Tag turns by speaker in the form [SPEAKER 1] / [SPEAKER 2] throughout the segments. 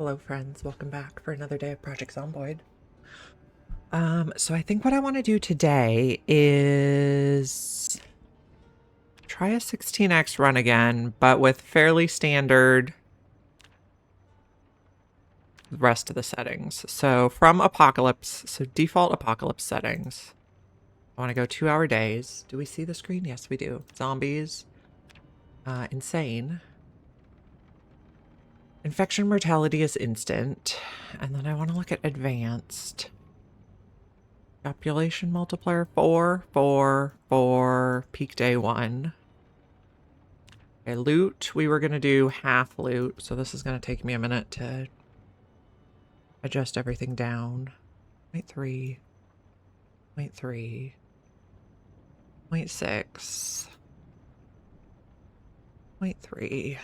[SPEAKER 1] Hello friends, welcome back for another day of Project Zomboid. So I think what I want to do today is try a 16x run again, but with fairly standard rest of the settings. So from Apocalypse, so default Apocalypse settings. I want to go 2-hour days. Do we see the screen? Yes, we do. Zombies. Insane. Infection mortality is instant. And then I want to look at advanced. Population multiplier 4, 4, 4, peak day 1. Okay, loot, we were going to do half loot, so this is going to take me a minute to adjust everything down. 0.3, 0.3, 0.6, 0.3,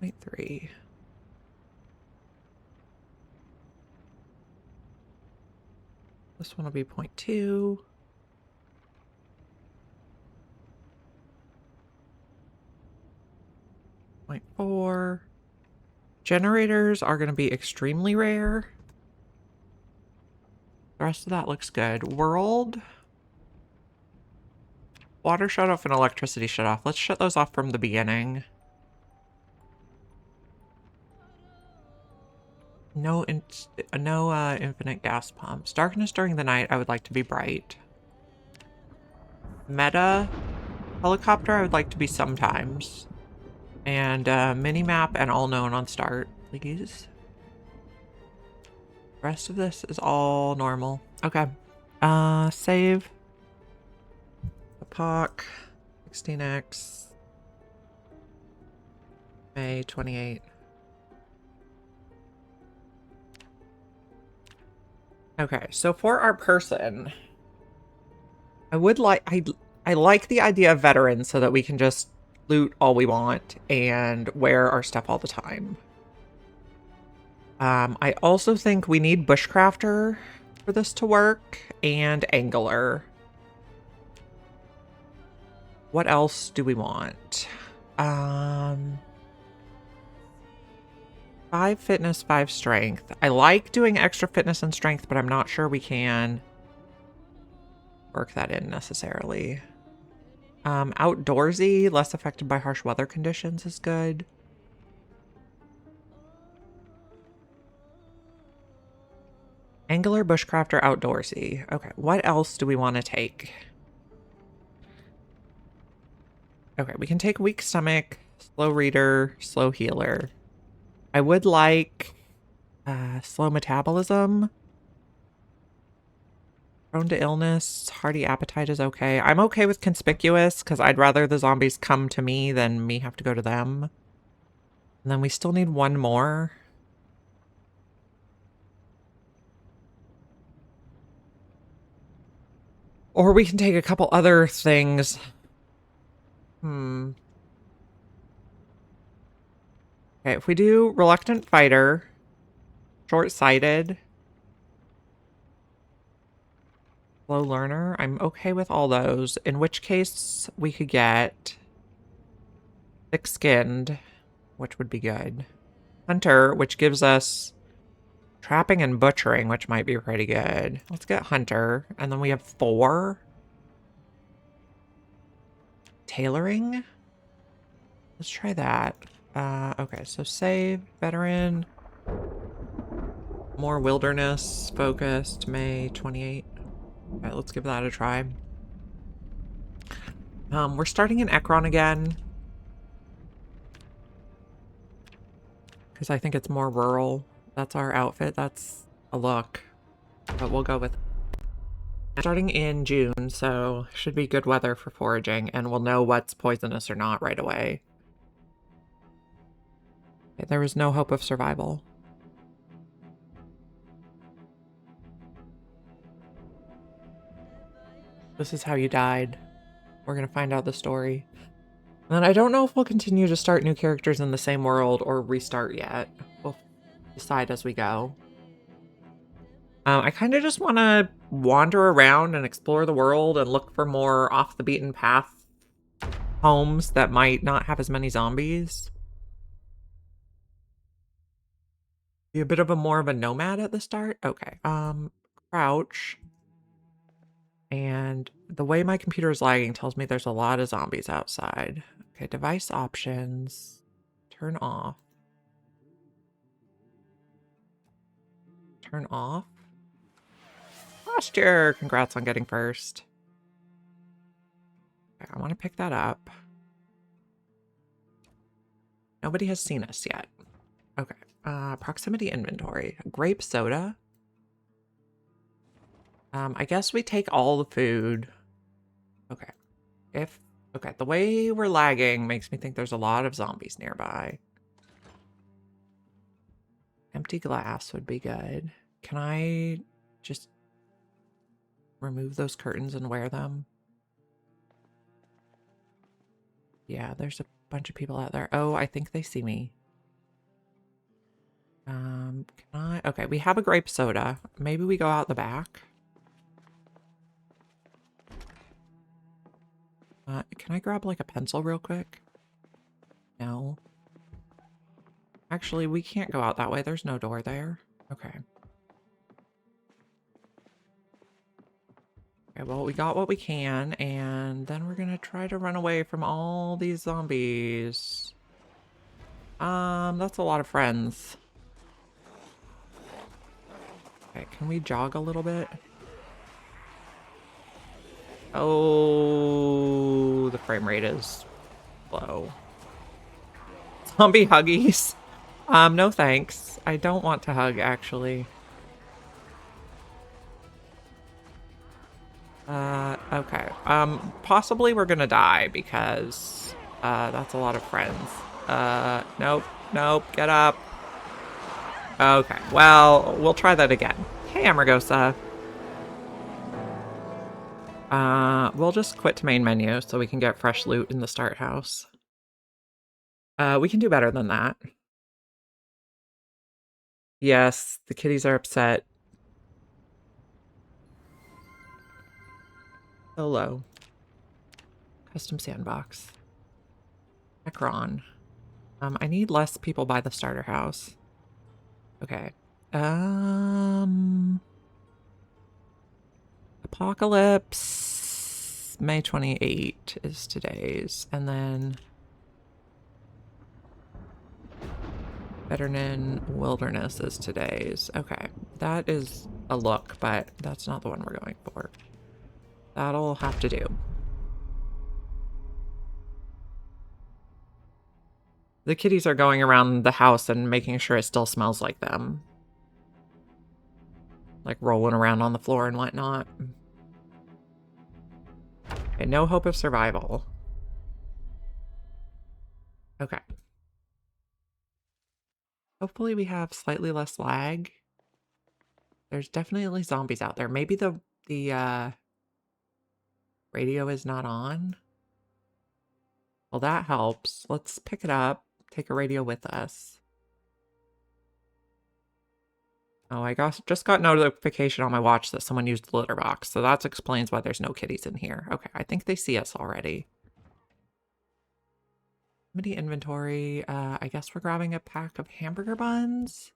[SPEAKER 1] 0.3. This one will be 0.2. 0.4. Generators are going to be extremely rare. The rest of that looks good. World. Water shut off and electricity shut off. Let's shut those off from the beginning. No infinite gas pumps. Darkness during the night, I would like to be bright. Meta. Helicopter, I would like to be sometimes. And mini-map and all known on start, please. The rest of this is all normal. Okay. Save. Apoc. 16x. May 28. Okay, so for our person, I would like, I like the idea of veterans so that we can just loot all we want and wear our stuff all the time. I also think we need bushcrafter for this to work and angler. What else do we want? 5 fitness, 5 strength. I like doing extra fitness and strength, but I'm not sure we can work that in necessarily. Outdoorsy, less affected by harsh weather conditions is good. Angler, bushcrafter, outdoorsy. Okay, what else do we want to take? Okay, we can take weak stomach, slow reader, slow healer. I would like slow metabolism. Prone to illness, hearty appetite is okay. I'm okay with conspicuous because I'd rather the zombies come to me than me have to go to them. And then we still need one more. Or we can take a couple other things. Okay, if we do reluctant fighter, short-sighted, slow learner, I'm okay with all those. In which case we could get thick-skinned, which would be good. Hunter, which gives us trapping and butchering, which might be pretty good. Let's get hunter, and then we have 4. Tailoring? Let's try that. Okay, so save, veteran, more wilderness focused, May 28. Okay, let's give that a try. We're starting in Ekron again. Because I think it's more rural. That's our outfit. That's a look. But we'll go with... Starting in June, so should be good weather for foraging, and we'll know what's poisonous or not right away. Okay, there was no hope of survival. This is how you died. We're gonna find out the story. And I don't know if we'll continue to start new characters in the same world or restart yet. We'll decide as we go. I kind of just want to wander around and explore the world and look for more off the beaten path homes that might not have as many zombies. Be a bit of a more of a nomad at the start? Okay. Crouch. And the way my computer is lagging tells me there's a lot of zombies outside. Okay, device options. Turn off. Turn off. Posture! Congrats on getting first. Okay, I want to pick that up. Nobody has seen us yet. Okay. Proximity inventory. Grape soda. I guess we take all the food. Okay. Okay, the way we're lagging makes me think there's a lot of zombies nearby. Empty glass would be good. Can I just remove those curtains and wear them? Yeah, there's a bunch of people out there. Oh, I think they see me. Can I? Okay, we have a grape soda. Maybe we go out the back. Can I grab like a pencil real quick? No. Actually, we can't go out that way. There's no door there. Okay. Okay, well, we got what we can, and then we're gonna try to run away from all these zombies. That's a lot of friends. Okay, can we jog a little bit? Oh, the frame rate is low. Zombie huggies. No thanks. I don't want to hug, actually. Okay. Possibly we're gonna die because, that's a lot of friends. Nope, nope, get up. Okay, well, we'll try that again. Hey, Amargosa. We'll just quit to main menu so we can get fresh loot in the start house. We can do better than that. Yes, the kitties are upset. Hello. Custom sandbox. Necron. I need less people by the starter house. Okay. Apocalypse. May 28 is today's. And then Vetternen Wilderness is today's. Okay. That is a look, but that's not the one we're going for. That'll have to do. The kitties are going around the house and making sure it still smells like them. Like rolling around on the floor and whatnot. Okay, no hope of survival. Okay. Hopefully we have slightly less lag. There's definitely zombies out there. Maybe the radio is not on. Well, that helps. Let's pick it up. Take a radio with us. Oh, I just got notification on my watch that someone used the litter box, so that explains why there's no kitties in here. Okay, I think they see us already. Mini inventory. I guess we're grabbing a pack of hamburger buns.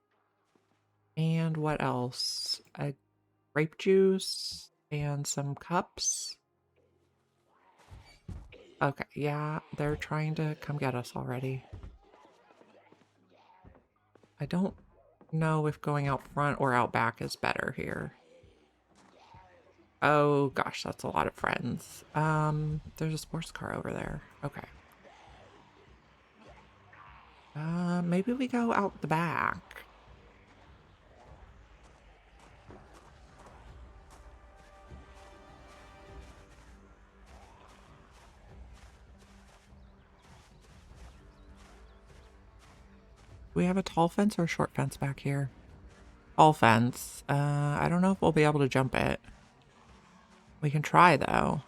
[SPEAKER 1] And what else? A grape juice and some cups. Okay, yeah, they're trying to come get us already. I don't know if going out front or out back is better here. Oh gosh, that's a lot of friends. There's a sports car over there. Okay. Maybe we go out the back. We have a tall fence or a short fence back here? Tall fence. I don't know if we'll be able to jump it. We can try, though.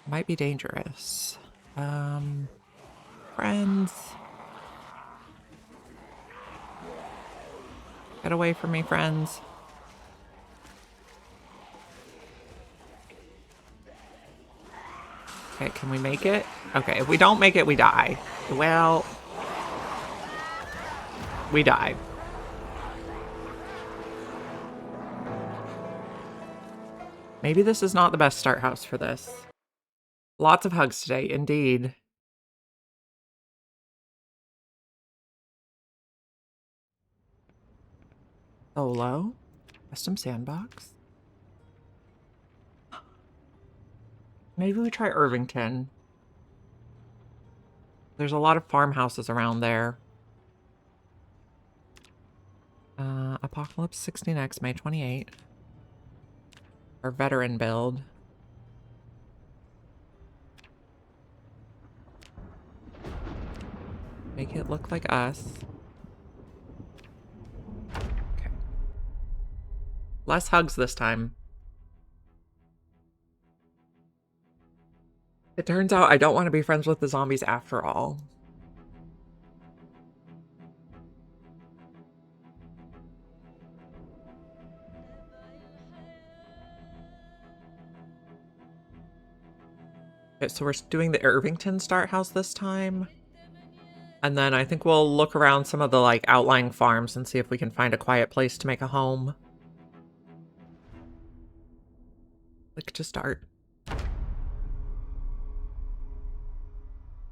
[SPEAKER 1] Might be dangerous. Friends. Get away from me, friends. Okay, can we make it? Okay, if we don't make it, we die. Well, We died. Maybe this is not the best start house for this. Lots of hugs today, indeed. Solo. Custom sandbox. Maybe we try Irvington. There's a lot of farmhouses around there. Apocalypse 16X, May 28. Our veteran build. Make it look like us. Okay. Less hugs this time. It turns out I don't want to be friends with the zombies after all. Okay, so we're doing the Irvington start house this time. And then I think we'll look around some of the like outlying farms and see if we can find a quiet place to make a home. Click to start.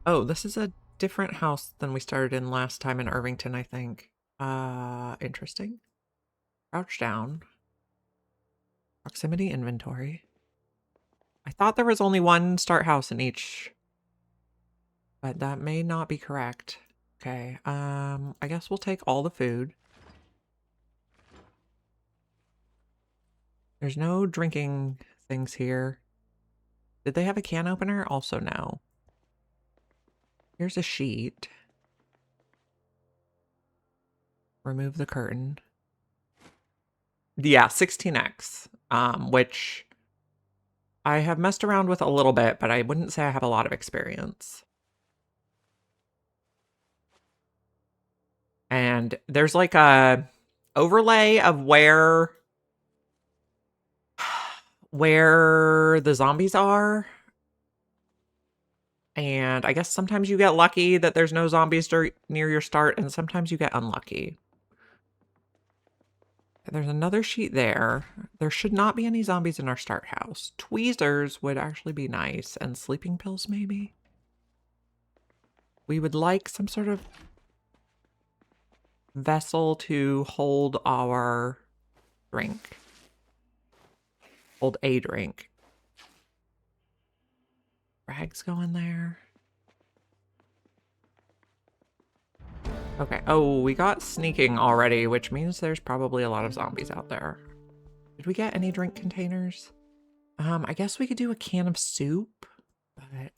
[SPEAKER 1] Oh, this is a different house than we started in last time in Irvington, I think. Interesting. Crouch down. Proximity inventory. I thought there was only one start house in each, but that may not be correct. Okay, I guess we'll take all the food. There's no drinking things here. Did they have a can opener? Also no. Here's a sheet. Remove the curtain. Yeah, 16X, which I have messed around with a little bit, but I wouldn't say I have a lot of experience. And there's like a overlay of where the zombies are. And I guess sometimes you get lucky that there's no zombies near your start, and sometimes you get unlucky. There's another sheet there. There should not be any zombies in our start house. Tweezers would actually be nice, and sleeping pills maybe. We would like some sort of vessel to hold our drink. Hold a drink. Rags go in there. Okay. Oh, we got sneaking already, which means there's probably a lot of zombies out there. Did we get any drink containers? I guess we could do a can of soup, but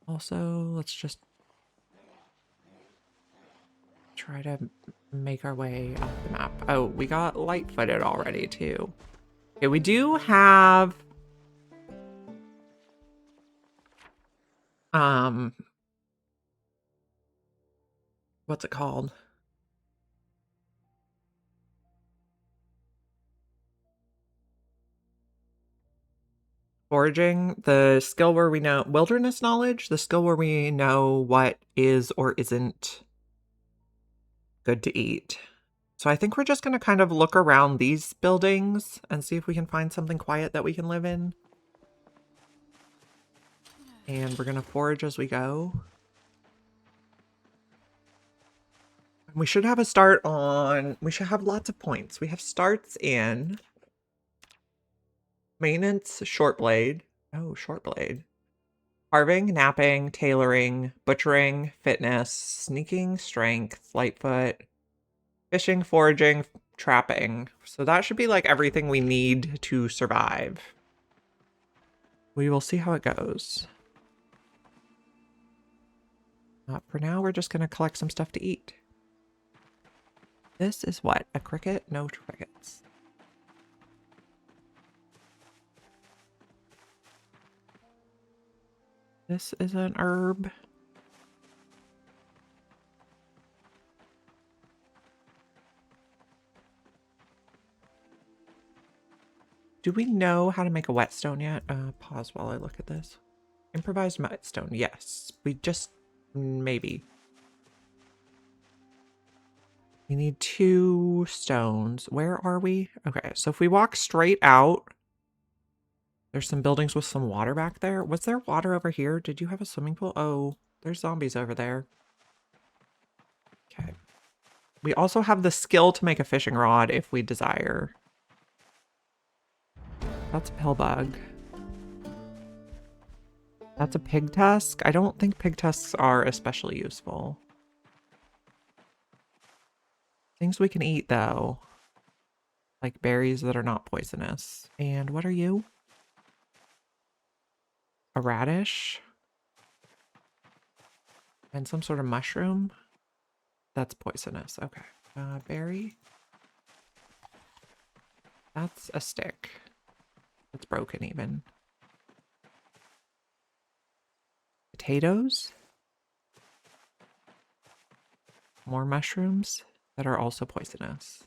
[SPEAKER 1] also let's just try to make our way off the map. Oh, we got light-footed already too. Okay, we do have what's it called? Foraging, the skill where we know wilderness knowledge, the skill where we know what is or isn't good to eat. So I think we're just going to kind of look around these buildings and see if we can find something quiet that we can live in. And we're going to forage as we go. We should have a start on, we should have lots of points. We have starts in maintenance, short blade. Oh, short blade. Carving, napping, tailoring, butchering, fitness, sneaking, strength, lightfoot, fishing, foraging, trapping. So that should be like everything we need to survive. We will see how it goes. For now, we're just going to collect some stuff to eat. This is what? A cricket? No crickets. This is an herb. Do we know how to make a whetstone yet? Pause while I look at this. Improvised whetstone, yes. We just... maybe. We need 2 stones. Where are we? Okay, so if we walk straight out, there's some buildings with some water back there. Was there water over here? Did you have a swimming pool? Oh, there's zombies over there. Okay. We also have the skill to make a fishing rod if we desire. That's a pill bug. That's a pig tusk. I don't think pig tusks are especially useful. Things we can eat, though. Like berries that are not poisonous. And what are you? A radish? And some sort of mushroom? That's poisonous. Okay. Berry? That's a stick. It's broken even. Potatoes? More mushrooms that are also poisonous.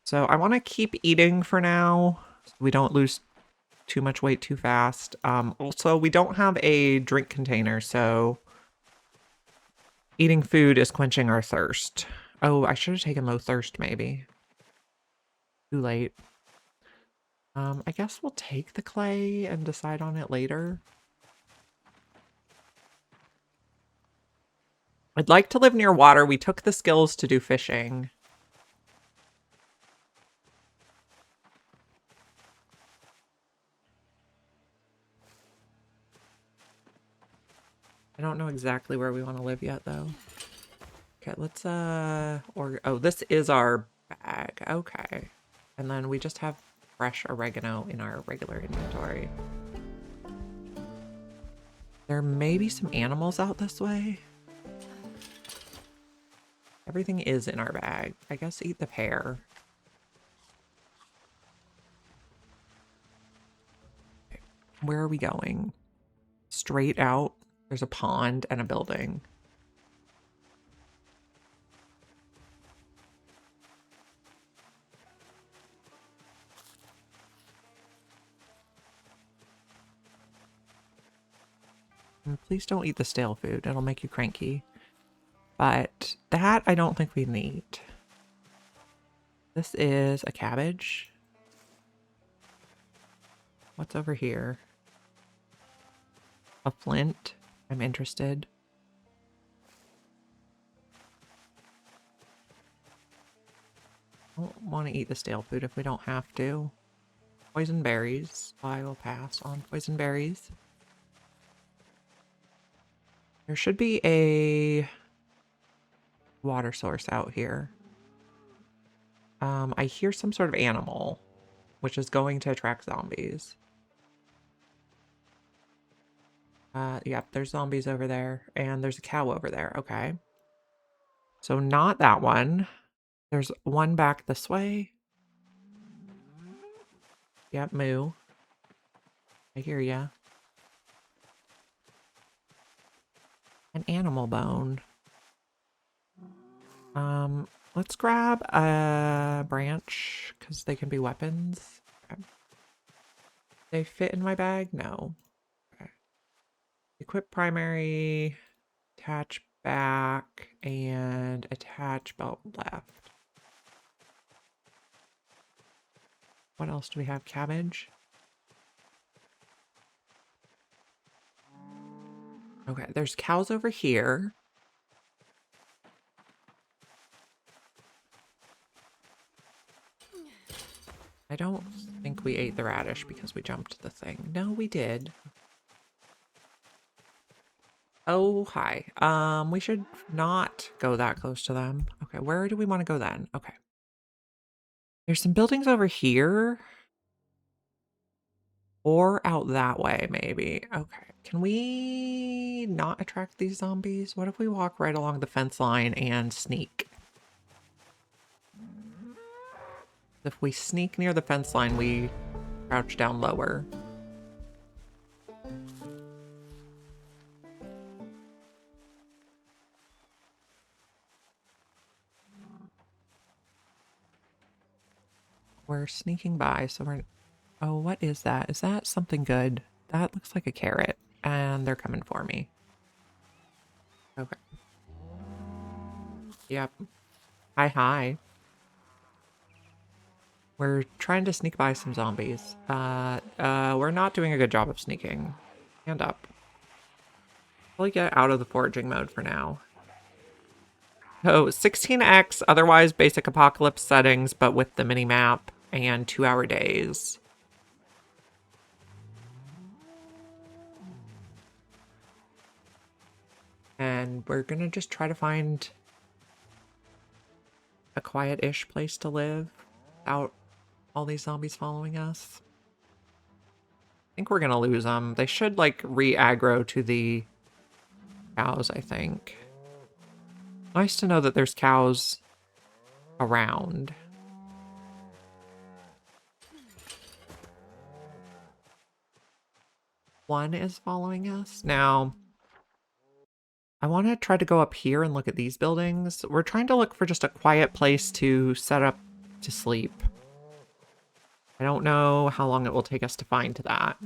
[SPEAKER 1] So I want to keep eating for now so we don't lose too much weight too fast. Also, we don't have a drink container, so eating food is quenching our thirst. Oh, I should have taken low thirst maybe. Too late. I guess we'll take the clay and decide on it later. I'd like to live near water. We took the skills to do fishing. I don't know exactly where we want to live yet, though. Okay, let's, oh, this is our bag. Okay. And then we just have fresh oregano in our regular inventory. There may be some animals out this way. Everything is in our bag. I guess eat the pear. Okay. Where are we going? Straight out. There's a pond and a building. And please don't eat the stale food. It'll make you cranky. But that I don't think we need. This is a cabbage. What's over here? A flint. I'm interested. I don't want to eat the stale food if we don't have to. Poison berries. I will pass on poison berries. There should be a water source out here. I hear some sort of animal, which is going to attract zombies. Yep, there's zombies over there, and there's a cow over there. Okay. So not that one. There's one back this way. Yep, moo. I hear ya. An animal bone. Let's grab a branch, because they can be weapons. Okay. They fit in my bag? No. Okay. Equip primary, attach back, and attach belt left. What else do we have? Cabbage? Okay, there's cows over here. I don't think we ate the radish because we jumped the thing. No, we did. Oh, hi. We should not go that close to them. Okay, where do we want to go then? Okay. There's some buildings over here. Or out that way, maybe. Okay. Can we not attract these zombies? What if we walk right along the fence line and sneak? If we sneak near the fence line, we crouch down lower. We're sneaking by, so we're... Oh, what is that? Is that something good? That looks like a carrot, and they're coming for me. Okay. Yep. Hi, hi. We're trying to sneak by some zombies. We're not doing a good job of sneaking. Hand up. We'll get out of the foraging mode for now. So 16x, otherwise basic apocalypse settings, but with the mini map and 2-hour days. And we're gonna just try to find a quiet-ish place to live without all these zombies following us. I think we're gonna lose them. They should like re-aggro to the cows, I think. Nice to know that there's cows around. One is following us. Now, I want to try to go up here and look at these buildings. We're trying to look for just a quiet place to set up to sleep. I don't know how long it will take us to find that.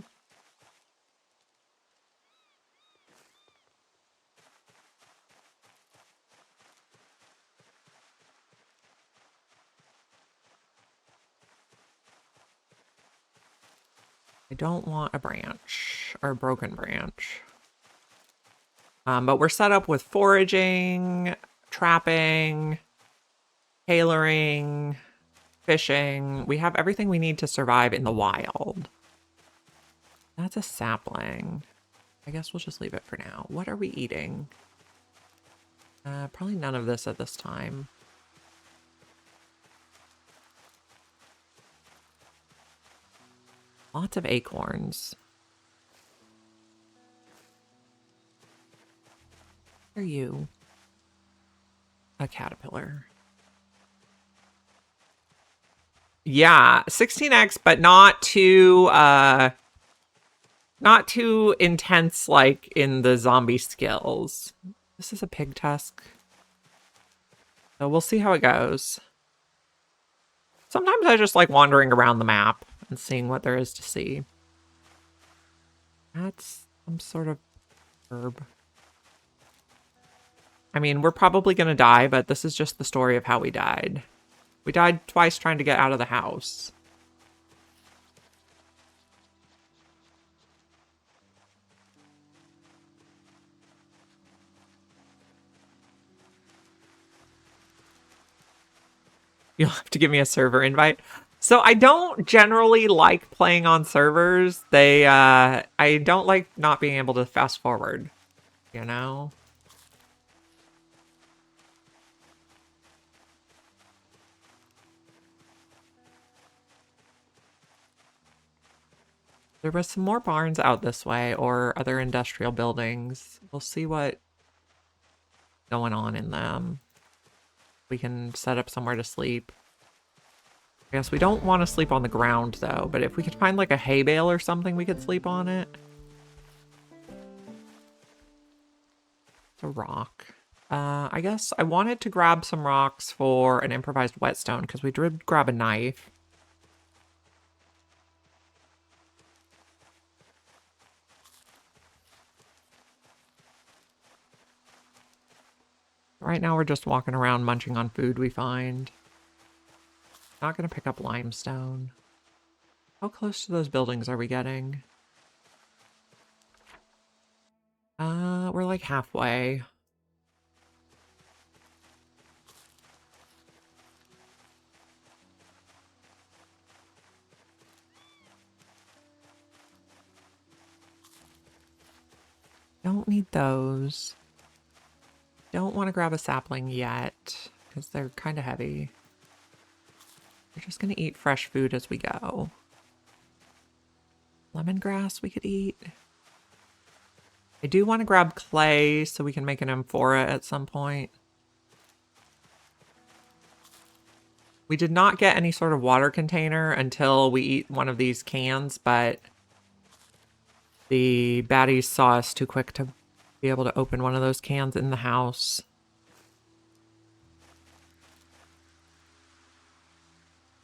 [SPEAKER 1] I don't want a branch or a broken branch. But we're set up with foraging, trapping, tailoring, fishing. We have everything we need to survive in the wild. That's a sapling. I guess we'll just leave it for now. What are we eating? Probably none of this at this time. Lots of acorns. What are you? A caterpillar. Yeah, 16x, but not too intense like in the zombie skills. This is a pig tusk. So we'll see how it goes. Sometimes I just like wandering around the map and seeing what there is to see. That's some sort of herb. I mean, we're probably gonna die, but this is just the story of how we died. We died twice trying to get out of the house. You'll have to give me a server invite. So I don't generally like playing on servers. I don't like not being able to fast forward, you know? There was some more barns out this way or other industrial buildings. We'll see what's going on in them. We can set up somewhere to sleep. I guess we don't want to sleep on the ground though, but if we could find like a hay bale or something, we could sleep on it. It's a rock. I guess I wanted to grab some rocks for an improvised whetstone because we did grab a knife. Right now we're just walking around munching on food we find. Not gonna pick up limestone. How close to those buildings are we getting? We're like halfway. Don't need those. Don't want to grab a sapling yet because they're kind of heavy. We're just gonna eat fresh food as we go. Lemongrass we could eat. I do want to grab clay so we can make an amphora at some point. We did not get any sort of water container until we eat one of these cans, but the baddies saw us too quick to be able to open one of those cans in the house.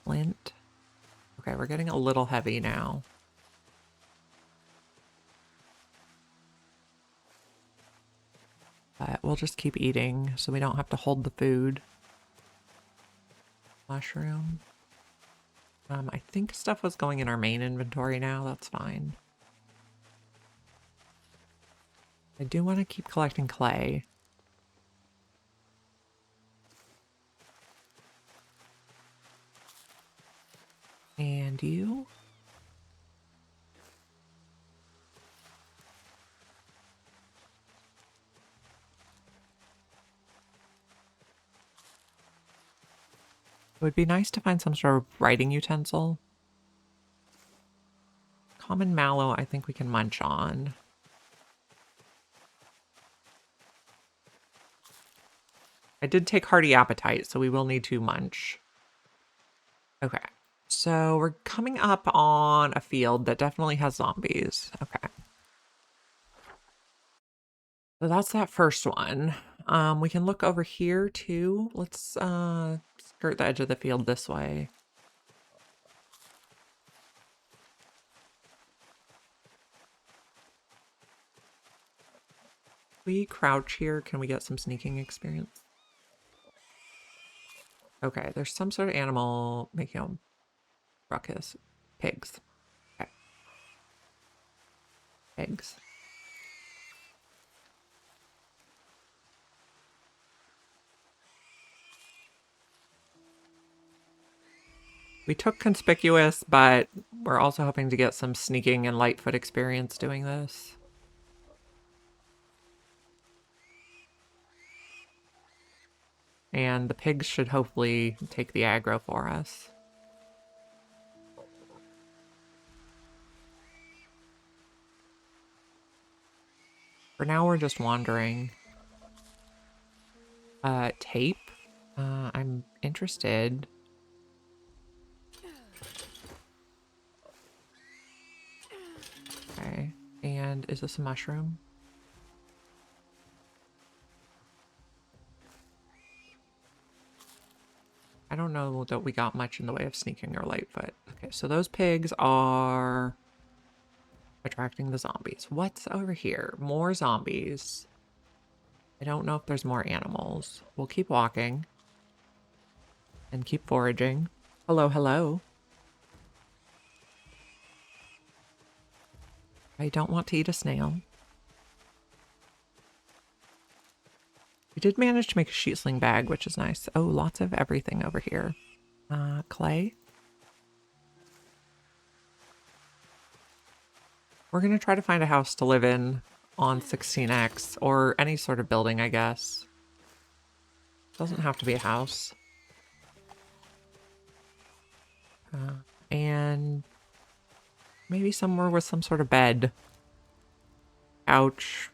[SPEAKER 1] Flint. Okay, we're getting a little heavy now. But we'll just keep eating so we don't have to hold the food. Mushroom. I think stuff was going in our main inventory now. That's fine. I do want to keep collecting clay. And you? It would be nice to find some sort of writing utensil. Common mallow, I think we can munch on. I did take hearty appetite, so we will need to munch. Okay, so we're coming up on a field that definitely has zombies. Okay. So that's that first one. We can look over here too. Let's skirt the edge of the field this way. We crouch here. Can we get some sneaking experience? Okay, there's some sort of animal making a ruckus. Pigs. Okay. Pigs. We took conspicuous, but we're also hoping to get some sneaking and lightfoot experience doing this. And the pigs should hopefully take the aggro for us. For now, we're just wandering. Tape? I'm interested. Okay. And is this a mushroom? I don't know that we got much in the way of sneaking or lightfoot. Okay, so those pigs are attracting the zombies. What's over here? More zombies. I don't know if there's more animals. We'll keep walking. And keep foraging. Hello, hello. I don't want to eat a snail. We did manage to make a sheet sling bag, which is nice. Oh, lots of everything over here. Clay. We're going to try to find a house to live in on 16X, or any sort of building, I guess. Doesn't have to be a house. And maybe somewhere with some sort of bed. Couch.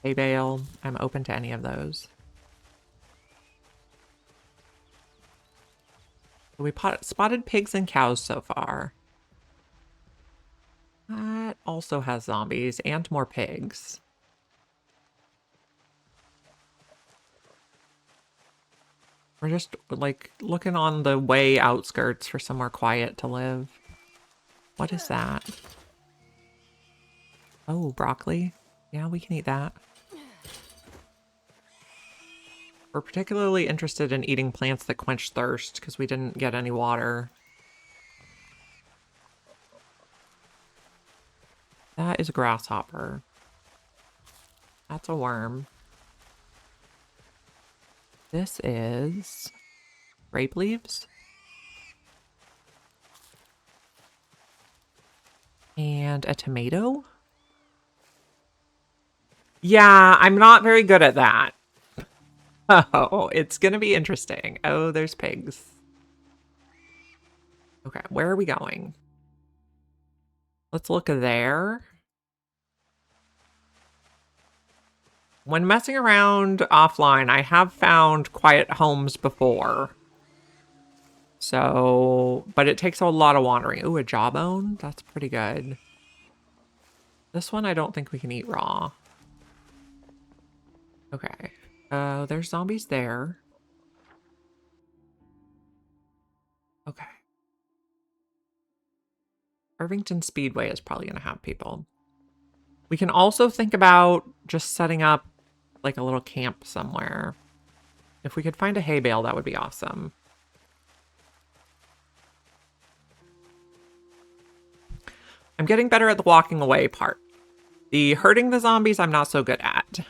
[SPEAKER 1] Hay bale. I'm open to any of those. We spotted pigs and cows so far. That also has zombies and more pigs. We're just, like, looking on the way outskirts for somewhere quiet to live. What is that? Oh, broccoli. Yeah, we can eat that. We're particularly interested in eating plants that quench thirst because we didn't get any water. That is a grasshopper. That's a worm. This is grape leaves. And a tomato. Yeah, I'm not very good at that. Oh, it's gonna be interesting. Oh, there's pigs. Okay, where are we going? Let's look there. When messing around offline, I have found quiet homes before. So, but it takes a lot of wandering. Ooh, a jawbone? That's pretty good. This one I don't think we can eat raw. Okay. There's zombies there. Okay. Irvington Speedway is probably going to have people. We can also think about just setting up like a little camp somewhere. If we could find a hay bale, that would be awesome. I'm getting better at the walking away part. The hurting the zombies, I'm not so good at.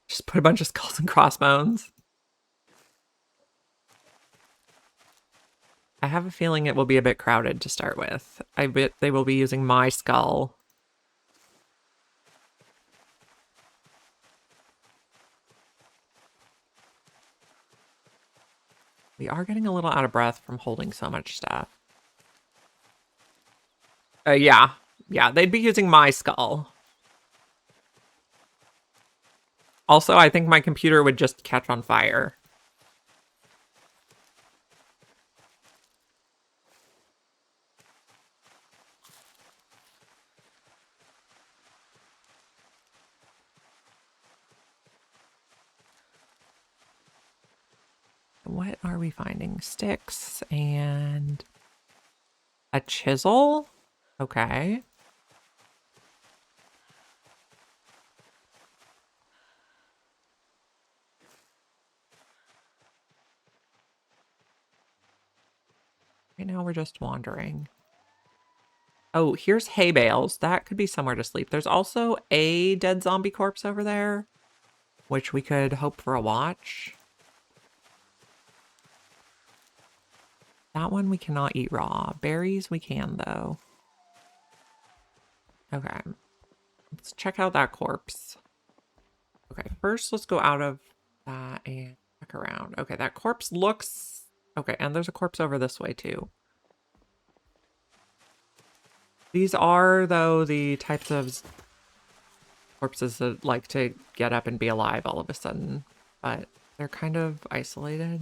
[SPEAKER 1] Just put a bunch of skulls and crossbones. I have a feeling it will be a bit crowded to start with. I bet they will be using my skull. We are getting a little out of breath from holding so much stuff. Yeah. Yeah, they'd be using my skull. Also, I think my computer would just catch on fire. What are we finding? Sticks and a chisel? Okay. Right now we're just wandering. Oh, here's hay bales. That could be somewhere to sleep. There's also a dead zombie corpse over there, which we could hope for a watch. That one we cannot eat raw. Berries we can, though. Okay. Let's check out that corpse. Okay, first let's go out of that and check around. Okay, that corpse looks... Okay, and there's a corpse over this way, too. These are, though, the types of corpses that like to get up and be alive all of a sudden. But they're kind of isolated.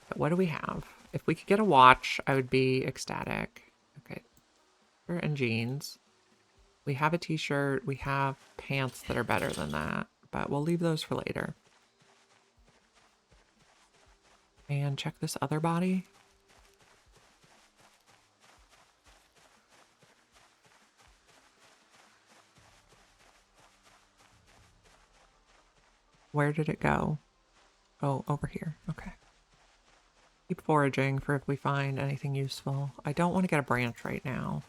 [SPEAKER 1] But what do we have? If we could get a watch, I would be ecstatic. Okay. Shirt and jeans. We have a t-shirt. We have pants that are better than that. But we'll leave those for later. And check this other body. Where did it go? Oh, over here. Okay. Keep foraging for if we find anything useful. I don't want to get a branch right now.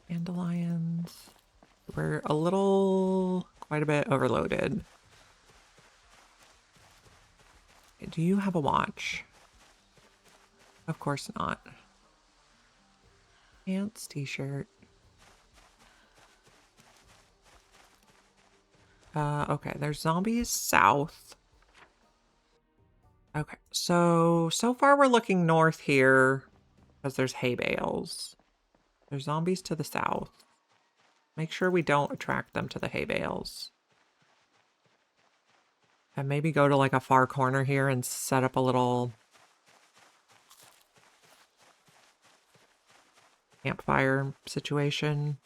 [SPEAKER 1] Dandelions. We're quite a bit overloaded. Do you have a watch? Of course not. Pants, t-shirt. Okay, there's zombies south. Okay, so far we're looking north here because there's hay bales. There's zombies to the south. Make sure we don't attract them to the hay bales. And maybe go to like a far corner here and set up a little campfire situation.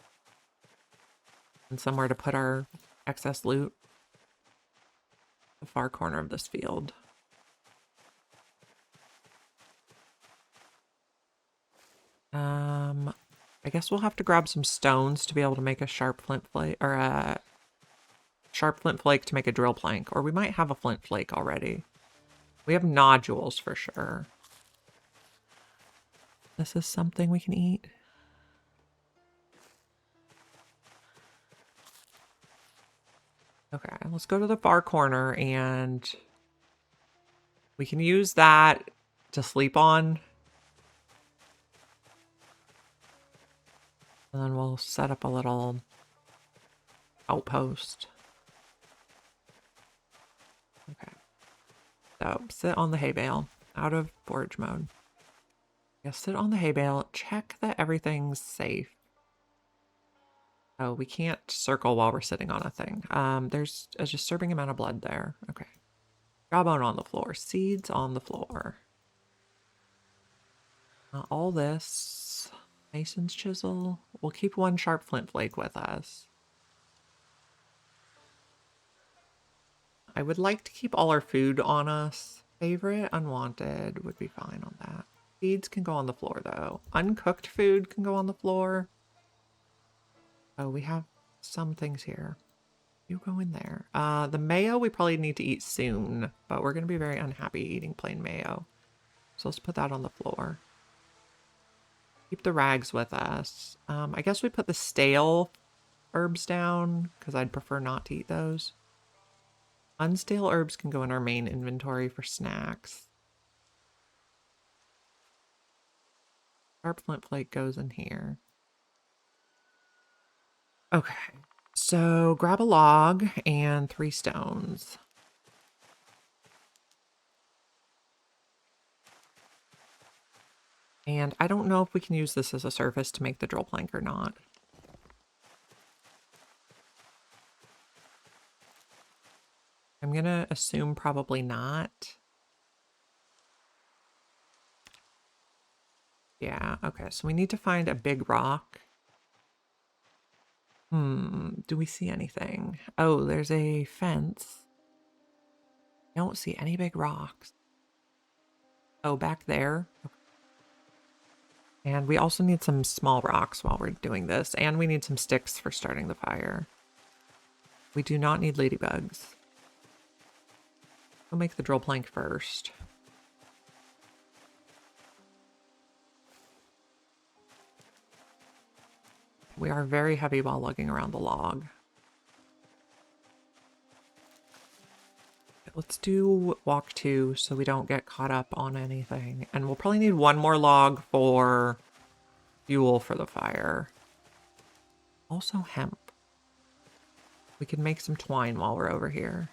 [SPEAKER 1] And somewhere to put our excess loot. The far corner of this field. I guess we'll have to grab some stones to be able to make a sharp flint flake, or a sharp flint flake to make a drill plank, or we might have a flint flake already. We have nodules for sure. This is something we can eat. Okay, let's go to the far corner and we can use that to sleep on. And then we'll set up a little outpost. Okay. So sit on the hay bale, out of forage mode. Yeah, sit on the hay bale, check that everything's safe. Oh, we can't circle while we're sitting on a thing. There's a disturbing amount of blood there. Okay. Jawbone on the floor, seeds on the floor. All this. Mason's chisel. We'll keep one sharp flint flake with us. I would like to keep all our food on us. Favorite, unwanted would be fine on that. Seeds can go on the floor though. Uncooked food can go on the floor. Oh, we have some things here. You go in there. The mayo we probably need to eat soon, but we're going to be very unhappy eating plain mayo. So let's put that on the floor. Keep the rags with us. I guess we put the stale herbs down because I'd prefer not to eat those. Unstale herbs can go in our main inventory for snacks. Sharp flint flake goes in here. Okay, so grab a log and 3 stones. And I don't know if we can use this as a surface to make the drill plank or not. I'm gonna assume probably not. Yeah, okay, so we need to find a big rock. Do we see anything? Oh, there's a fence. I don't see any big rocks. Oh, back there. Okay. And we also need some small rocks while we're doing this, and we need some sticks for starting the fire. We do not need ladybugs. We'll make the drill plank first. We are very heavy while lugging around the log. Let's do walk 2 so we don't get caught up on anything. And we'll probably need 1 more log for fuel for the fire. Also hemp. We can make some twine while we're over here.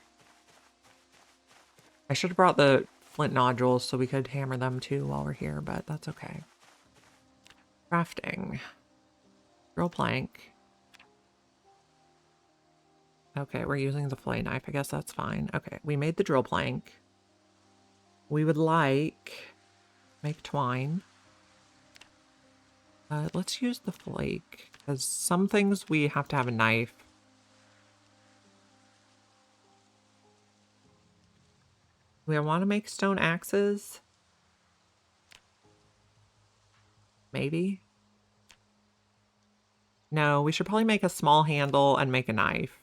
[SPEAKER 1] I should have brought the flint nodules so we could hammer them too while we're here, but that's okay. Crafting. Drill plank. Okay, we're using the fillet knife. I guess that's fine. Okay, we made the drill plank. We would like make twine. Let's use the flake, because some things we have to have a knife. We want to make stone axes. Maybe. No, we should probably make a small handle and make a knife.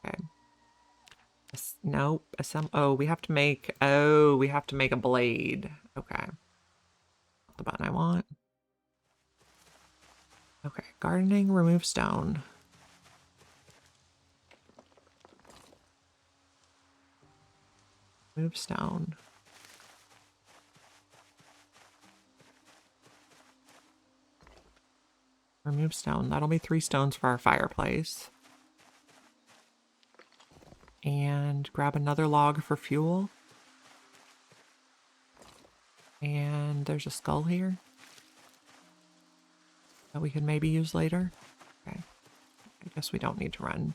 [SPEAKER 1] Okay. Nope. Oh, we have to make... Oh, we have to make a blade. Okay. Not the button I want. Okay. Gardening, remove stone. Remove stone. Remove stone. That'll be 3 stones for our fireplace. And grab another log for fuel. And there's a skull here that we can maybe use later. Okay. I guess we don't need to run.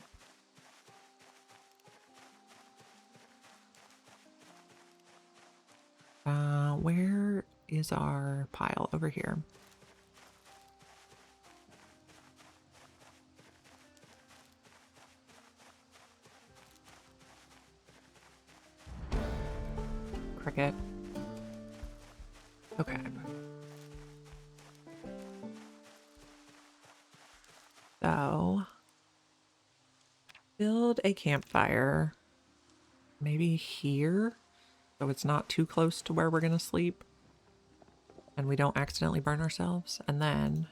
[SPEAKER 1] Where is our pile? Over here. Cricket. Okay. So, build a campfire. Maybe here, so it's not too close to where we're gonna sleep. And we don't accidentally burn ourselves. And then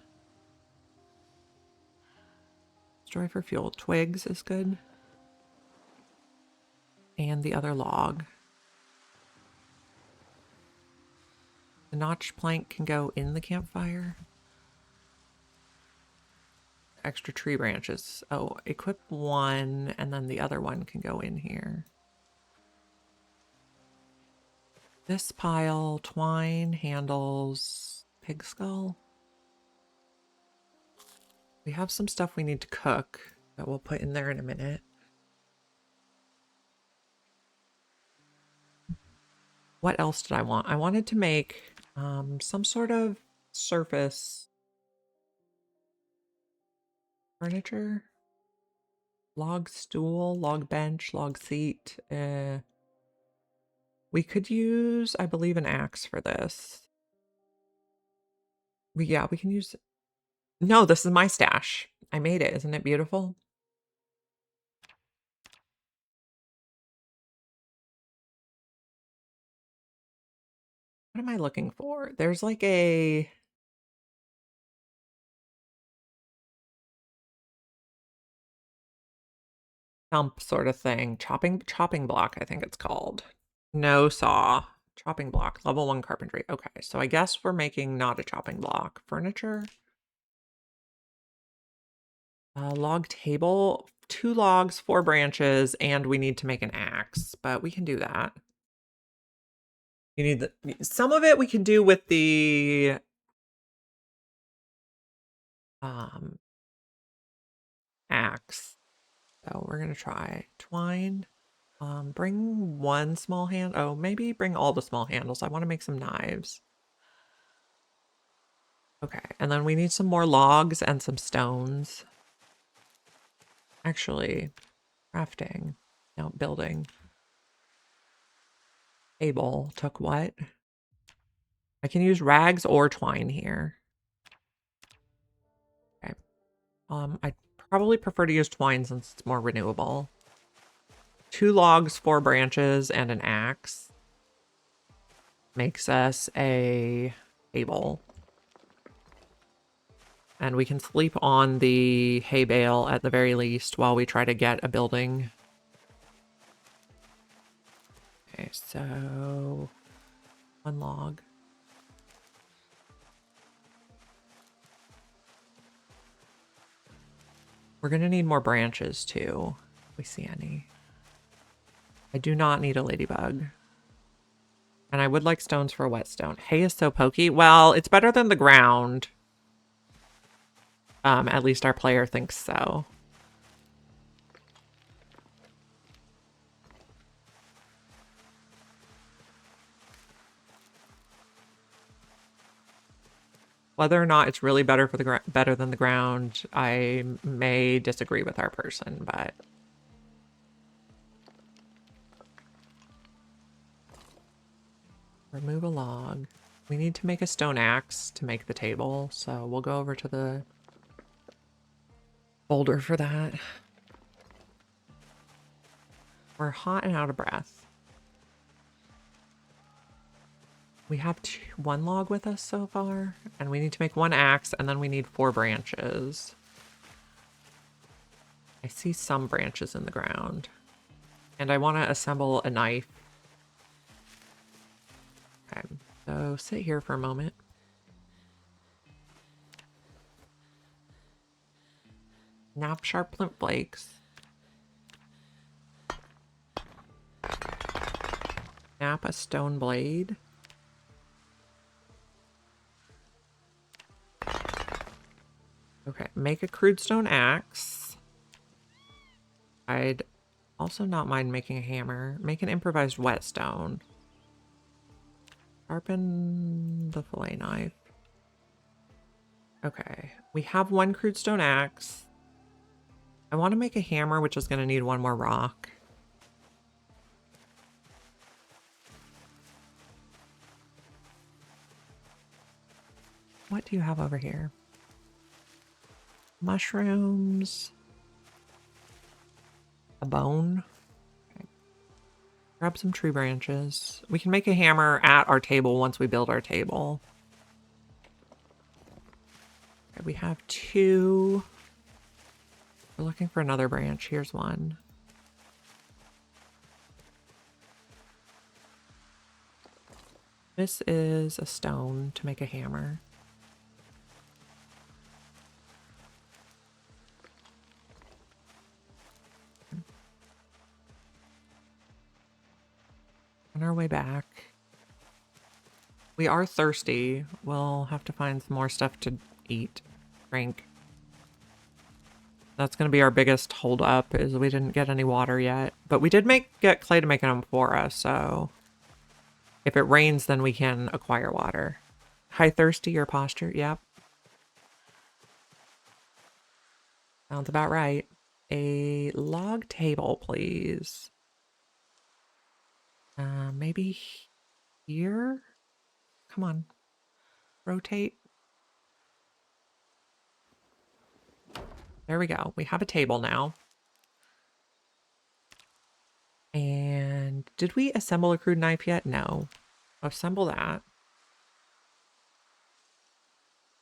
[SPEAKER 1] destroy for fuel. Twigs is good. And the other log. The notch plank can go in the campfire. Extra tree branches. Oh, equip 1 and then the other one can go in here. This pile, twine, handles, pig skull. We have some stuff we need to cook that we'll put in there in a minute. What else did I want? I wanted to make some sort of surface furniture. Log stool, log bench, log seat. We could use, I believe, an axe for this. Yeah, we can use... No, this is my stash. I made it. Isn't it beautiful? What am I looking for? There's like a... stump sort of thing. Chopping block, I think it's called. No saw. Chopping block. Level 1 carpentry. Okay, so I guess we're making not a chopping block. Furniture. Log table. 2 logs, 4 branches, and we need to make an axe, but we can do that. You need the... Some of it we can do with the... axe. So we're gonna try twine. Bring 1 small hand. Oh, maybe bring all the small handles. I want to make some knives. Okay, and then we need some more logs and some stones. Actually, crafting. No, building. Table took what? I can use rags or twine here. Okay. I probably prefer to use twine since it's more renewable. 2 logs, 4 branches, and an axe makes us a table. And we can sleep on the hay bale at the very least while we try to get a building. Okay, so 1 log. We're gonna need more branches too, if we see any. I do not need a ladybug. And I would like stones for a whetstone. Hay is so pokey. Well, it's better than the ground. At least our player thinks so. Whether or not it's really better for the better than the ground, I may disagree with our person, but remove a log. We need to make a stone axe to make the table, so we'll go over to the boulder for that. We're hot and out of breath. We have 1 log with us so far, and we need to make 1 axe, and then we need 4 branches. I see some branches in the ground. And I want to assemble a knife. Okay, so sit here for a moment. Nap sharp flint flakes. Nap a stone blade. Okay, make a crude stone axe. I'd also not mind making a hammer. Make an improvised whetstone. Sharpen the fillet knife. Okay, we have 1 crude stone axe. I want to make a hammer, which is going to need 1 more rock. What do you have over here? Mushrooms. A bone. Okay. Grab some tree branches. We can make a hammer at our table once we build our table. Okay, we have 2. We're looking for another branch. Here's 1. This is a stone to make a hammer. On our way back. We are thirsty. We'll have to find some more stuff to eat, drink. That's going to be our biggest hold up, is we didn't get any water yet. But we did get Clay to make an amphora, so if it rains, then we can acquire water. High thirsty, your posture, yep. Sounds about right. A log table, please. Maybe here? Come on. Rotate. There we go. We have a table now. And did we assemble a crude knife yet? No. Assemble that.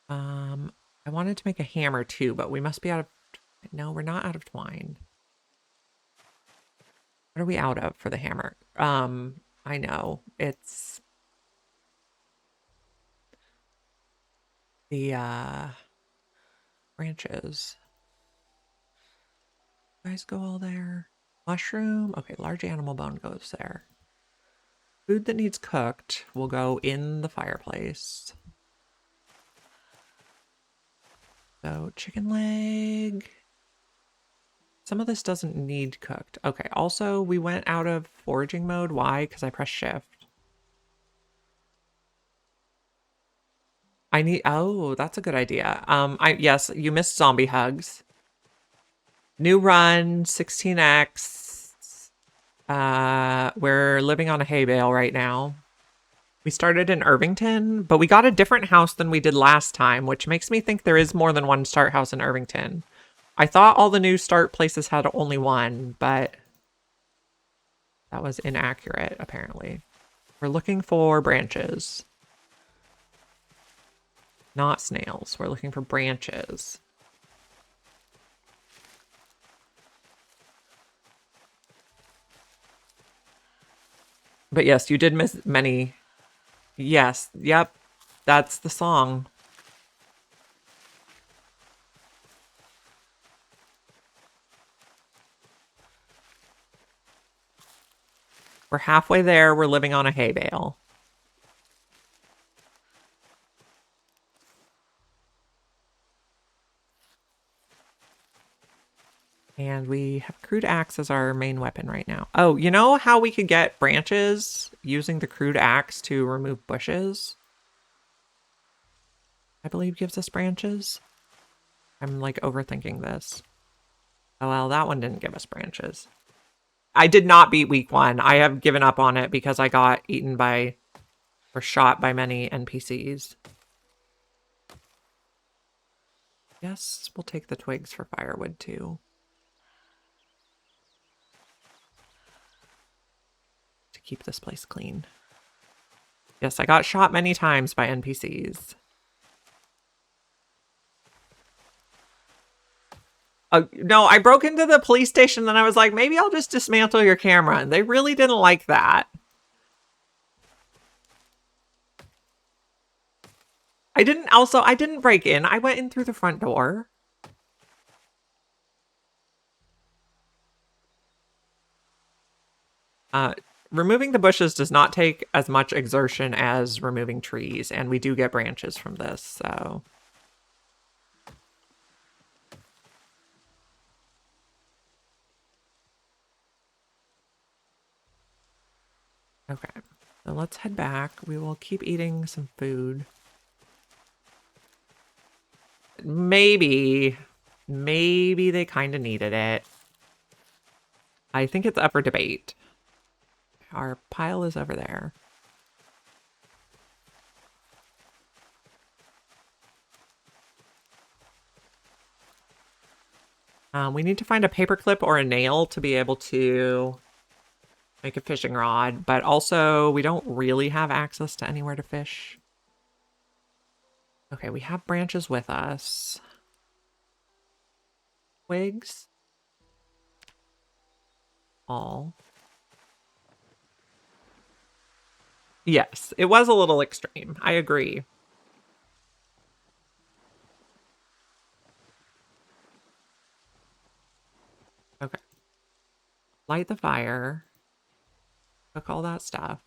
[SPEAKER 1] I wanted to make a hammer too, but we must be out of... No, we're not out of twine. What are we out of for the hammer? I know. It's the branches. You guys go all there. Mushroom. Okay, large animal bone goes there. Food that needs cooked will go in the fireplace. So chicken leg. Some of this doesn't need cooked. Okay, also we went out of foraging mode. Why? Because I pressed shift. I need, oh, that's a good idea. Yes, you missed zombie hugs. New run, 16x. We're living on a hay bale right now. We started in Irvington, but we got a different house than we did last time, which makes me think there is more than one start house in Irvington. I thought all the new start places had only one, but that was inaccurate, apparently. We're looking for branches. Not snails. We're looking for branches. But yes, you did miss many. Yes, yep. That's the song. We're halfway there. We're living on a hay bale. And we have crude axe as our main weapon right now. Oh, you know how we could get branches using the crude axe to remove bushes? I believe gives us branches. I'm like overthinking this. Oh, well, that one didn't give us branches. I did not beat week 1. I have given up on it because I got eaten by or shot by many NPCs. Yes, we'll take the twigs for firewood too. To keep this place clean. Yes, I got shot many times by NPCs. No, I broke into the police station and I was like, maybe I'll just dismantle your camera. And they really didn't like that. I didn't break in. I went in through the front door. Removing the bushes does not take as much exertion as removing trees. And we do get branches from this, so... Okay, so let's head back. We will keep eating some food. Maybe they kind of needed it. I think it's up for debate. Our pile is over there. We need to find a paperclip or a nail to be able to make a fishing rod, but also we don't really have access to anywhere to fish. Okay, we have branches with us. Twigs. All. Yes, it was a little extreme. I agree. Okay. Light the fire. Cook all that stuff.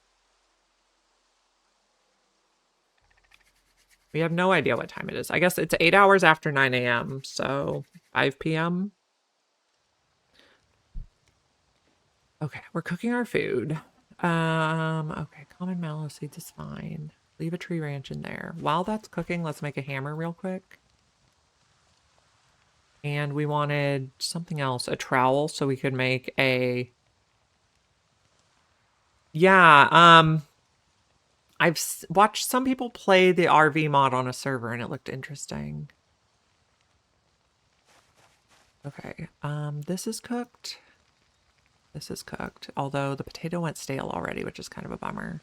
[SPEAKER 1] We have no idea what time it is. I guess it's 8 hours after 9 a.m., so 5 p.m. Okay, we're cooking our food. Okay, common mallow seeds is fine. Leave a tree branch in there. While that's cooking, let's make a hammer real quick. And we wanted something else, a trowel, so we could make a... Yeah, I've watched some people play the RV mod on a server, and it looked interesting. Okay, this is cooked. This is cooked, although the potato went stale already, which is kind of a bummer.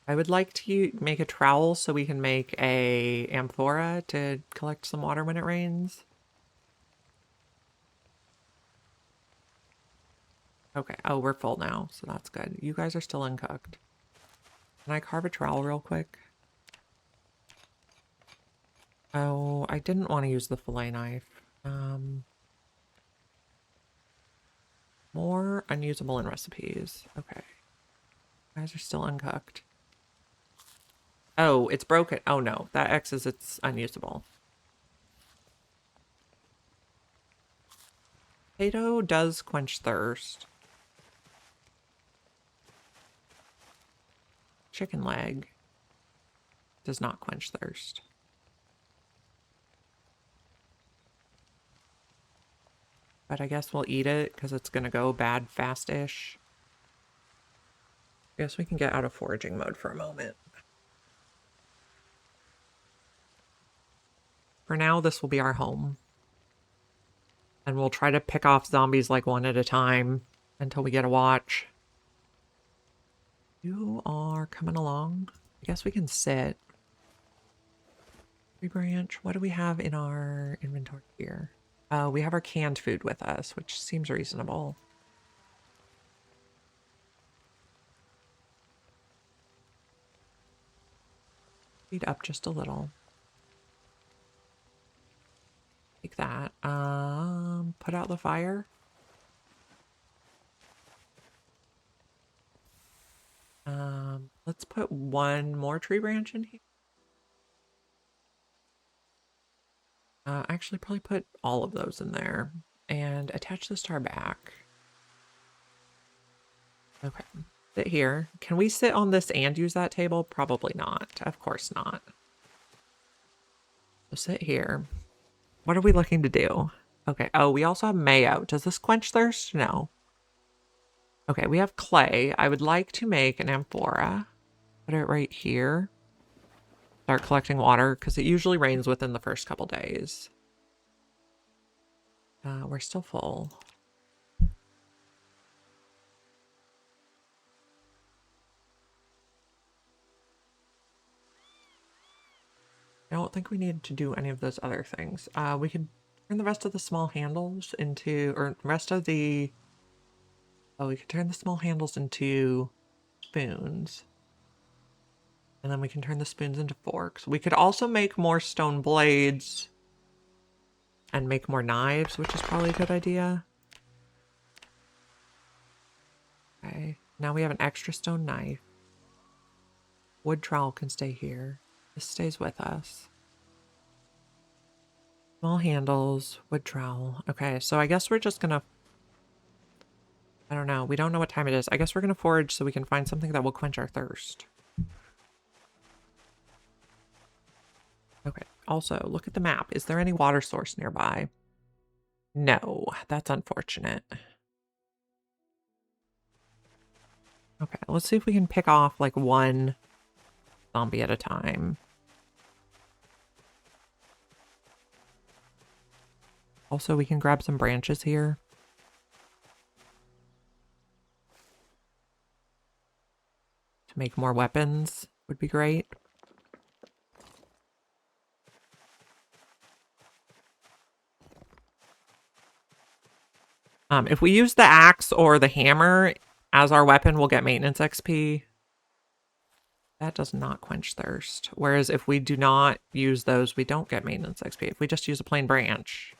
[SPEAKER 1] I would like to make a trowel so we can make a amphora to collect some water when it rains. Okay, oh, we're full now, so that's good. You guys are still uncooked. Can I carve a trowel real quick? Oh, I didn't want to use the fillet knife. More unusable in recipes. Okay. You guys are still uncooked. Oh, it's broken. Oh no, that X is it's unusable. Potato does quench thirst. Chicken leg does not quench thirst. But I guess we'll eat it because it's gonna go bad fast-ish. I guess we can get out of foraging mode for a moment. For now, this will be our home. And we'll try to pick off zombies like one at a time until we get a watch. You are coming along. I guess we can sit. Tree branch. What do we have in our inventory here? We have our canned food with us, which seems reasonable. Speed up just a little. Take that. Put out the fire. Let's put one more tree branch in here. Actually, probably put all of those in there and attach this to our back. Okay, sit here. Can we sit on this and use that table? Probably not. Of course not. So sit here. What are we looking to do? Okay. Oh, we also have mayo. Does this quench thirst? No. Okay, we have clay. I would like to make an amphora. Put it right here. Start collecting water because it usually rains within the first couple days. We're still full. I don't think we need to do any of those other things. We could turn the rest of the small handles into, or the rest of the, oh, we could turn the small handles into spoons. And then we can turn the spoons into forks. We could also make more stone blades and make more knives, which is probably a good idea. Okay, now we have an extra stone knife. Wood trowel can stay here. This stays with us. Small handles, wood trowel. Okay, so I guess we're just gonna... I don't know. We don't know what time it is. I guess we're gonna forage so we can find something that will quench our thirst. Okay, also, look at the map. Is there any water source nearby? No, that's unfortunate. Okay, let's see if we can pick off, like, one zombie at a time. Also, we can grab some branches here. To make more weapons would be great. If we use the axe or the hammer as our weapon, we'll get maintenance XP. That does not quench thirst. Whereas if we do not use those, we don't get maintenance XP. If we just use a plain branch,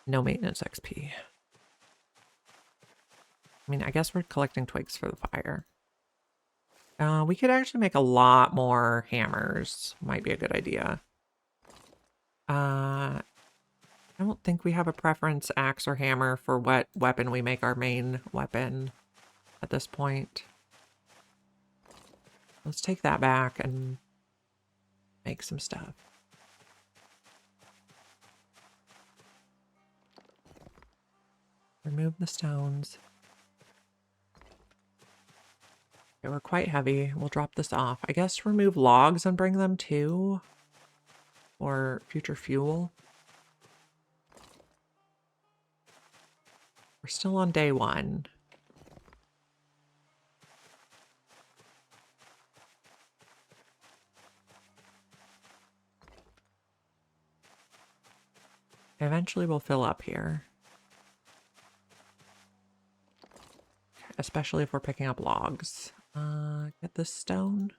[SPEAKER 1] no maintenance XP. I mean, I guess we're collecting twigs for the fire. We could actually make a lot more hammers. Might be a good idea. I don't think we have a preference, axe or hammer, for what weapon we make our main weapon at this point. Let's take that back and make some stuff. Remove the stones. Okay, we're quite heavy. We'll drop this off. I guess remove logs and bring them too. Or future fuel. We're still on day 1. Eventually we'll fill up here. Especially if we're picking up logs. Get this stone.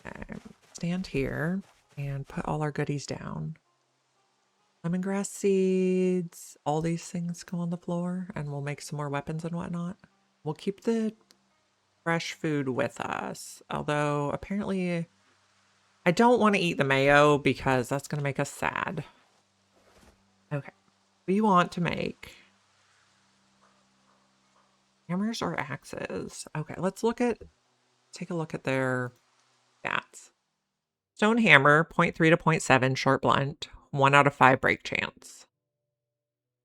[SPEAKER 1] Okay. Stand here and put all our goodies down. Lemongrass seeds, all these things go on the floor, and we'll make some more weapons and whatnot. We'll keep the fresh food with us, although apparently I don't want to eat the mayo because that's going to make us sad. Okay, we want to make hammers or axes. Okay, let's take a look at their stats. Stone hammer, 0.3 to 0.7, short blunt, 1 out of 5 break chance.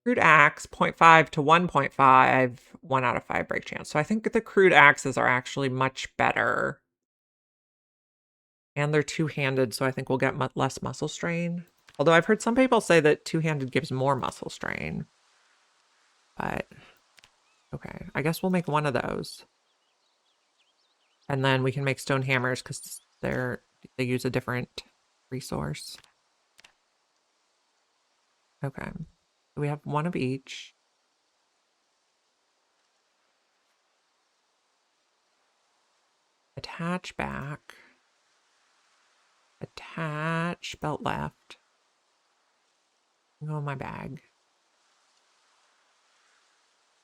[SPEAKER 1] Crude axe, 0.5 to 1.5, 1 out of 5 break chance. So I think the crude axes are actually much better. And they're two-handed, so I think we'll get less muscle strain. Although I've heard some people say that two-handed gives more muscle strain. But, okay. I guess we'll make one of those. And then we can make stone hammers because they use a different resource. Okay. We have one of each. Attach back. Attach belt left. Go in my bag.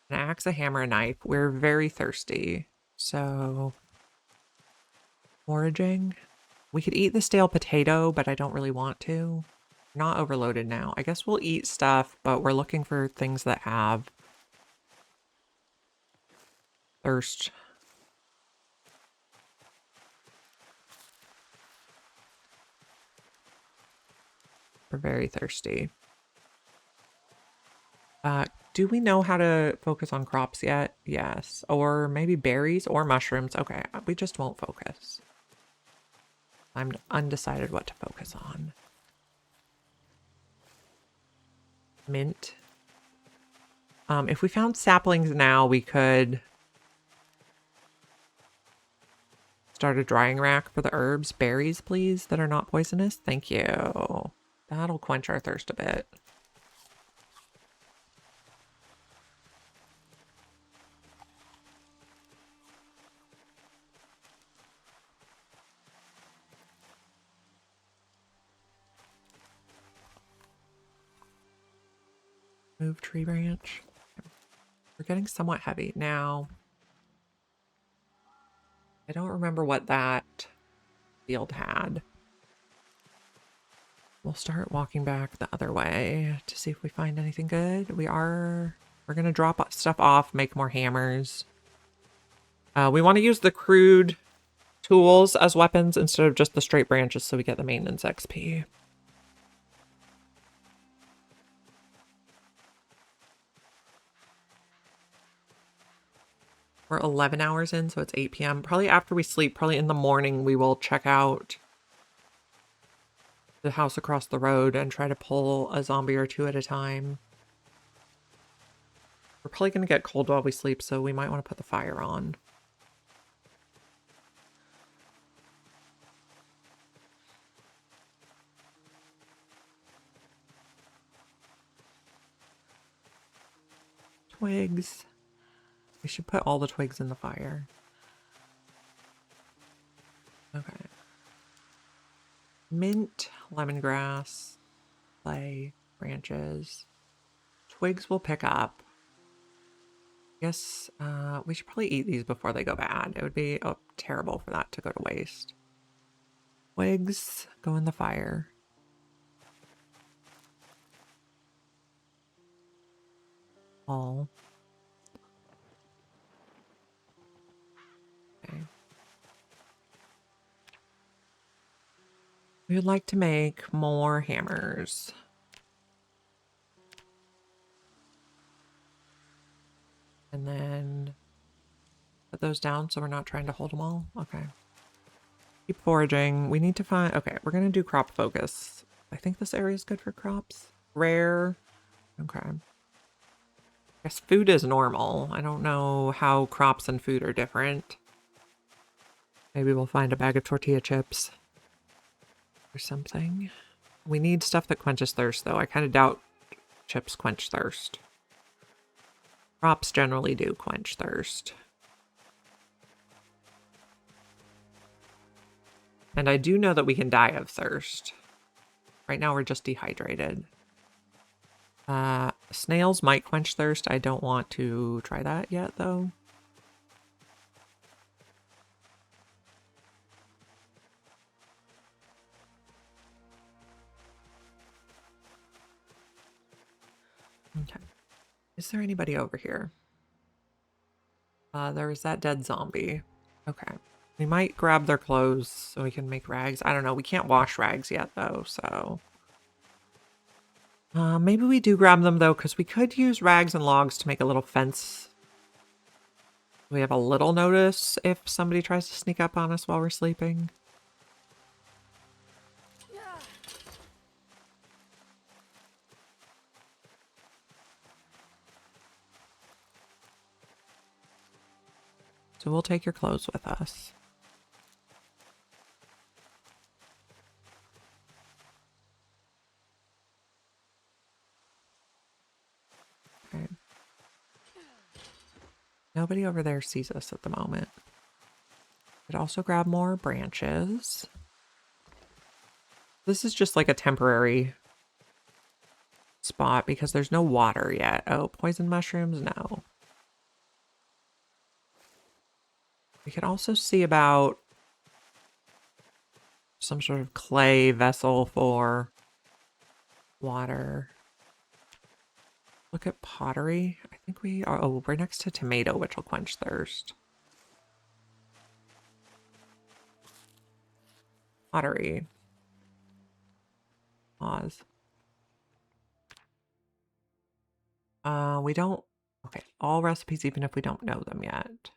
[SPEAKER 1] An axe, a hammer, a knife. We're very thirsty. So, foraging. We could eat the stale potato, but I don't really want to. Not overloaded now. I guess we'll eat stuff, but we're looking for things that have thirst. We're very thirsty. Do we know how to focus on crops yet? Yes. Or maybe berries or mushrooms. Okay, we just won't focus. I'm undecided what to focus on. Mint. If we found saplings now, we could start a drying rack for the herbs. Berries, please, that are not poisonous. Thank you. That'll quench our thirst a bit. Move tree branch. We're getting somewhat heavy. Now, I don't remember what that field had. We'll start walking back the other way to see if we find anything good. We're going to drop stuff off, make more hammers. We want to use the crude tools as weapons instead of just the straight branches so we get the maintenance XP. We're 11 hours in, so it's 8 p.m. Probably after we sleep, probably in the morning, we will check out the house across the road and try to pull a zombie or two at a time. We're probably going to get cold while we sleep, so we might want to put the fire on. Twigs. We should put all the twigs in the fire. Okay. Mint, lemongrass, clay, branches. Twigs will pick up. I guess we should probably eat these before they go bad. It would be terrible for that to go to waste. Twigs go in the fire. all. Okay. We would like to make more hammers. And then put those down so we're not trying to hold them all. Okay. Keep foraging. We need to find... Okay, we're going to do crop focus. I think this area is good for crops. Rare. Okay. I guess food is normal. I don't know how crops and food are different. Maybe we'll find a bag of tortilla chips or something. We need stuff that quenches thirst, though. I kind of doubt chips quench thirst. Crops generally do quench thirst. And I do know that we can die of thirst. Right now we're just dehydrated. Snails might quench thirst. I don't want to try that yet, though. Okay. Is there anybody over here? There is that dead zombie. Okay. We might grab their clothes so we can make rags. I don't know. We can't wash rags yet, though, so... maybe we do grab them, though, because we could use rags and logs to make a little fence. We have a little notice if somebody tries to sneak up on us while we're sleeping. So we'll take your clothes with us. Okay. Nobody over there sees us at the moment. Could also grab more branches. This is just like a temporary spot because there's no water yet. Oh, poison mushrooms? No. We could also see about some sort of clay vessel for water. Look at pottery. I think we are... Oh, we're next to tomato, which will quench thirst. Pottery. Pause. We don't... Okay, all recipes, even if we don't know them yet.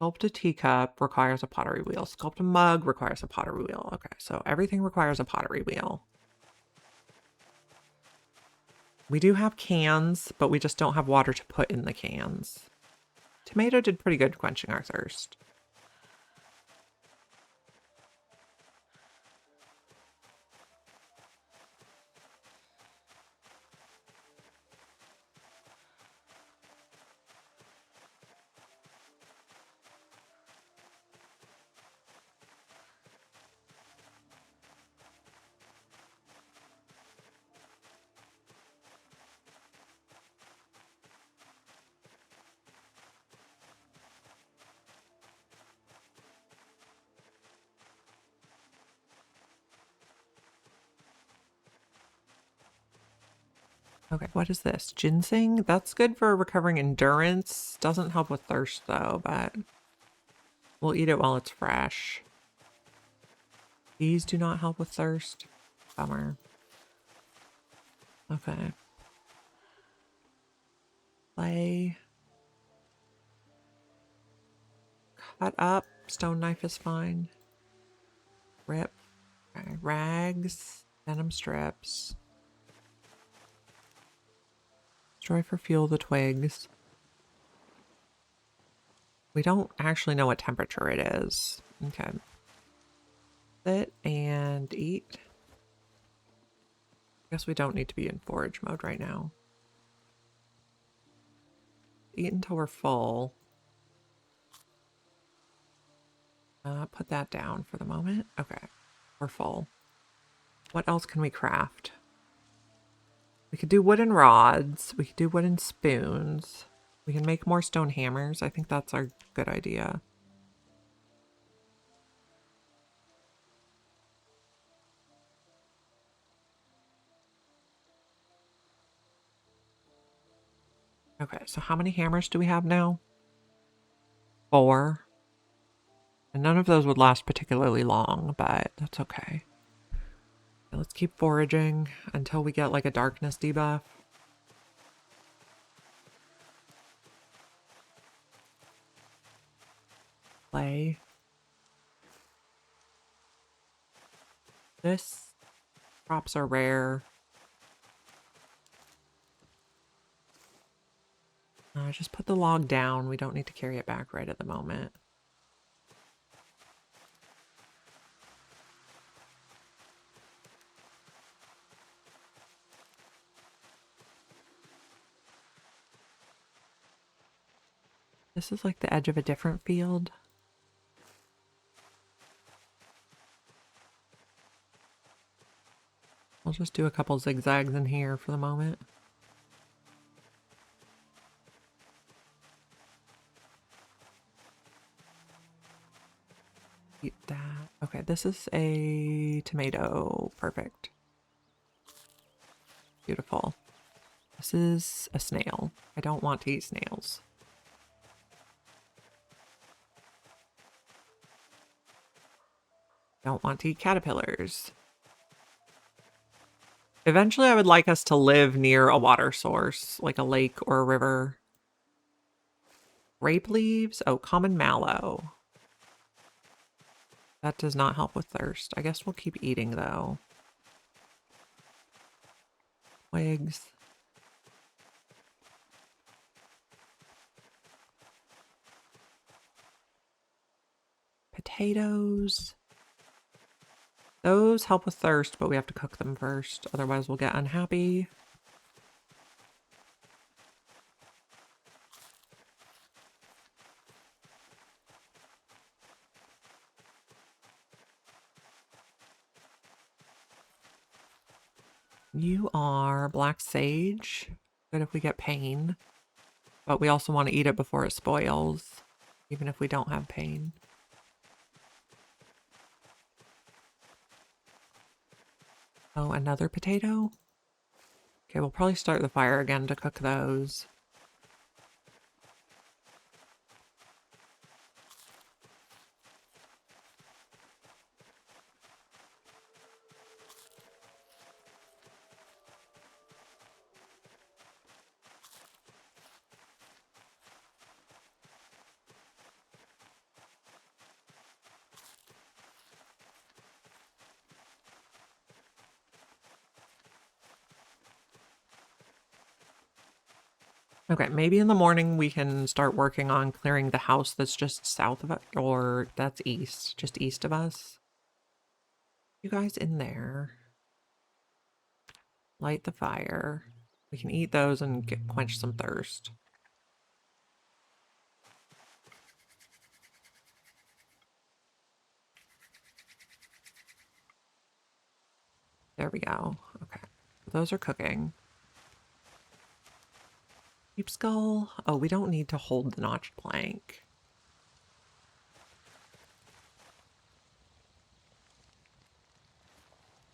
[SPEAKER 1] Sculpt a teacup requires a pottery wheel. Sculpt a mug requires a pottery wheel. Okay, so everything requires a pottery wheel. We do have cans, but we just don't have water to put in the cans. Tomato did pretty good quenching our thirst. Okay, what is this? Ginseng? That's good for recovering endurance. Doesn't help with thirst, though, but we'll eat it while it's fresh. These do not help with thirst. Bummer. Okay. Clay. Cut up. Stone knife is fine. Rip. Okay. Rags. Venom strips. Destroy for fuel the twigs. We don't actually know what temperature it is. Okay. Sit and eat. Guess we don't need to be in forage mode right now. Eat until we're full. Put that down for the moment. Okay. We're full. What else can we craft? We could do wooden rods. We could do wooden spoons. We can make more stone hammers. I think that's our good idea. Okay, so how many hammers do we have now? 4. And none of those would last particularly long, but that's okay. Let's keep foraging until we get like a darkness debuff. Play. This crops are rare. Just put the log down. We don't need to carry it back right at the moment. This is like the edge of a different field. I'll just do a couple zigzags in here for the moment. Eat that. Okay, this is a tomato. Perfect. Beautiful. This is a snail. I don't want to eat snails. Don't want to eat caterpillars. Eventually, I would like us to live near a water source, like a lake or a river. Grape leaves? Oh, common mallow. That does not help with thirst. I guess we'll keep eating, though. Twigs. Potatoes. Those help with thirst, but we have to cook them first. Otherwise, we'll get unhappy. You are black sage. Good if we get pain. But we also want to eat it before it spoils, even if we don't have pain. Oh, another potato? Okay, we'll probably start the fire again to cook those. Okay, maybe in the morning we can start working on clearing the house that's just south of us, or that's east, just east of us. You guys in there. Light the fire. We can eat those and quench some thirst. There we go. Okay. Those are cooking. Sheep skull. Oh, we don't need to hold the notched plank.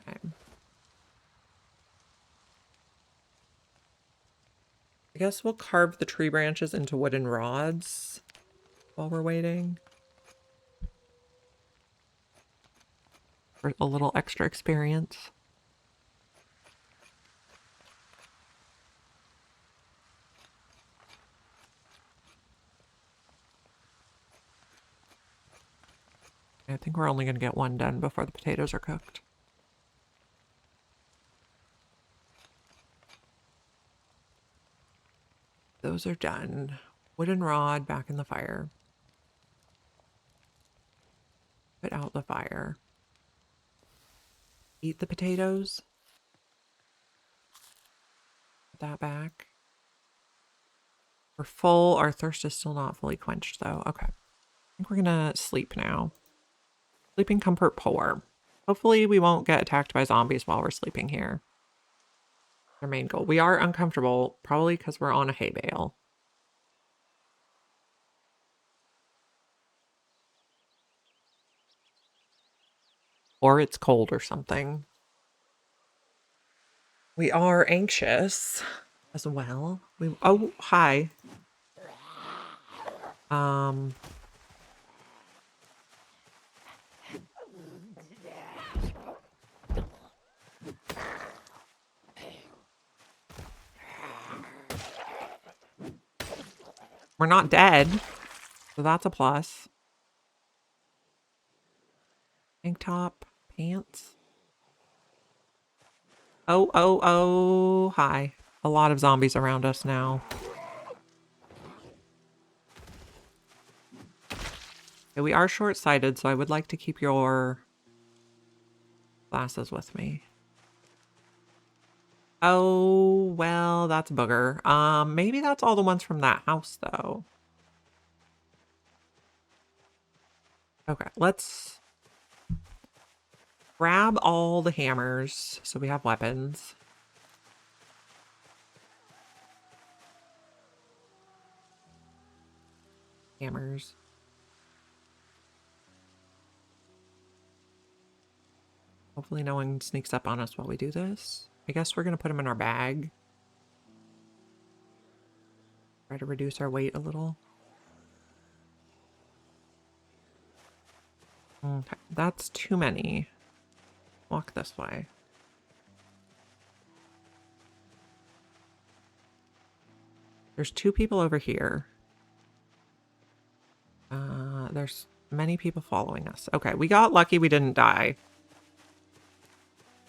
[SPEAKER 1] Okay. I guess we'll carve the tree branches into wooden rods while we're waiting. For a little extra experience. I think we're only going to get one done before the potatoes are cooked. Those are done. Wooden rod back in the fire. Put out the fire. Eat the potatoes. Put that back. We're full. Our thirst is still not fully quenched, though. Okay. I think we're going to sleep now. Sleeping comfort poor. Hopefully we won't get attacked by zombies while we're sleeping here. Our main goal. We are uncomfortable, probably because we're on a hay bale. Or it's cold or something. We are anxious. as well. Oh, hi. Um, we're not dead, so that's a plus. Tank top, pants. Oh, hi. A lot of zombies around us now. Okay, we are short-sighted, so I would like to keep your glasses with me. Oh, well, that's a booger. Maybe that's all the ones from that house, though. Okay, let's grab all the hammers so we have weapons. Hammers. Hopefully no one sneaks up on us while we do this. I guess we're going to put them in our bag. Try to reduce our weight a little. Okay, that's too many. Walk this way. There's 2 people over here. There's many people following us. Okay, we got lucky we didn't die.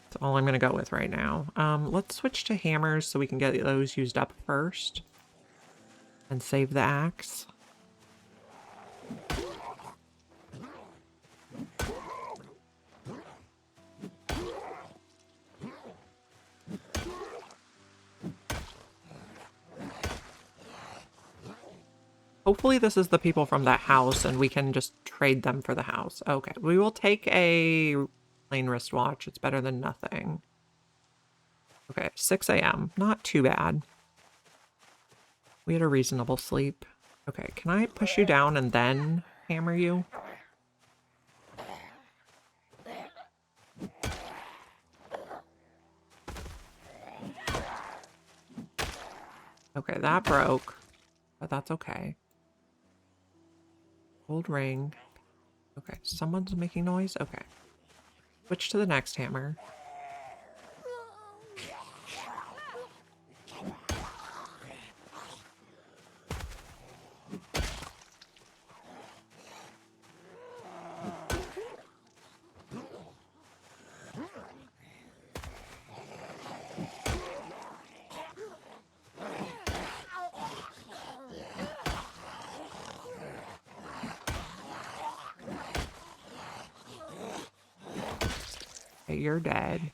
[SPEAKER 1] That's all I'm going to go with right now. Let's switch to hammers so we can get those used up first. And save the axe. Hopefully this is the people from that house and we can just trade them for the house. Okay, we will take a plain wristwatch. It's better than nothing. Okay, 6 a.m. Not too bad. We had a reasonable sleep. Okay, can I push you down and then hammer you? Okay, that broke, but that's okay. Gold ring. Okay, someone's making noise? Okay. Switch to the next hammer. Okay, you're dead.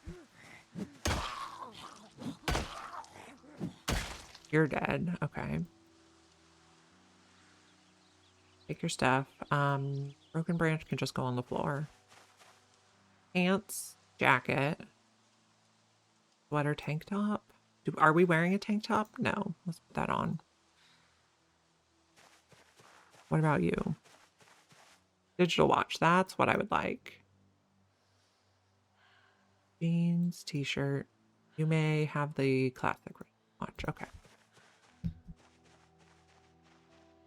[SPEAKER 1] You're dead. Okay. Take your stuff. Broken branch can just go on the floor. Pants, jacket, sweater, tank top. Are we wearing a tank top? No. Let's put that on. What about you? Digital watch. That's what I would like. Jeans, t-shirt. You may have the classic watch. Okay.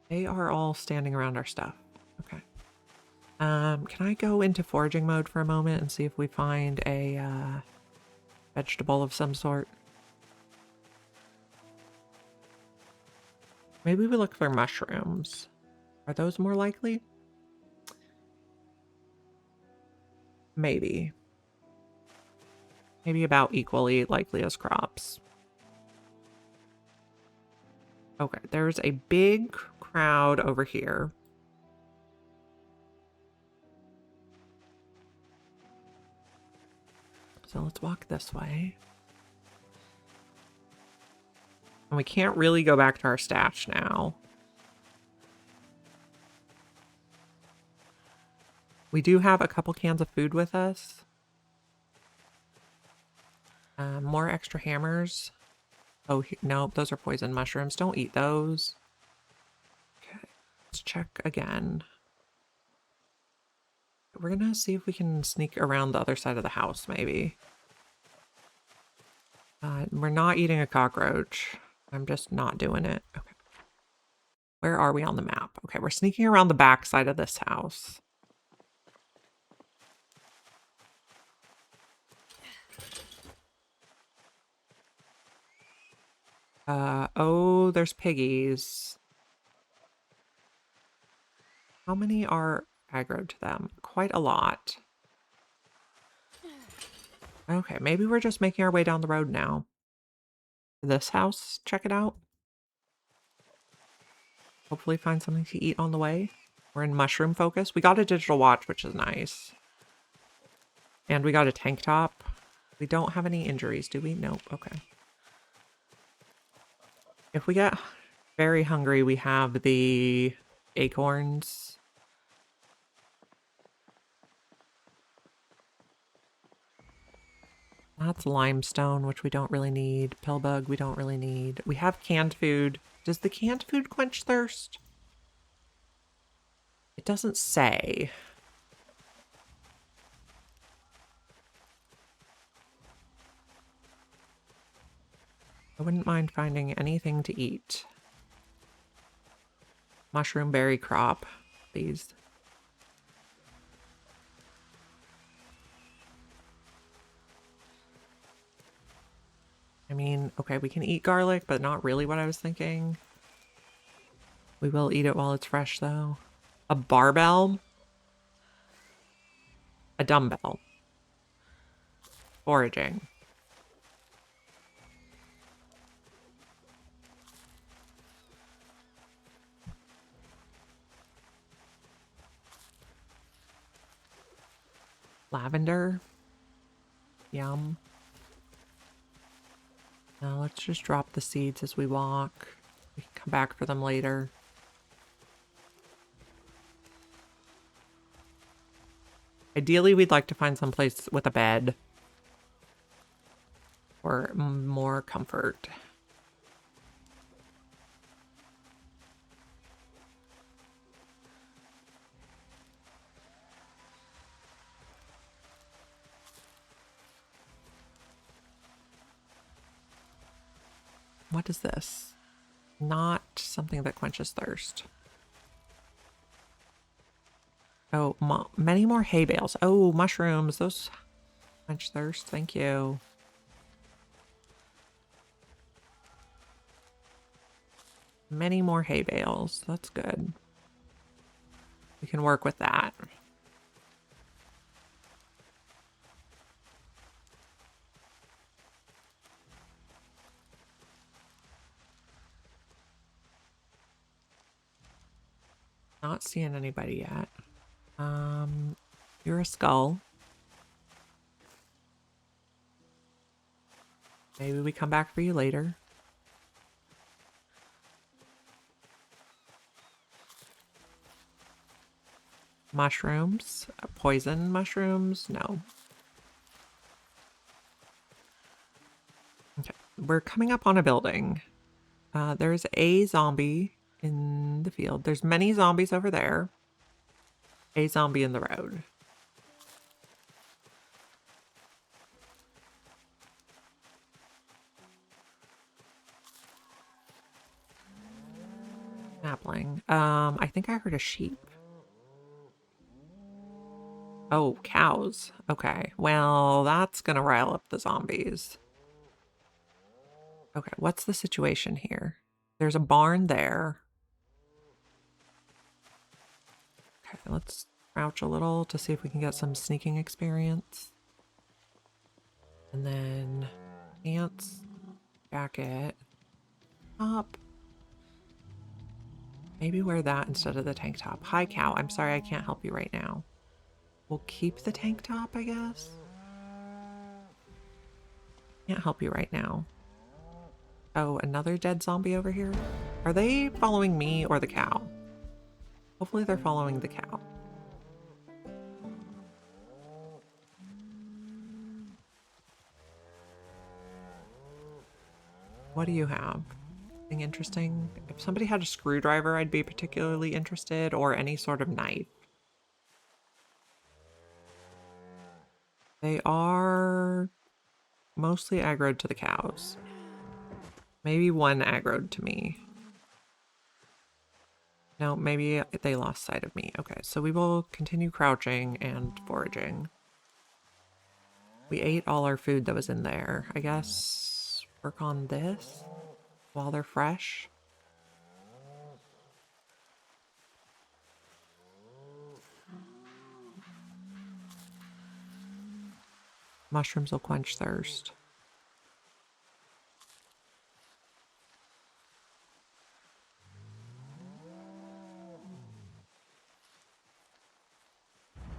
[SPEAKER 1] They are all standing around our stuff. Okay. Can I go into foraging mode for a moment and see if we find a vegetable of some sort? Maybe we look for mushrooms. Are those more likely? Maybe. Maybe about equally likely as crops. Okay, there's a big crowd over here. So let's walk this way. And we can't really go back to our stash now. We do have a couple cans of food with us. More extra hammers. Oh, no, those are poison mushrooms. Don't eat those. Okay, let's check again. We're gonna see if we can sneak around the other side of the house, maybe. We're not eating a cockroach. I'm just not doing it. Okay. Where are we on the map? Okay, we're sneaking around the back side of this house. Oh, there's piggies. How many are aggroed to them? Quite a lot. Okay, maybe we're just making our way down the road now. This house, check it out. Hopefully find something to eat on the way. We're in mushroom focus. We got a digital watch, which is nice. And we got a tank top. We don't have any injuries, do we? Nope. Okay. If we get very hungry, we have the acorns. That's limestone, which we don't really need. Pillbug, we don't really need. We have canned food. Does the canned food quench thirst? It doesn't say. I wouldn't mind finding anything to eat. Mushroom berry crop, please. I mean, okay, we can eat garlic, but not really what I was thinking. We will eat it while it's fresh, though. A barbell? A dumbbell. Foraging. Lavender. Yum. Now let's just drop the seeds as we walk. We can come back for them later. Ideally, we'd like to find some place with a bed. For more comfort. What is this? Not something that quenches thirst. Oh, many more hay bales. Oh, mushrooms. Those quench thirst. Thank you. Many more hay bales. That's good. We can work with that. Not seeing anybody yet. You're a skull. Maybe we come back for you later. Mushrooms? Poison mushrooms? No. Okay. We're coming up on a building. There's a zombie in the field. There's many zombies over there. A zombie in the road. Sapling. I think I heard a sheep. Oh, cows. Okay. Well, that's gonna rile up the zombies. Okay, what's the situation here? There's a barn there. Okay, let's crouch a little to see if we can get some sneaking experience. And then pants, jacket, top. Maybe wear that instead of the tank top. Hi, cow. I'm sorry I can't help you right now. We'll keep the tank top, I guess. Can't help you right now. Oh, another dead zombie over here? Are they following me or the cow? Hopefully they're following the cow. What do you have? Anything interesting? If somebody had a screwdriver, I'd be particularly interested, or any sort of knife. They are mostly aggroed to the cows. Maybe one aggroed to me. No, maybe they lost sight of me. Okay, so we will continue crouching and foraging. We ate all our food that was in there. I guess work on this while they're fresh. Mushrooms will quench thirst.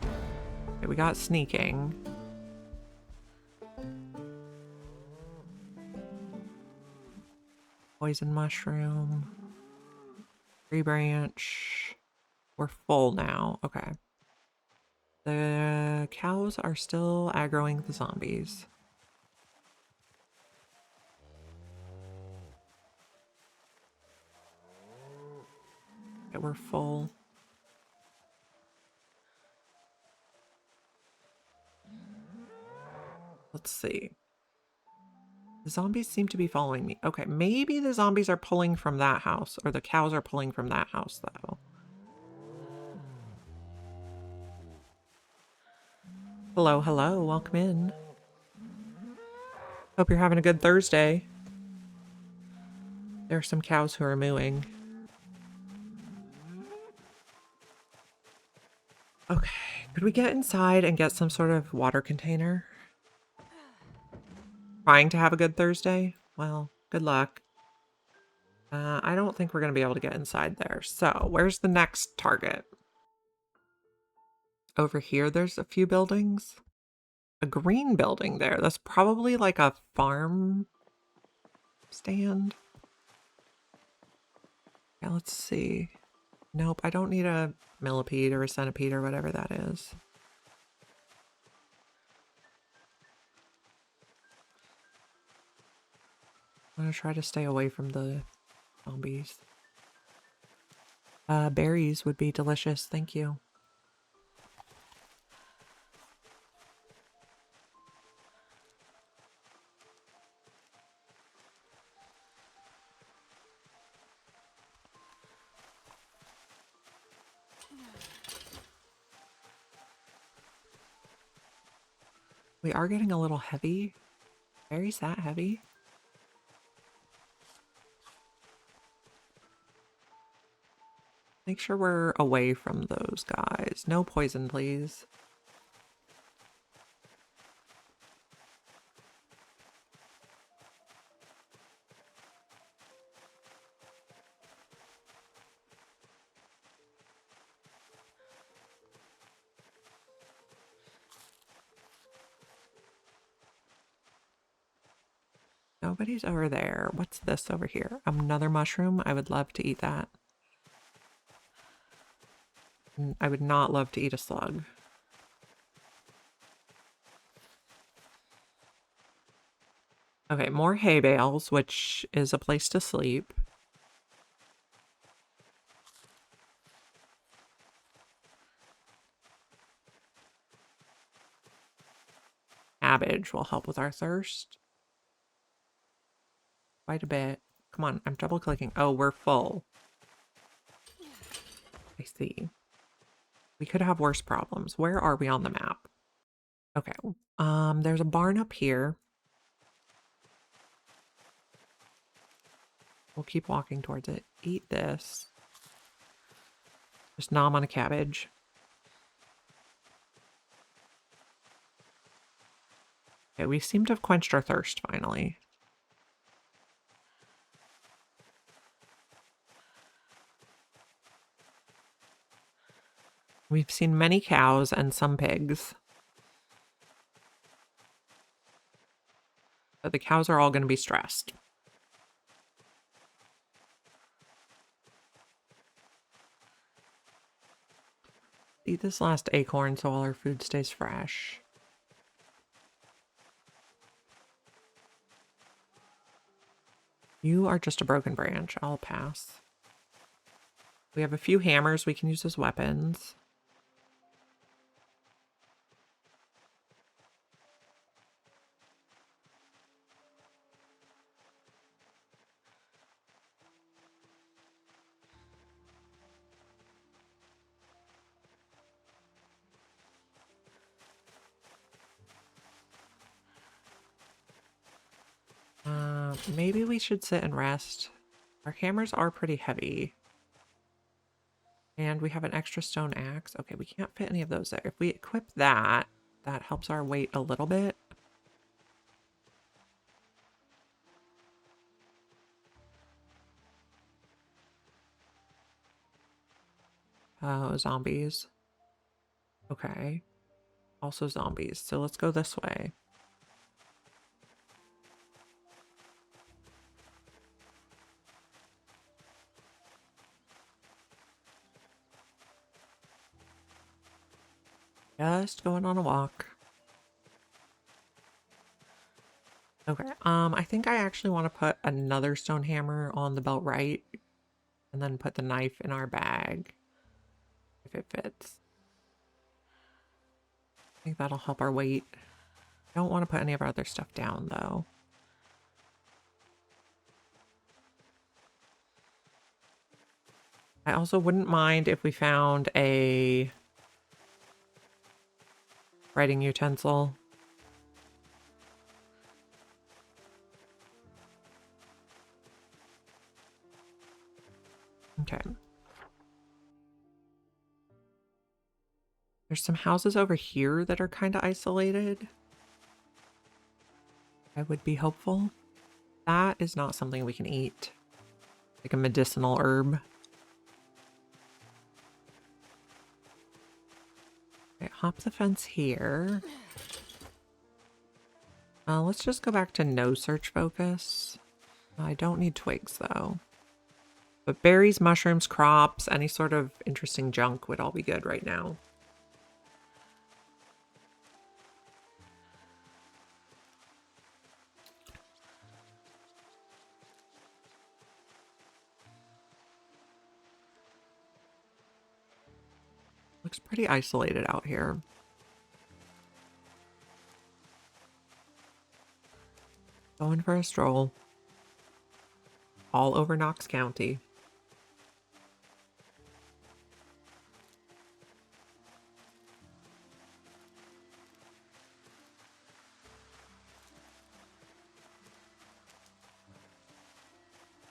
[SPEAKER 1] Okay, we got sneaking. Poison mushroom. Tree branch. We're full now. Okay. The cows are still aggroing the zombies. Okay, we're full. Let's see. The zombies seem to be following me. Okay, maybe the zombies are pulling from that house, or the cows are pulling from that house, though. Hello, hello, welcome in. Hope you're having a good Thursday. There are some cows who are mooing. Okay, could we get inside and get some sort of water container? Trying to have a good Thursday? Well, good luck. I don't think we're going to be able to get inside there. So, where's the next target? Over here, there's a few buildings. A green building there. That's probably like a farm stand. Yeah, let's see. Nope, I don't need a millipede or a centipede or whatever that is. I'm gonna try to stay away from the zombies. Berries would be delicious, thank you. We are getting a little heavy. Berries that heavy? Make sure we're away from those guys. No poison, please. Nobody's over there. What's this over here? Another mushroom? I would love to eat that. I would not love to eat a slug. Okay, more hay bales, which is a place to sleep. Cabbage will help with our thirst. Quite a bit. Come on, I'm double clicking. Oh, we're full. I see. We could have worse problems. Where are we on the map? Okay. There's a barn up here. We'll keep walking towards it. Eat this. Just nom on a cabbage. Okay, we seem to have quenched our thirst finally. We've seen many cows and some pigs. But the cows are all going to be stressed. Eat this last acorn so all our food stays fresh. You are just a broken branch. I'll pass. We have a few hammers we can use as weapons. Maybe we should sit and rest. Our hammers are pretty heavy. And we have an extra stone axe. Okay, we can't fit any of those there. If we equip that, that helps our weight a little bit. Oh, zombies. Okay. Also zombies. So let's go this way. Just going on a walk. Okay, I think I actually want to put another stone hammer on the belt right, and then put the knife in our bag, if it fits. I think that'll help our weight. I don't want to put any of our other stuff down, though. I also wouldn't mind if we found a writing utensil. Okay. There's some houses over here that are kind of isolated. I would be hopeful. That is not something we can eat. Like a medicinal herb. Okay, hop the fence here. Let's just go back to no search focus. I don't need twigs, though. But berries, mushrooms, crops, any sort of interesting junk would all be good right now. Looks pretty isolated out here. Going for a stroll. All over Knox County.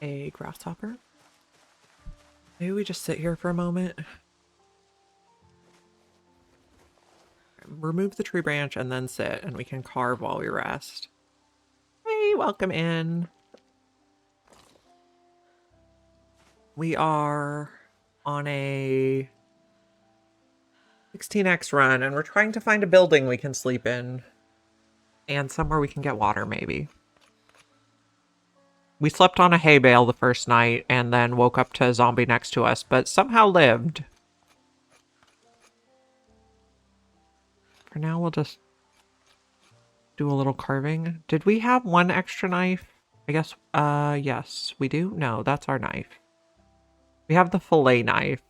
[SPEAKER 1] A grasshopper. Maybe we just sit here for a moment. Remove the tree branch and then sit, and we can carve while we rest. Hey, welcome in. We are on a 16x run, and we're trying to find a building we can sleep in. And somewhere we can get water, maybe. We slept on a hay bale the first night, and then woke up to a zombie next to us, but somehow lived. For now, we'll just do a little carving. Did we have one extra knife? I guess, yes, we do? No, that's our knife. We have the fillet knife.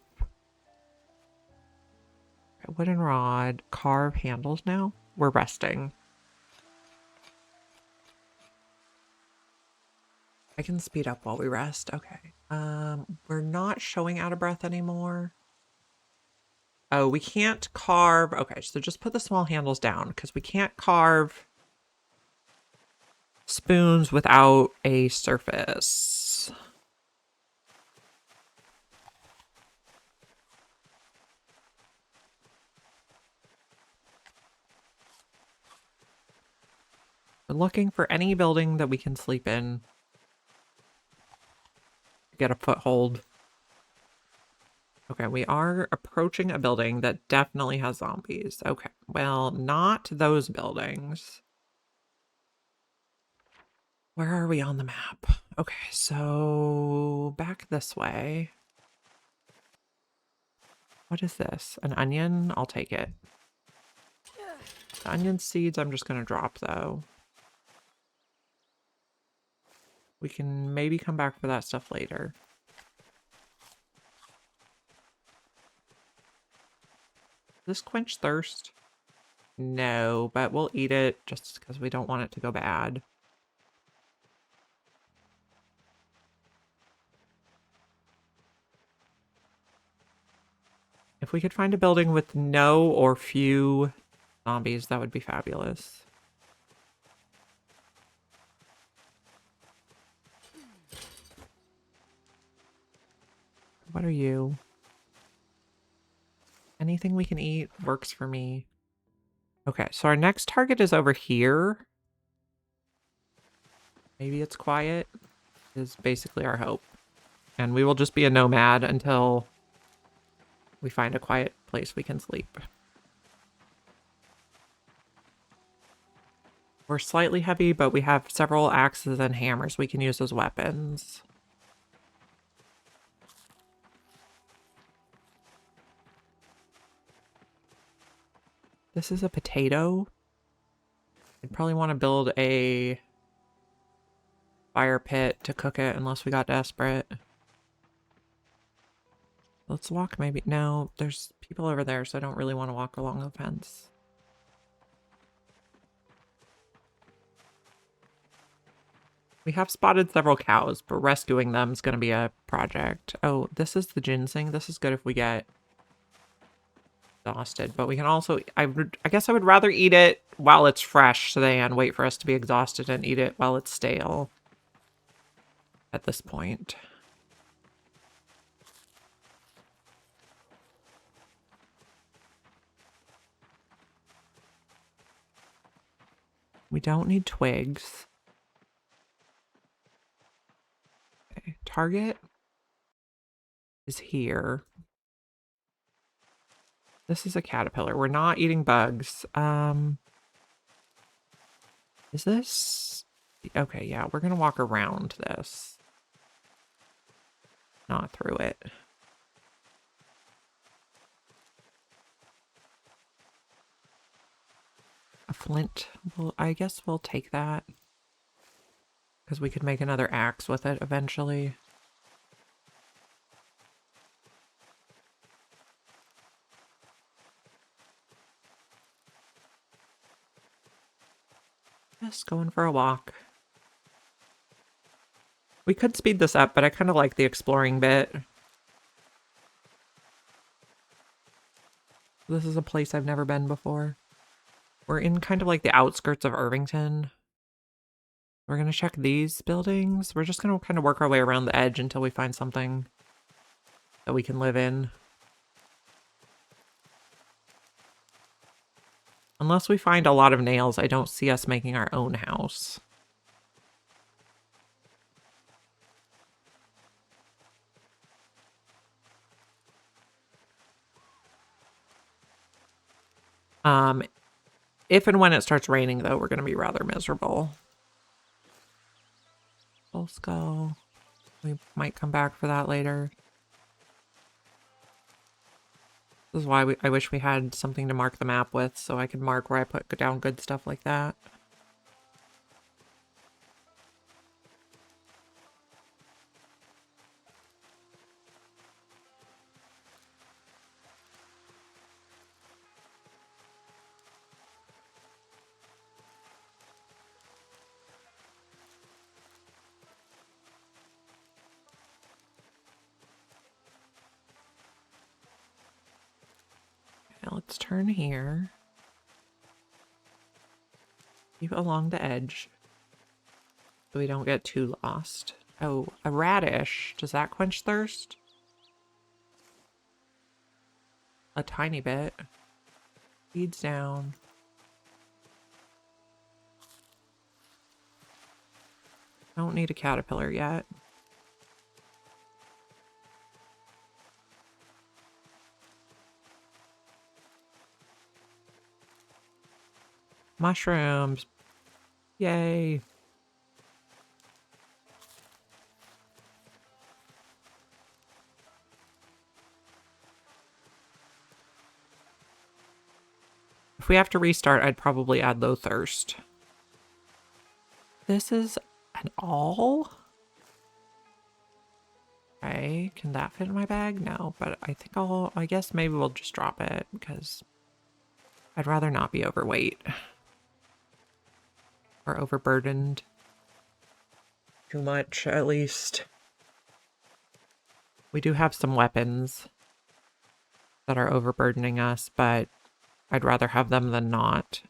[SPEAKER 1] Wooden rod. Carve handles now? We're resting. I can speed up while we rest. Okay. We're not showing out of breath anymore. Oh, we can't carve. Okay, so just put the small handles down because we can't carve spoons without a surface. We're looking for any building that we can sleep in. Get a foothold. Okay, we are approaching a building that definitely has zombies. Okay, well, not those buildings. Where are we on the map? Okay, so back this way. What is this? An onion? I'll take it. The onion seeds I'm just going to drop, though. We can maybe come back for that stuff later. Does this quench thirst? No, but we'll eat it just because we don't want it to go bad. If we could find a building with no or few zombies, that would be fabulous. What are you? Anything we can eat works for me. Okay, so our next target is over here. Maybe it's quiet, is basically our hope. And we will just be a nomad until we find a quiet place we can sleep. We're slightly heavy, but we have several axes and hammers we can use as weapons. This is a potato. I'd probably want to build a fire pit to cook it unless we got desperate. Let's walk maybe. No, there's people over there, so I don't really want to walk along the fence. We have spotted several cows, but rescuing them is going to be a project. Oh, this is the ginseng. This is good if we get exhausted, but we can also, I guess I would rather eat it while it's fresh than wait for us to be exhausted and eat it while it's stale at this point. We don't need twigs. Okay, target is here. This is a caterpillar. We're not eating bugs. Is this? Okay, yeah, we're gonna walk around this. Not through it. A flint. Well, I guess we'll take that. Because we could make another axe with it eventually. Just going for a walk. We could speed this up, but I kind of like the exploring bit. This is a place I've never been before. We're in kind of like the outskirts of Irvington. We're going to check these buildings. We're just going to kind of work our way around the edge until we find something that we can live in. Unless we find a lot of nails, I don't see us making our own house. If and when it starts raining, though, we're going to be rather miserable. Let's go. We might come back for that later. This is why I wish we had something to mark the map with, so I could mark where I put down good stuff like that. Now let's turn here. Keep along the edge so we don't get too lost. Oh, a radish. Does that quench thirst? A tiny bit. Feeds down. Don't need a caterpillar yet. Mushrooms. Yay. If we have to restart, I'd probably add low thirst. This is an awl? Okay, can that fit in my bag? No, but I think I guess maybe we'll just drop it because I'd rather not be overweight or overburdened. Too much, at least. We do have some weapons that are overburdening us, but I'd rather have them than not.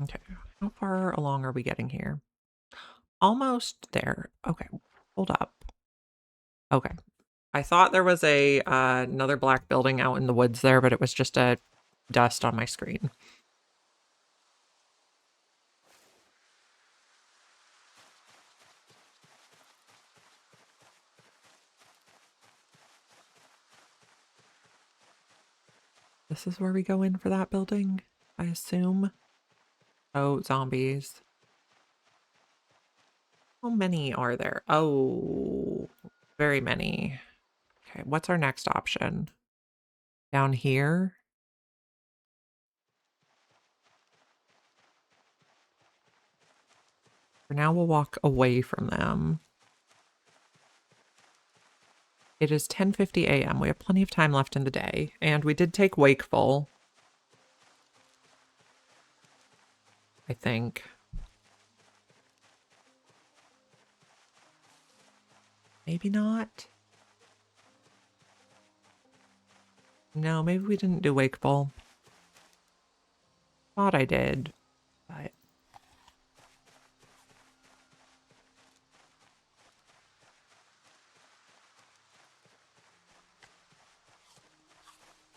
[SPEAKER 1] Okay, how far along are we getting here? Almost there. Okay, hold up. Okay. I thought there was a another black building out in the woods there, but it was just a dust on my screen. This is where we go in for that building, I assume. Oh, zombies. How many are there? Oh, very many. Okay, what's our next option? Down here? For now, we'll walk away from them. It is 10:50 a.m. We have plenty of time left in the day, and we did take Wakeful, I think. Maybe not. No, maybe we didn't do Wakeful. Thought I did, but...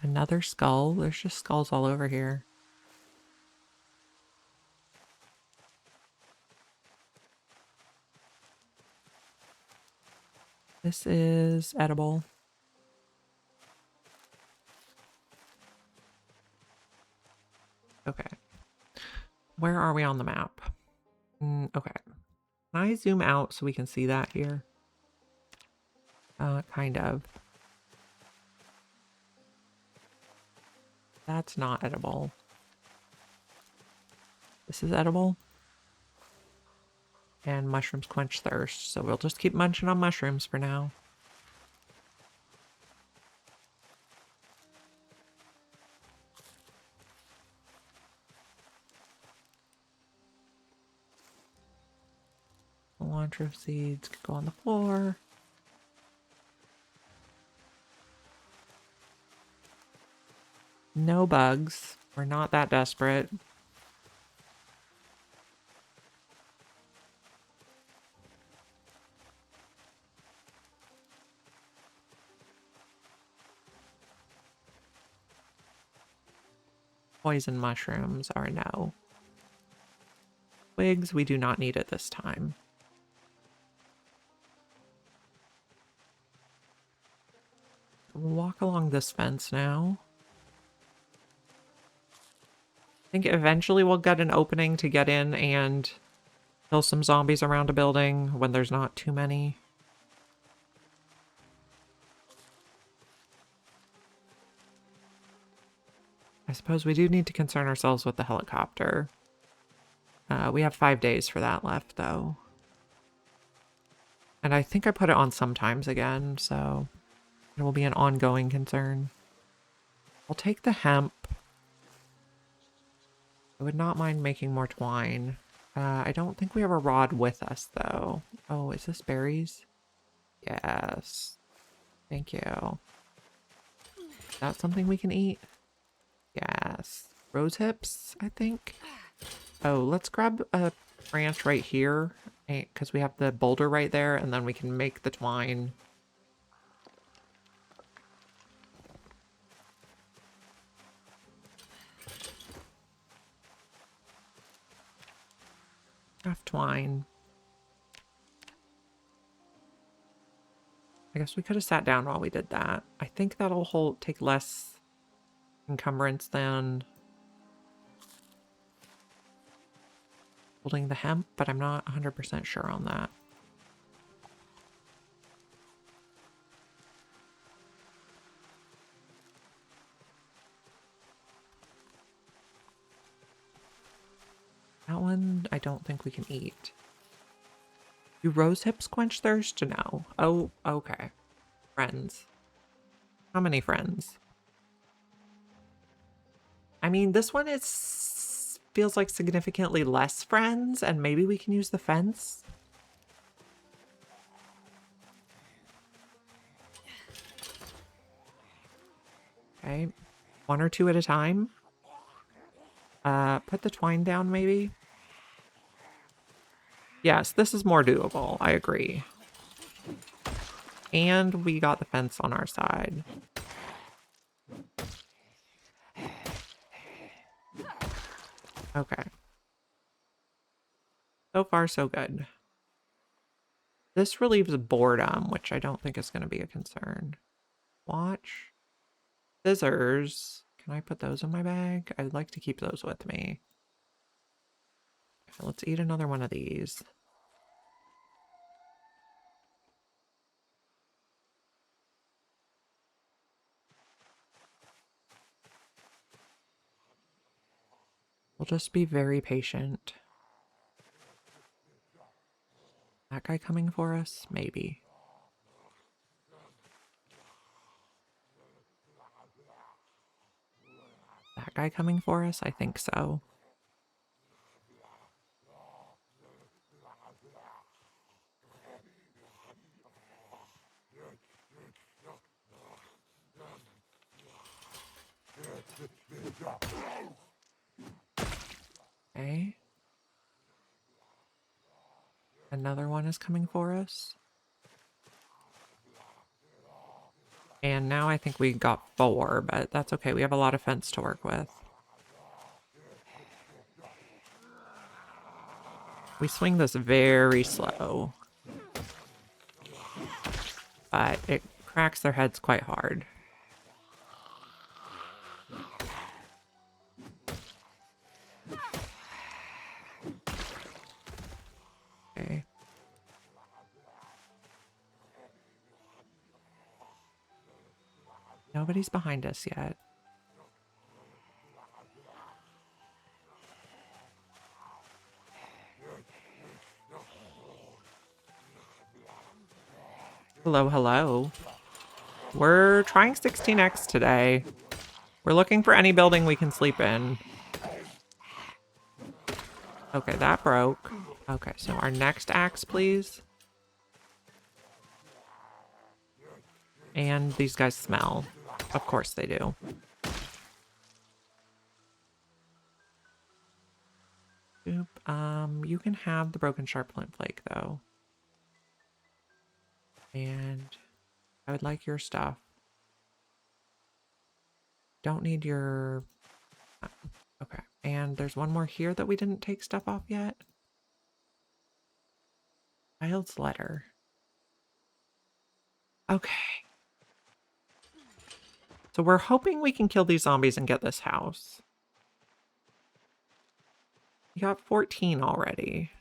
[SPEAKER 1] Another skull? There's just skulls all over here. This is edible. Okay. Where are we on the map? Okay. Can I zoom out so we can see that here? Kind of. That's not edible. This is edible. And mushrooms quench thirst, so we'll just keep munching on mushrooms for now. Cilantro seeds could go on the floor. No bugs. We're not that desperate. Poison mushrooms are no. Twigs, we do not need it this time. We'll walk along this fence now. I think eventually we'll get an opening to get in and kill some zombies around a building when there's not too many. I suppose we do need to concern ourselves with the helicopter. We have 5 days for that left, though. And I think I put it on sometimes again, so it will be an ongoing concern. I'll take the hemp. I would not mind making more twine. I don't think we have a rod with us, though. Oh, is this berries? Yes. Thank you. Is that something we can eat? Yes. Rose hips, I think. Oh, let's grab a branch right here, because we have the boulder right there, and then we can make the twine. Craft twine. I guess we could have sat down while we did that. I think that'll take less encumbrance than holding the hemp, but I'm not 100% sure on that. That one, I don't think we can eat. Do rose hips quench thirst? No. Oh, okay. Friends. How many friends? I mean, this one feels like significantly less friends, and maybe we can use the fence. Okay. 1 or 2 at a time. Put the twine down, maybe? Yes, this is more doable. I agree. And we got the fence on our side. Okay. So far, so good. This relieves boredom, which I don't think is going to be a concern. Watch. Scissors. Can I put those in my bag? I'd like to keep those with me. Okay, let's eat another one of these. We'll just be very patient. That guy coming for us? Maybe. That guy coming for us? I think so. Okay. Another one is coming for us. And now I think we got 4, but that's okay. We have a lot of fence to work with. We swing this very slow. But it cracks their heads quite hard. Okay. Nobody's behind us yet. Hello, hello. We're trying 16x today. We're looking for any building we can sleep in. Okay, that broke. Okay, so our next axe, please. And these guys smell. Of course they do. Oop. You can have the broken sharp flint flake, though. And I would like your stuff. Don't need your... Okay, and there's one more here that we didn't take stuff off yet. Child's letter. Okay. So we're hoping we can kill these zombies and get this house. We got 14 already.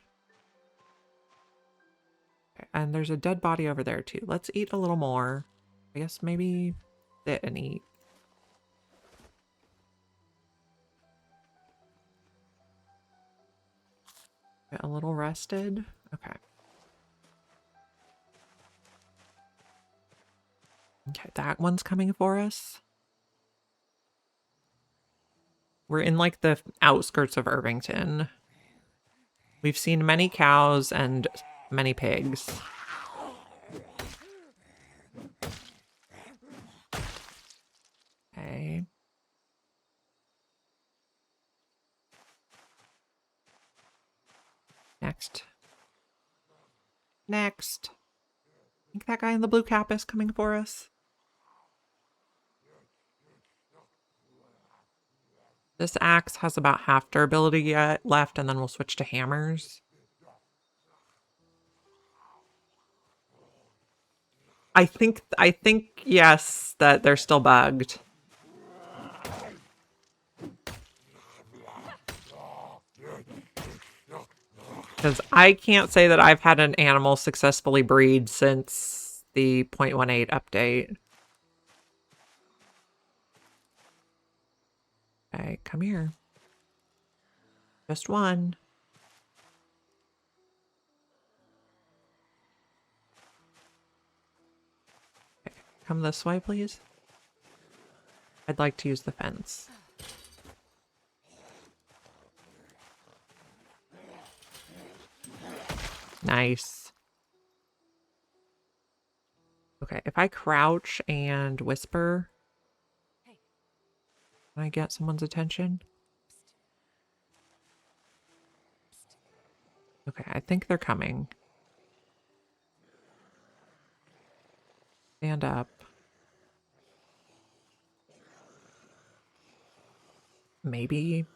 [SPEAKER 1] Okay, and there's a dead body over there too. Let's eat a little more. I guess maybe sit and eat. Get a little rested. Okay. Okay, that one's coming for us. We're in like the outskirts of Irvington. We've seen many cows and many pigs. Okay. Next. Next. I think that guy in the blue cap is coming for us. This axe has about half durability yet left, and then we'll switch to hammers. I think yes, that they're still bugged. Because I can't say that I've had an animal successfully breed since the 0.18 update. Okay, come here. Just one. Okay, come this way, please. I'd like to use the fence. Nice. Okay, if I crouch and whisper, can I get someone's attention? Okay, I think they're coming. Stand up. Maybe.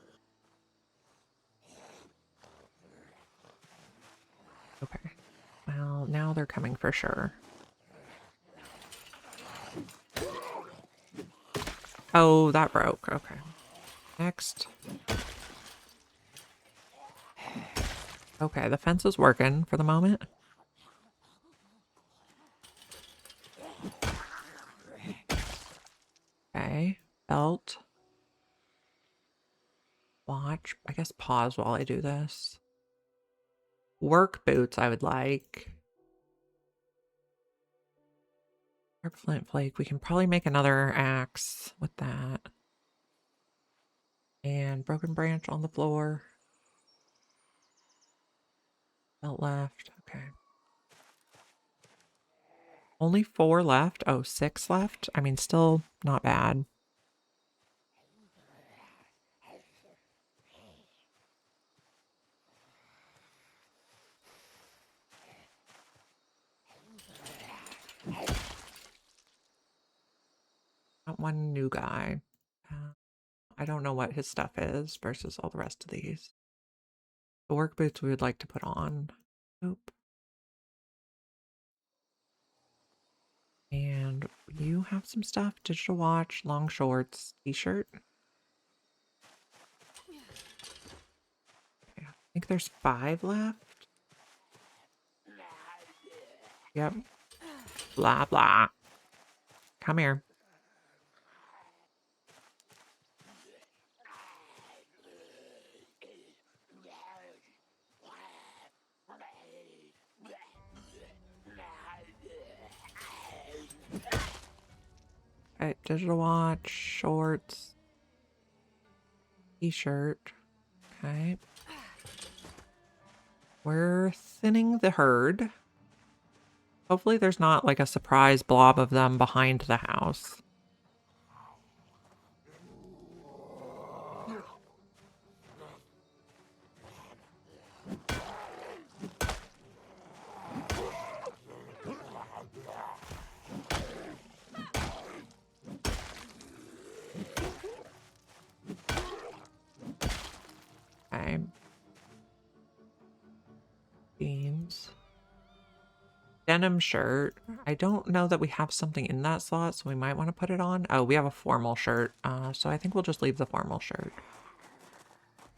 [SPEAKER 1] Okay. Well, now they're coming for sure. Oh, that broke. Okay. Next. Okay, the fence is working for the moment. Okay. Belt. Watch. I guess pause while I do this. Work boots I would like. Sharp flint flake. We can probably make another axe with that. And broken branch on the floor. Belt left. Okay. Only 4 left. Oh, 6 left. I mean, still not bad. Got one new guy. I don't know what his stuff is versus all the rest of these. The work boots we would like to put on. Nope. And you have some stuff. Digital watch, long shorts, t-shirt. Okay, I think there's 5 left. Yep. Blah, blah. Come here. Okay, digital watch, shorts, t-shirt. Okay. We're thinning the herd. Hopefully there's not like a surprise blob of them behind the house. Okay. Jeans. Denim shirt. I don't know that we have something in that slot, so we might want to put it on. Oh, we have a formal shirt, so I think we'll just leave the formal shirt.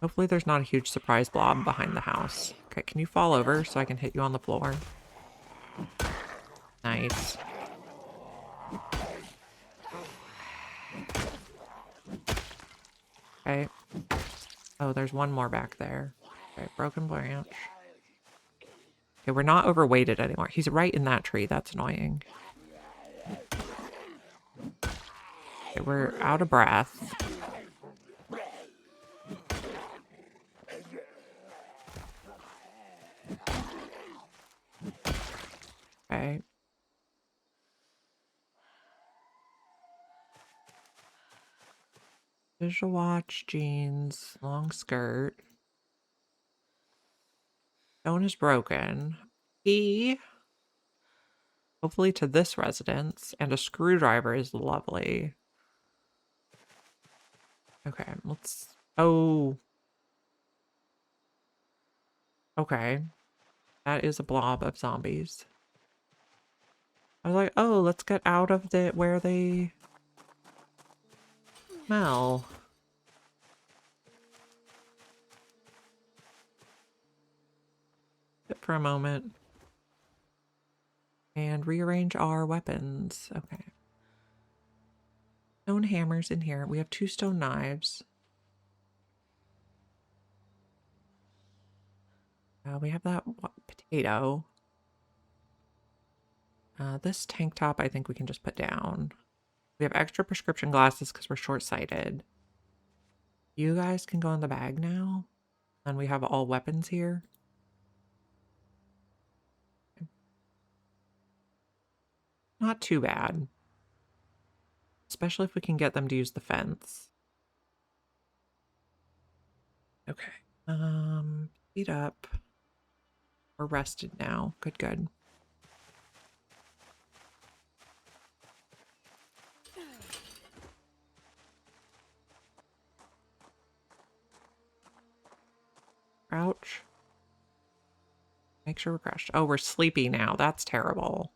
[SPEAKER 1] Hopefully there's not a huge surprise blob behind the house. Okay, can you fall over so I can hit you on the floor? Nice. Okay. Oh, there's one more back there. Okay, broken branch. Okay, we're not overweighted anymore. He's right in that tree. That's annoying. Okay, we're out of breath. Okay. Visual watch, jeans, long skirt. Stone is broken. Key. Hopefully to this residence. And a screwdriver is lovely. Okay, let's... Oh. Okay. That is a blob of zombies. I was like, oh, let's get out of the where they smell. Sit for a moment. And rearrange our weapons. Okay. Stone hammers in here. We have 2 stone knives. We have that potato. This tank top I think we can just put down. We have extra prescription glasses because we're short-sighted. You guys can go in the bag now. And we have all weapons here. Not too bad. Especially if we can get them to use the fence. Okay. Speed up. We're rested now. Good, good. Crouch. Make sure we're crouched. Oh, we're sleepy now. That's terrible.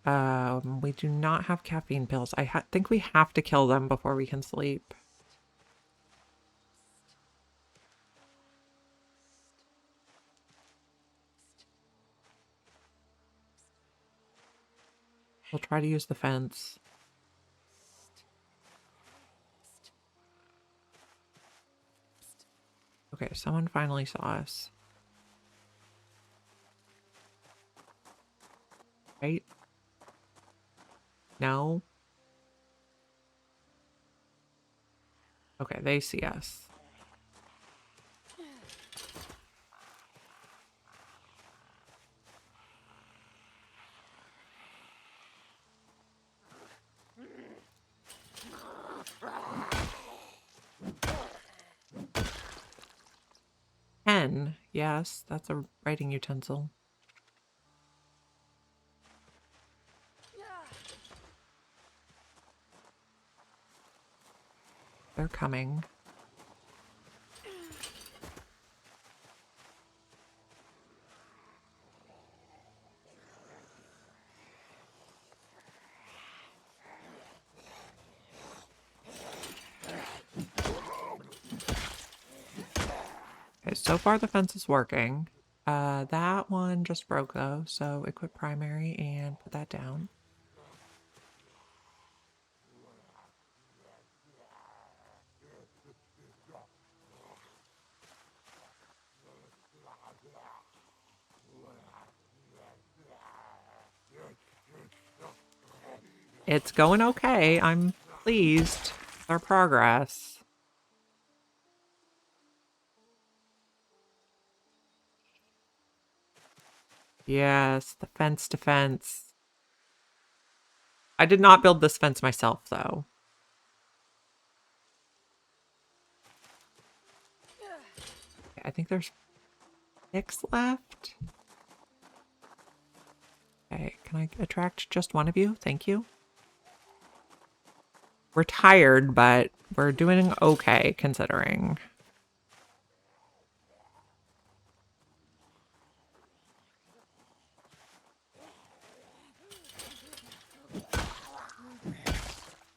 [SPEAKER 1] We do not have caffeine pills. I think we have to kill them before we can sleep. We'll try to use the fence. Okay, someone finally saw us. Right? No? Okay, they see us. Pen. Yes, that's a writing utensil. They're coming. Okay, so far the fence is working. That one just broke though, so equip primary and put that down. It's going okay. I'm pleased with our progress. Yes, the fence defense. I did not build this fence myself, though. Okay, I think there's 6 left. Okay, can I attract just one of you? Thank you. We're tired, but we're doing okay, considering.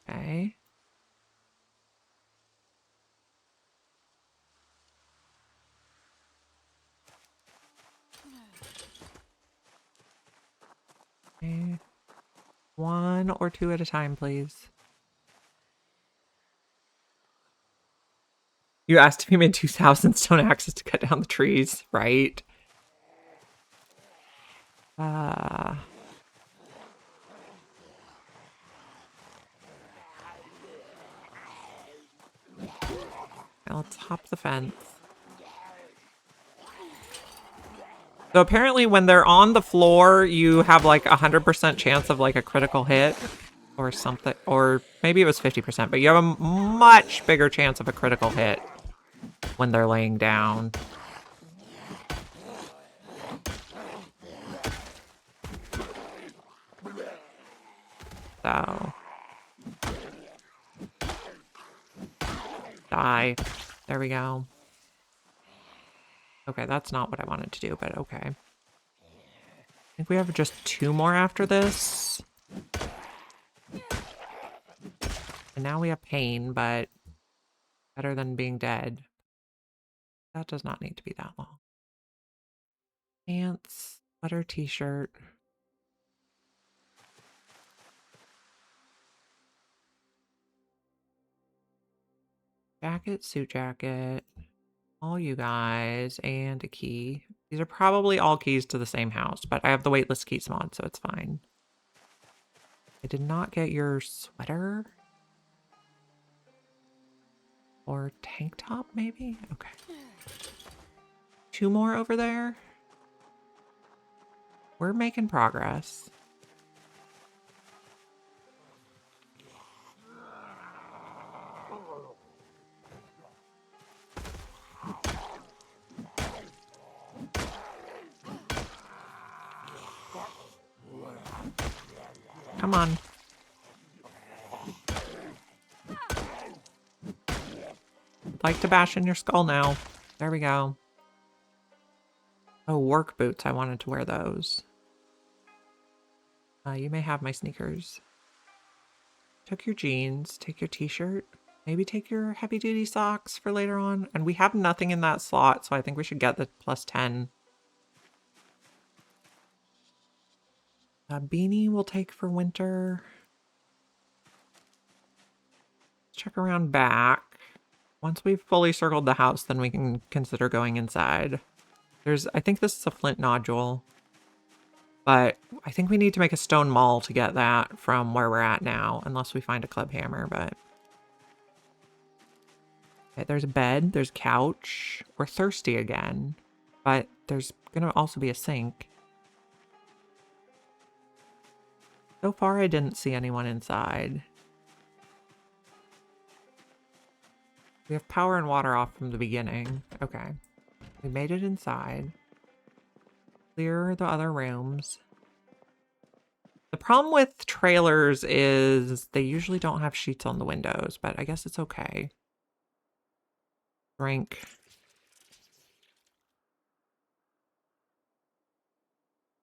[SPEAKER 1] Okay. Okay. 1 or 2 at a time, please. You asked if you made 2,000 stone axes to cut down the trees, right? Let's hop the fence. So apparently when they're on the floor, you have like 100% chance of like a critical hit or something, or maybe it was 50%, but you have a much bigger chance of a critical hit when they're laying down. So. Die. There we go. Okay, that's not what I wanted to do, but okay. I think we have just 2 more after this. And now we have pain, but better than being dead. That does not need to be that long. Pants, sweater, t-shirt. Jacket, suit jacket. All you guys, and a key. These are probably all keys to the same house, but I have the waitlist keys mod, so it's fine. I did not get your sweater. Or tank top, maybe? Okay. 2 more over there. We're making progress. Come on. Like to bash in your skull now. There we go. Oh, work boots. I wanted to wear those. You may have my sneakers. Took your jeans. Take your t-shirt. Maybe take your heavy-duty socks for later on. And we have nothing in that slot, so I think we should get the plus 10. A beanie we'll take for winter. Check around back. Once we've fully circled the house, then we can consider going inside. I think this is a flint nodule. But I think we need to make a stone maul to get that from where we're at now, unless we find a club hammer, but... Okay, there's a bed, there's a couch. We're thirsty again, but there's gonna also be a sink. So far, I didn't see anyone inside. We have power and water off from the beginning. Okay. We made it inside. Clear the other rooms. The problem with trailers is they usually don't have sheets on the windows, but I guess it's okay. Drink.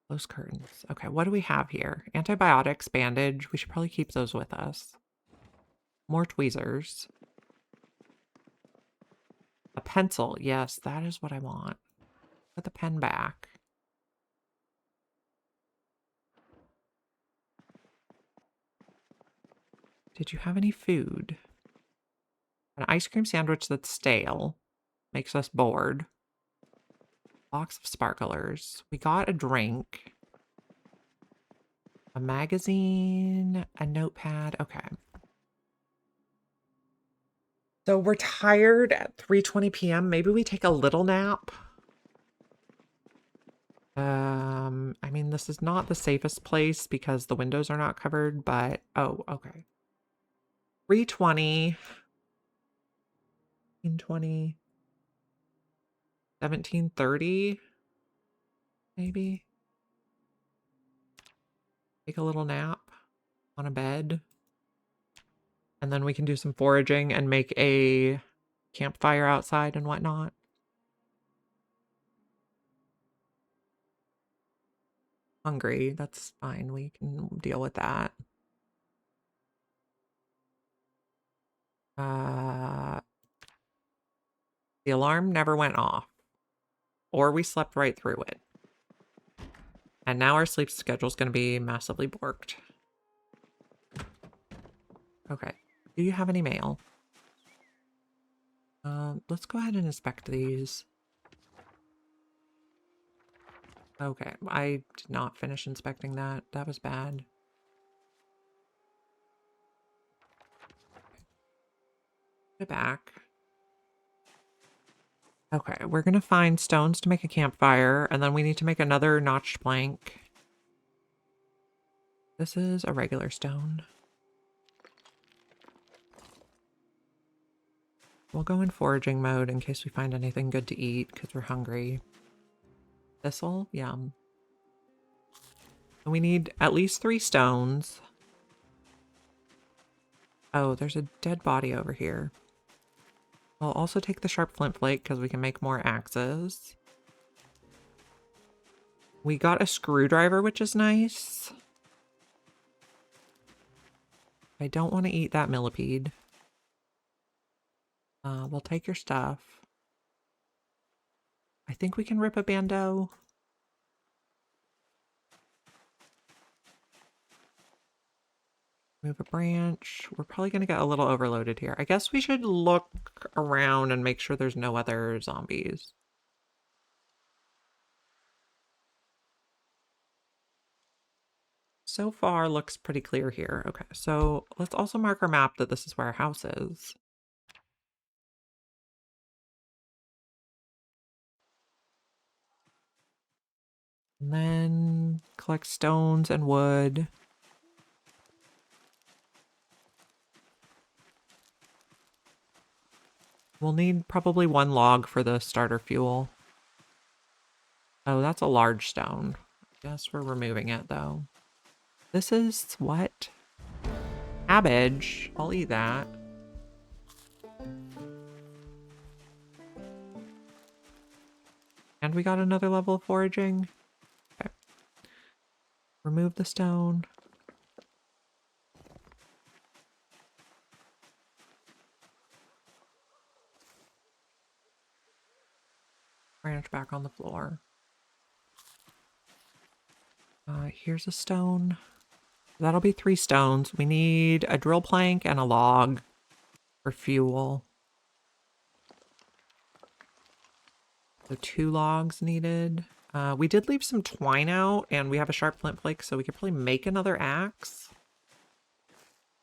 [SPEAKER 1] Close curtains. Okay, what do we have here? Antibiotics, bandage. We should probably keep those with us. More tweezers. A pencil. Yes, that is what I want. Put the pen back. Did you have any food? An ice cream sandwich that's stale. Makes us bored. Box of sparklers. We got a drink. A magazine. A notepad. Okay. So we're tired at 3:20 p.m. Maybe we take a little nap. I mean, this is not the safest place because the windows are not covered, but... Oh, okay. 3:20. 18:20. 17:30. Maybe. Take a little nap on a bed. And then we can do some foraging and make a campfire outside and whatnot. Hungry, that's fine. We can deal with that. The alarm never went off. Or we slept right through it. And now our sleep schedule is going to be massively borked. Okay. Do you have any mail? Let's go ahead and inspect these. Okay, I did not finish inspecting that. That was bad. Put it back. Okay, we're gonna find stones to make a campfire, and then we need to make another notched plank. This is a regular stone. We'll go in foraging mode in case we find anything good to eat, because we're hungry. Thistle? Yum. And we need at least 3 stones. Oh, there's a dead body over here. I'll also take the sharp flint flake because we can make more axes. We got a screwdriver, which is nice. I don't want to eat that millipede. We'll take your stuff. I think we can rip a bando. Move a branch. We're probably going to get a little overloaded here. I guess we should look around and make sure there's no other zombies. So far, looks pretty clear here. Okay, so let's also mark our map that this is where our house is. And then collect stones and wood. We'll need probably 1 log for the starter fuel. Oh, that's a large stone. I guess we're removing it, though. This is what? Cabbage. I'll eat that. And we got another level of foraging. Okay. Remove the stone. Branch back on the floor. Here's a stone. That'll be 3 stones. We need a drill plank and a log for fuel. So 2 logs needed. We did leave some twine out, and we have a sharp flint flake, so we could probably make another axe.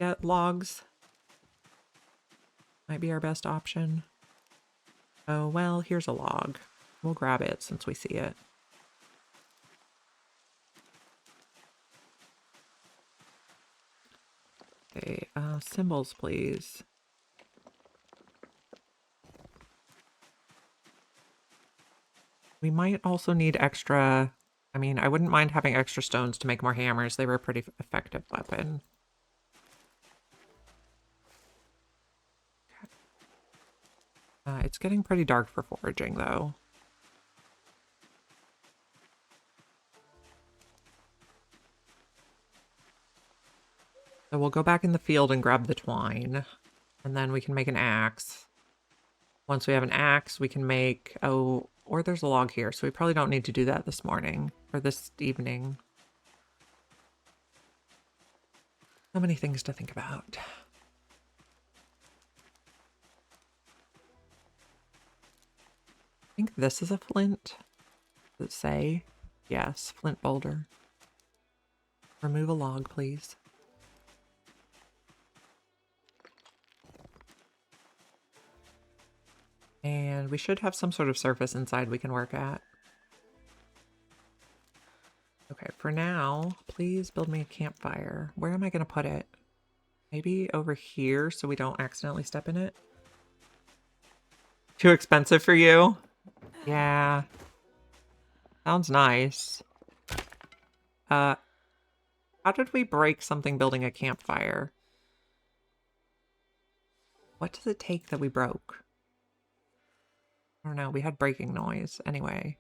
[SPEAKER 1] Get logs. Might be our best option. Oh, well, here's a log. We'll grab it since we see it. Okay, symbols, please. We might also need extra... I mean, I wouldn't mind having extra stones to make more hammers. They were a pretty effective weapon. Okay. It's getting pretty dark for foraging, though. So we'll go back in the field and grab the twine. And then we can make an axe. Once we have an axe, we can make... Oh, or there's a log here, so we probably don't need to do that this morning. Or this evening. So many things to think about. I think this is a flint. Does it say? Yes, flint boulder. Remove a log, please. And we should have some sort of surface inside we can work at. Okay, for now, please build me a campfire. Where am I going to put it? Maybe over here so we don't accidentally step in it? Too expensive for you? Yeah. Sounds nice. How did we break something building a campfire? What does it take that we broke? I don't know. We had breaking noise. Anyway.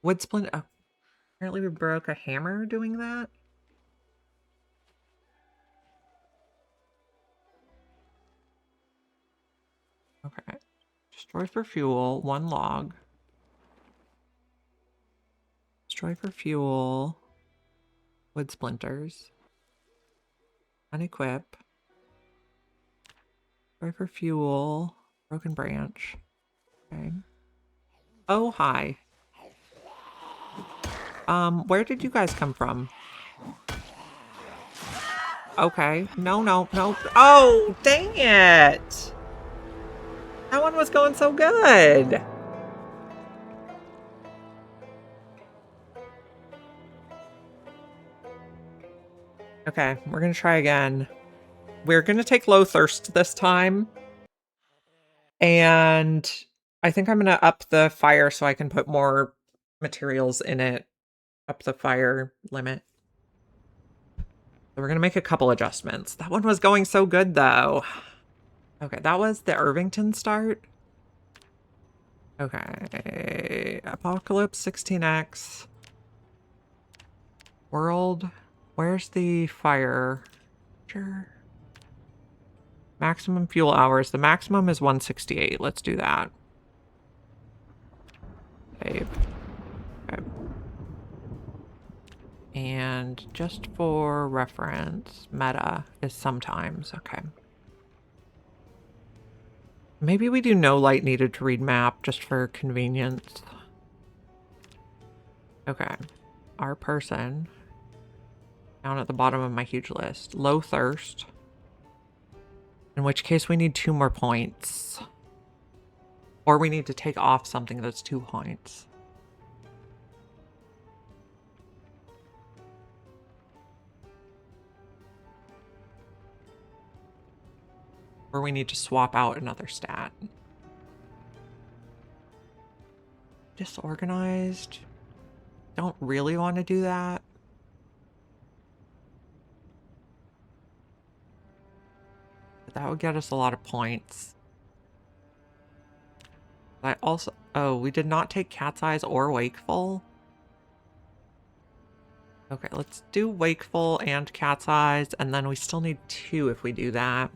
[SPEAKER 1] Wood splint. Oh, apparently we broke a hammer doing that. Okay. Destroy for fuel. 1 log. Destroy for fuel. Wood splinters. Unequip. Destroy for fuel. Broken branch. Okay. Oh, hi. Where did you guys come from? Okay. No, no, no. Oh, dang it! That one was going so good! Okay, we're gonna try again. We're gonna take low thirst this time. And I think I'm gonna up the fire so I can put more materials in it. Up the fire limit. So we're gonna make a couple adjustments. That one was going so good though. Okay, that was the Irvington start. Okay, Apocalypse 16x. World, where's the fire? Sure. Maximum fuel hours. The maximum is 168. Let's do that. Save. Okay. And just for reference, meta is sometimes. Okay. Maybe we do no light needed to read map just for convenience. Okay. Our person. Down at the bottom of my huge list. Low thirst. In which case we need 2 more points. Or we need to take off something that's 2 points. Or we need to swap out another stat. Disorganized. Don't really want to do that. But that would get us a lot of points. I also... Oh, we did not take Cat's Eyes or Wakeful. Okay, let's do Wakeful and Cat's Eyes, and then we still need 2 if we do that.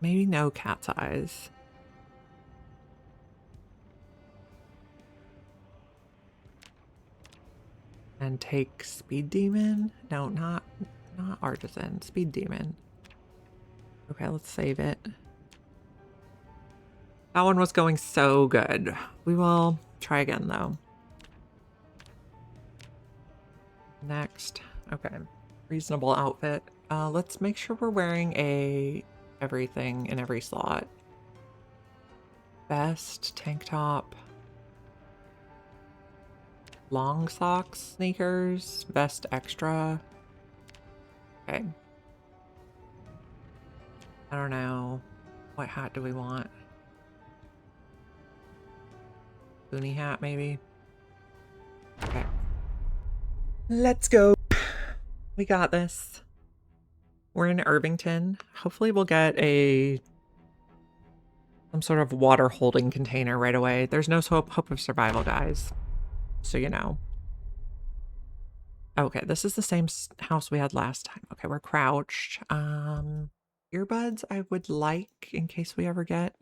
[SPEAKER 1] Maybe no Cat's Eyes. And take Speed Demon? No, not Artisan. Speed Demon. Okay, let's save it. That one was going so good. We will try again, though. Next. Okay. Reasonable outfit. Let's make sure we're wearing everything in every slot. Vest, tank top, long socks, sneakers, vest extra. Okay. I don't know. What hat do we want? Boonie hat, maybe? Okay. Let's go. We got this. We're in Irvington. Hopefully we'll get some sort of water holding container right away. There's no hope of survival, guys. So you know. Okay, this is the same house we had last time. Okay, we're crouched. Earbuds I would like in case we ever get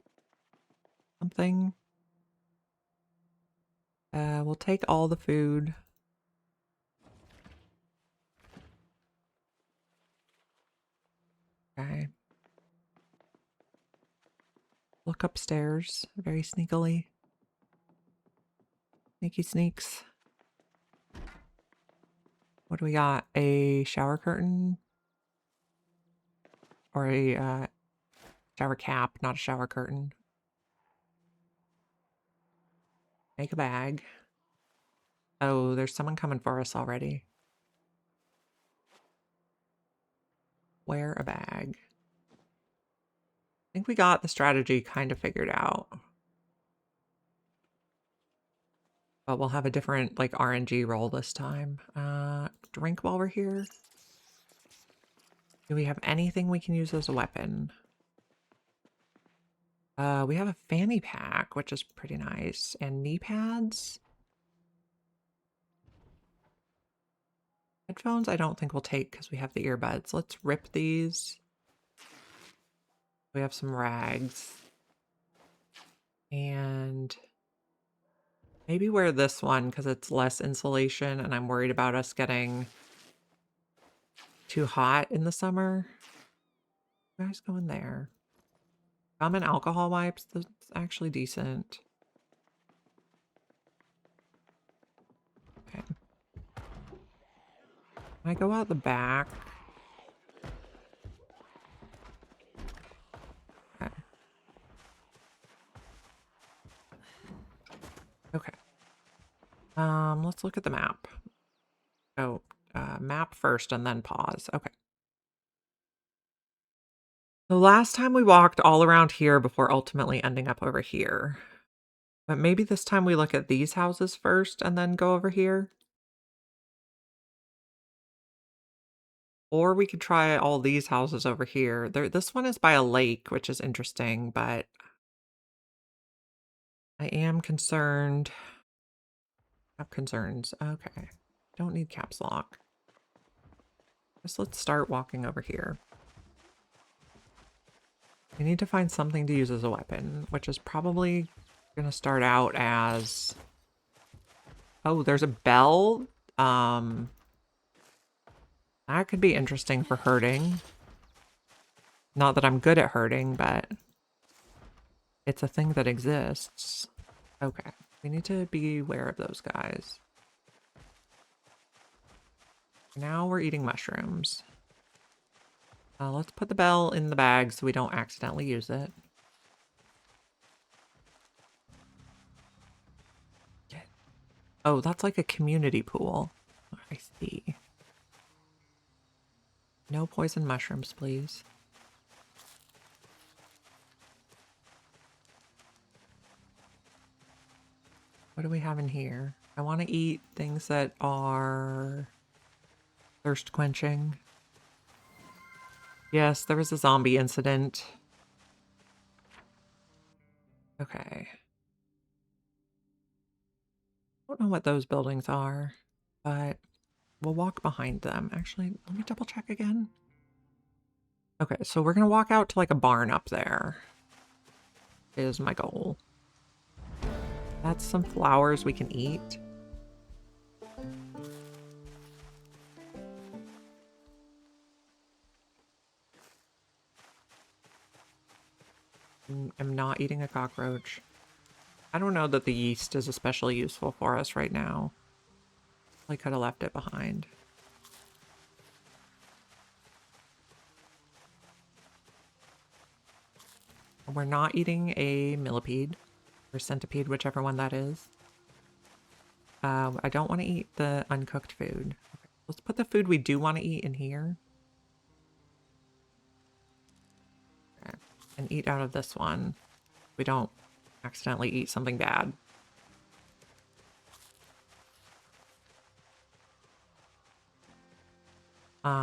[SPEAKER 1] something. We'll take all the food. Okay. Look upstairs very sneakily. Sneaky sneaks. What do we got? A shower curtain? Or a shower cap, not a shower curtain. Make a bag. Oh, there's someone coming for us already. Wear a bag. I think we got the strategy kind of figured out. But we'll have a different, like, RNG roll this time. Drink while we're here. Do we have anything we can use as a weapon? We have a fanny pack, which is pretty nice. And knee pads. Headphones I don't think we'll take because we have the earbuds. Let's rip these. We have some rags. And maybe wear this one because it's less insulation and I'm worried about us getting too hot in the summer. You guys go in there. Gum and alcohol wipes, that's actually decent. Okay. Can I go out the back? Okay. Okay. Let's look at the map. Oh, map first and then pause. Okay. The last time we walked all around here before ultimately ending up over here. But maybe this time we look at these houses first and then go over here. Or we could try all these houses over here. This one is by a lake, which is interesting, but I am concerned. I have concerns. Okay. Don't need caps lock. Just let's start walking over here. We need to find something to use as a weapon, which is probably going to start out as... Oh, there's a bell. That could be interesting for hurting. Not that I'm good at hurting, but it's a thing that exists. Okay, we need to be aware of those guys. Now we're eating mushrooms. Let's put the bell in the bag so we don't accidentally use it. Oh, that's like a community pool. I see. No poison mushrooms, please. What do we have in here? I want to eat things that are thirst quenching. Yes, there was a zombie incident. Okay. I don't know what those buildings are, but we'll walk behind them. Actually, let me double check again. Okay, so we're gonna walk out to like a barn up there. Is my goal. That's some flowers we can eat. I'm not eating a cockroach. I don't know that the yeast is especially useful for us right now. I could have left it behind. We're not eating a millipede or centipede, whichever one that is. I don't want to eat the uncooked food. Okay, let's put the food we do want to eat in here. Okay. And eat out of this one. We don't accidentally eat something bad.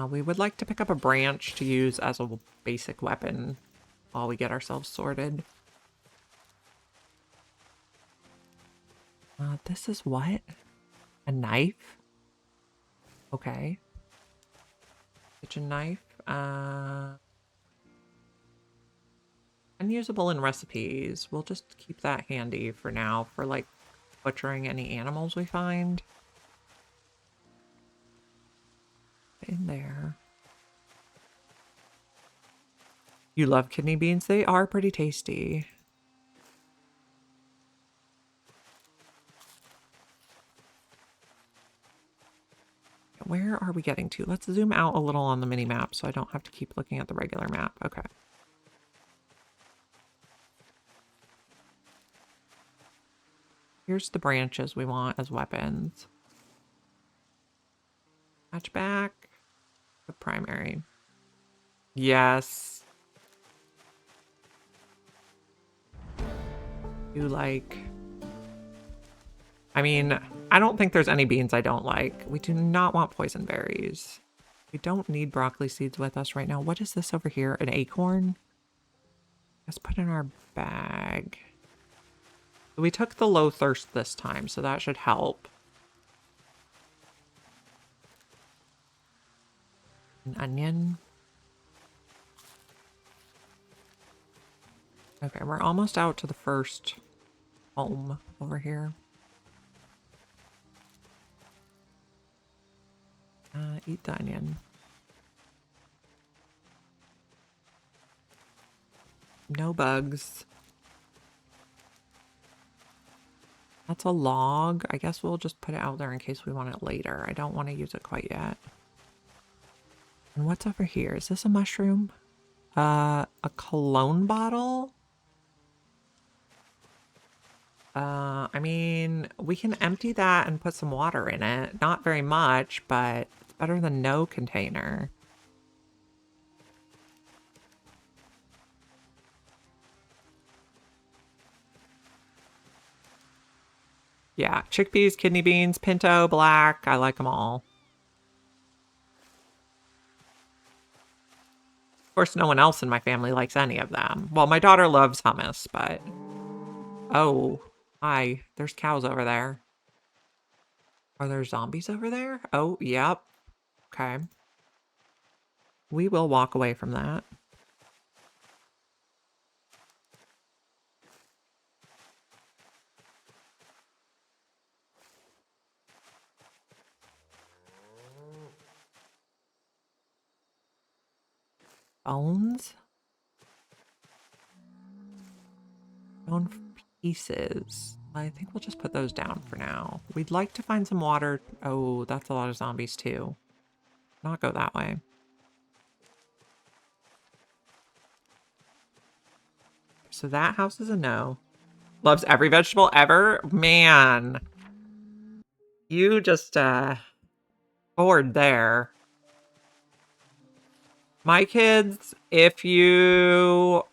[SPEAKER 1] We would like to pick up a branch to use as a basic weapon while we get ourselves sorted. This is what? A knife? Okay. Kitchen knife. Unusable in recipes. We'll just keep that handy for now for like butchering any animals we find. In there. You love kidney beans? They are pretty tasty. Where are we getting to? Let's zoom out a little on the mini map so I don't have to keep looking at the regular map. Okay. Here's the branches we want as weapons. Hatchback. The primary. Yes. You like... I mean, I don't think there's any beans I don't like. We do not want poison berries. We don't need broccoli seeds with us right now. What is this over here? An acorn? Let's put in our bag. We took the low thirst this time, so that should help. An onion. Okay, we're almost out to the first home over here. Eat the onion. No bugs. That's a log. I guess we'll just put it out there in case we want it later. I don't want to use it quite yet. And what's over here? Is this a mushroom? A cologne bottle? I mean, we can empty that and put some water in it. Not very much, but it's better than no container. Yeah, chickpeas, kidney beans, pinto, black. I like them all. Of course, no one else in my family likes any of them. Well, my daughter loves hummus, but... Oh, hi. There's cows over there. Are there zombies over there? Oh, yep. Okay. We will walk away from that. Bones? Bone pieces. I think we'll just put those down for now. We'd like to find some water. Oh, that's a lot of zombies too. Not go that way. So that house is a no. Loves every vegetable ever? Man. You just, bored there. My kids, if you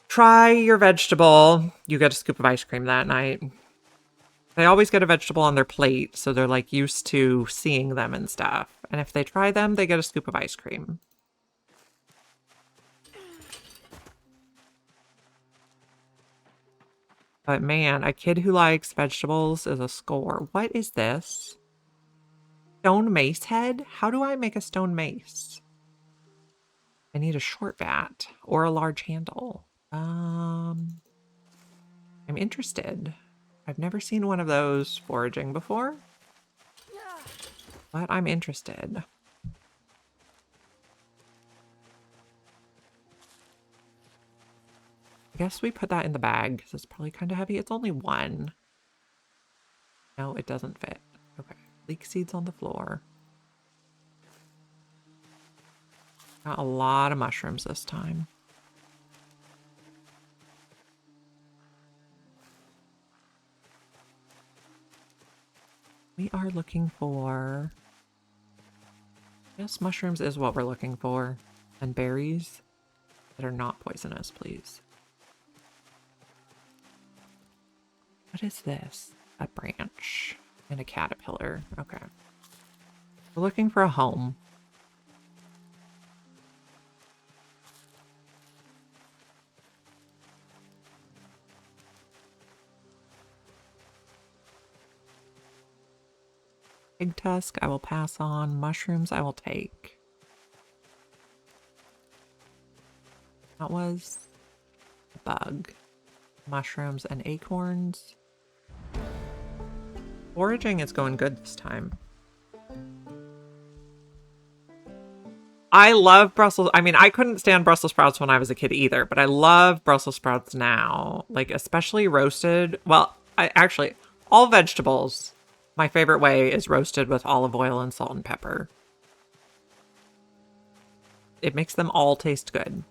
[SPEAKER 1] try your vegetable, you get a scoop of ice cream that night. They always get a vegetable on their plate, so they're like used to seeing them and stuff. And if they try them, they get a scoop of ice cream. But man, a kid who likes vegetables is a score. What is this? Stone mace head? How do I make a stone mace? I need a short bat or a large handle. I'm interested. I've never seen one of those foraging before, but I'm interested. I guess we put that in the bag because it's probably kind of heavy. It's only one. No, it doesn't fit. Okay. Leek seeds on the floor. Got a lot of mushrooms this time. We are looking for... Yes, mushrooms is what we're looking for. And berries that are not poisonous, please. What is this? A branch and a caterpillar. Okay. We're looking for a home. Pig tusk, I will pass on. Mushrooms, I will take. That was a bug. Mushrooms and acorns. Foraging is going good this time. I love Brussels. I mean, I couldn't stand Brussels sprouts when I was a kid either, but I love Brussels sprouts now. Like, especially roasted. Well, actually, all vegetables, my favorite way is roasted with olive oil and salt and pepper. It makes them all taste good.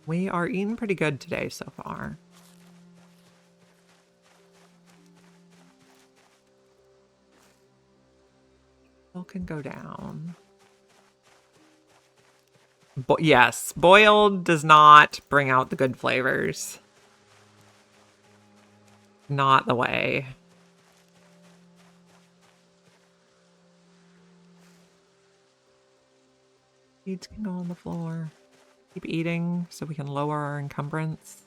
[SPEAKER 1] We are eating pretty good today so far. Milk can go down. Yes, boiled does not bring out the good flavors. Not the way. Seeds can go on the floor. Keep eating so we can lower our encumbrance.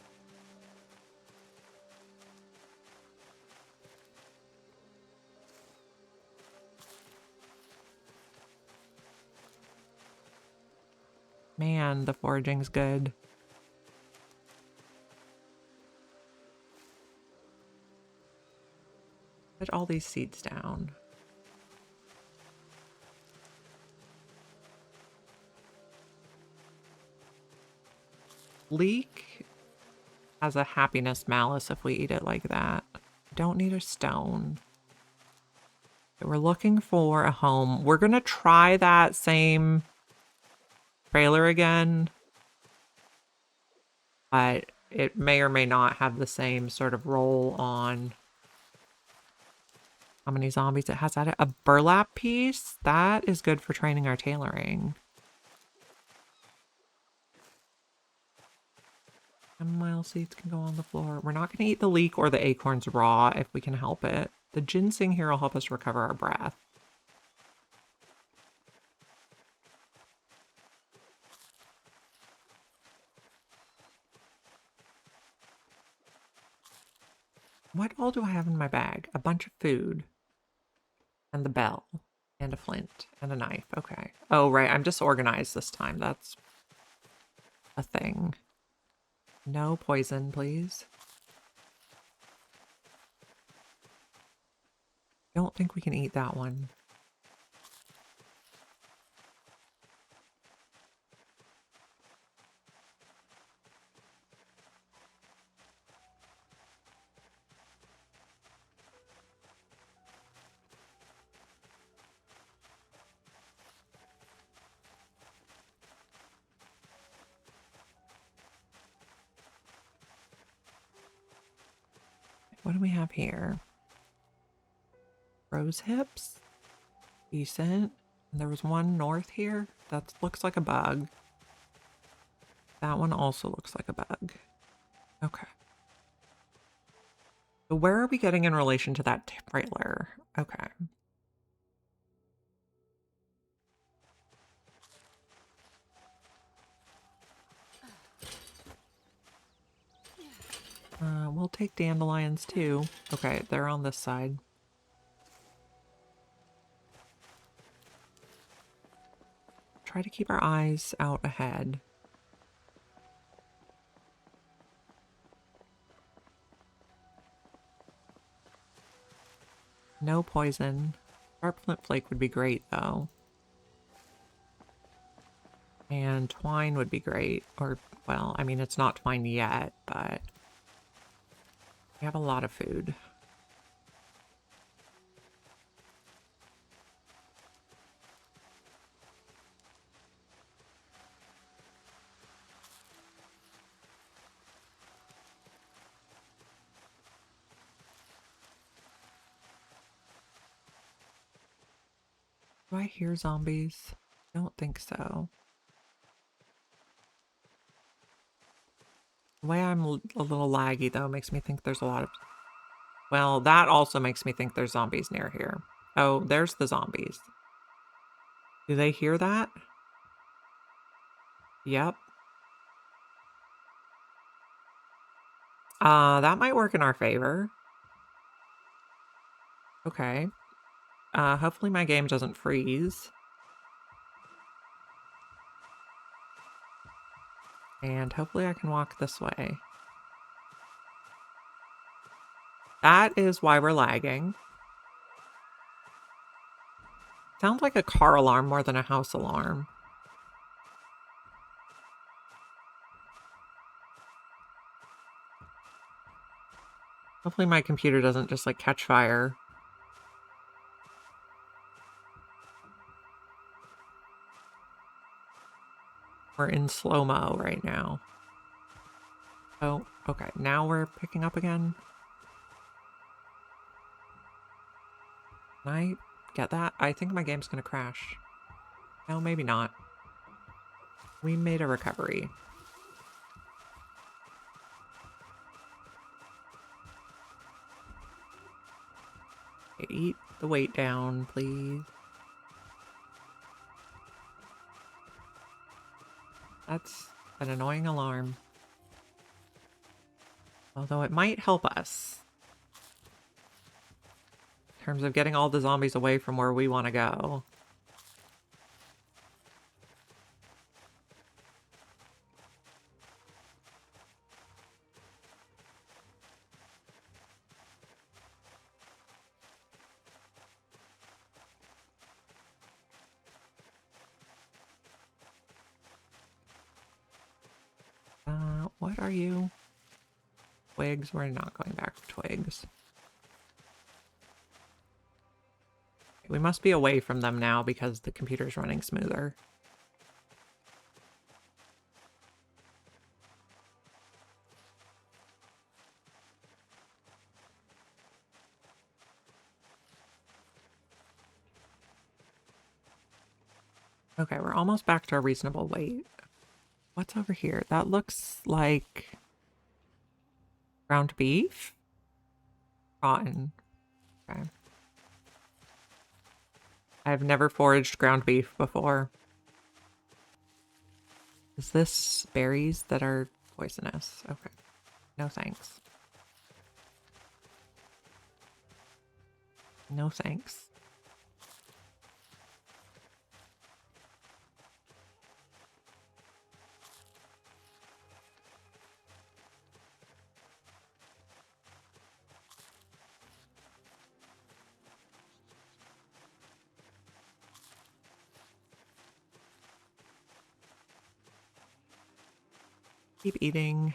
[SPEAKER 1] Man, the foraging's good. Put all these seeds down. Leek has a happiness malice if we eat it like that. Don't need a stone. We're looking for a home. We're gonna try that same trailer again, but it may or may not have the same sort of roll on how many zombies it has at it. A burlap piece? That is good for training our tailoring. Chamomile seeds can go on the floor. We're not going to eat the leek or the acorns raw if we can help it. The ginseng here will help us recover our breath. What all do I have in my bag? A bunch of food. And the bell. And a flint. And a knife. Okay. Oh, right. I'm disorganized this time. That's a thing. No poison, please. Don't think we can eat that one. what do we have here? Rose hips? Decent. And there was one north here. That looks like a bug. That one also looks like a bug. Okay. So where are we getting in relation to that trailer? Okay. We'll take dandelions too. Okay, they're on this side. Try to keep our eyes out ahead. No poison. Sharp flint flake would be great though. And twine would be great. Or, well, I mean, it's not twine yet, but we have a lot of food. Do I hear zombies? Don't think so. The way I'm a little laggy, though, makes me think there's a lot of... Well, that also makes me think there's zombies near here. Oh, there's the zombies. Do they hear that? Yep. That might work in our favor. Okay. Hopefully my game doesn't freeze. And hopefully I can walk this way. That is why we're lagging. Sounds like a car alarm more than a house alarm. Hopefully my computer doesn't just like catch fire. We're in slow-mo right now. Oh, okay. Now we're picking up again. Can I get that? I think my game's gonna crash. No, maybe not. We made a recovery. Okay, eat the weight down, please. That's an annoying alarm. Although it might help us. In terms of getting all the zombies away from where we want to go. What are you? Twigs? We're not going back for twigs. We must be away from them now because the computer's running smoother. Okay, we're almost back to a reasonable weight. What's over here? That looks like ground beef? Rotten. Okay. I've never foraged ground beef before. Is this berries that are poisonous? Okay. No thanks. No thanks. Keep eating.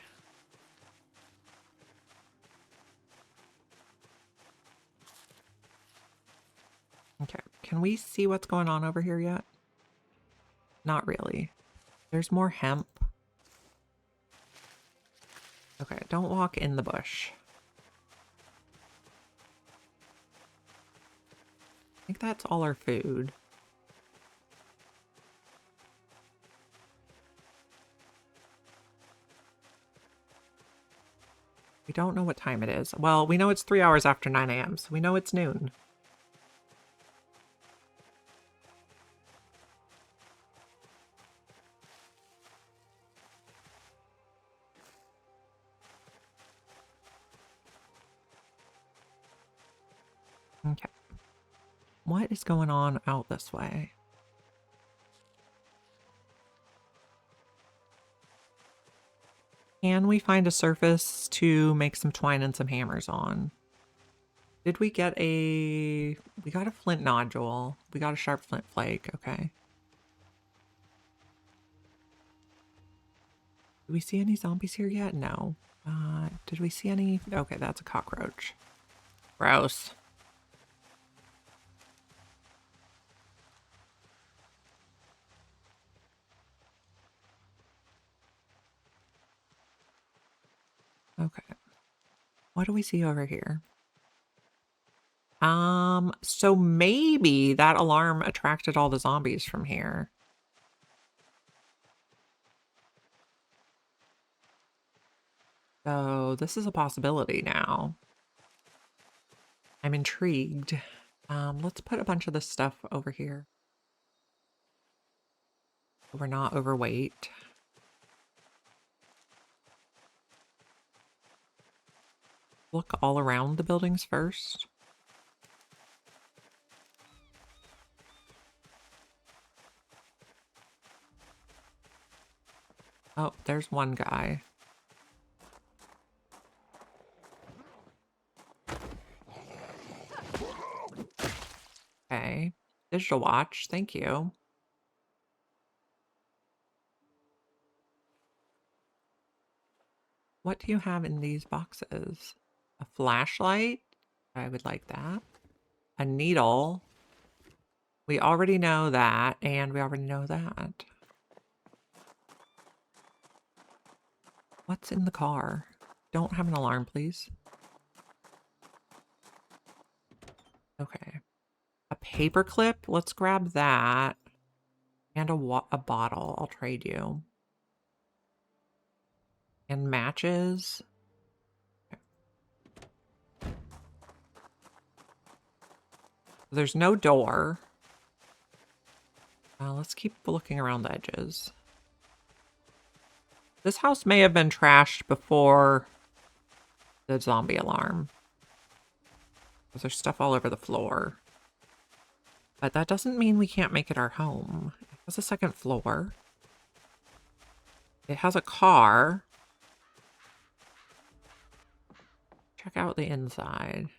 [SPEAKER 1] Okay, can we see what's going on over here yet? Not really. There's more hemp. Okay, don't walk in the bush. think that's all our food. We don't know what time it is. Well, we know it's 3 hours after 9 a.m., so we know it's noon. Okay. What is going on out this way? Can we find a surface to make some twine and some hammers on? Did we get a... We got a flint nodule. We got a sharp flint flake. Okay. Do we see any zombies here yet? No. Did we see any? Okay, that's a cockroach. Gross. Okay. What do we see over here? So maybe that alarm attracted all the zombies from here. So this is a possibility now. I'm intrigued. Let's put a bunch of this stuff over here. We're not overweight. Look all around the buildings first. Oh, there's one guy. Okay. Digital watch, thank you. What do you have in these boxes? A flashlight? I would like that. A needle. We already know that, and we already know that. What's in the car? Don't have an alarm, please. Okay. A paper clip? Let's grab that. And a bottle. I'll trade you. And matches. Okay. There's no door. Let's keep looking around the edges. This house may have been trashed before the zombie alarm. Because there's stuff all over the floor. But that doesn't mean we can't make it our home. It has a second floor. It has a car. Check out the inside.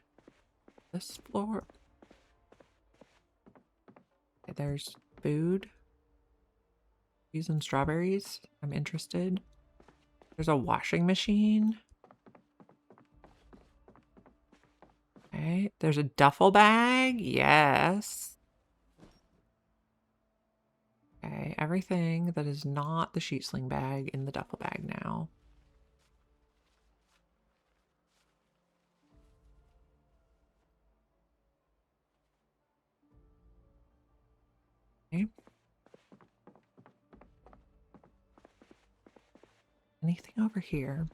[SPEAKER 1] This floor. Okay, there's food. Peas and strawberries. I'm interested. There's a washing machine. Okay, there's a duffel bag. Yes. Okay, everything that is not the sheet sling bag in the duffel bag now. Okay. Anything over here?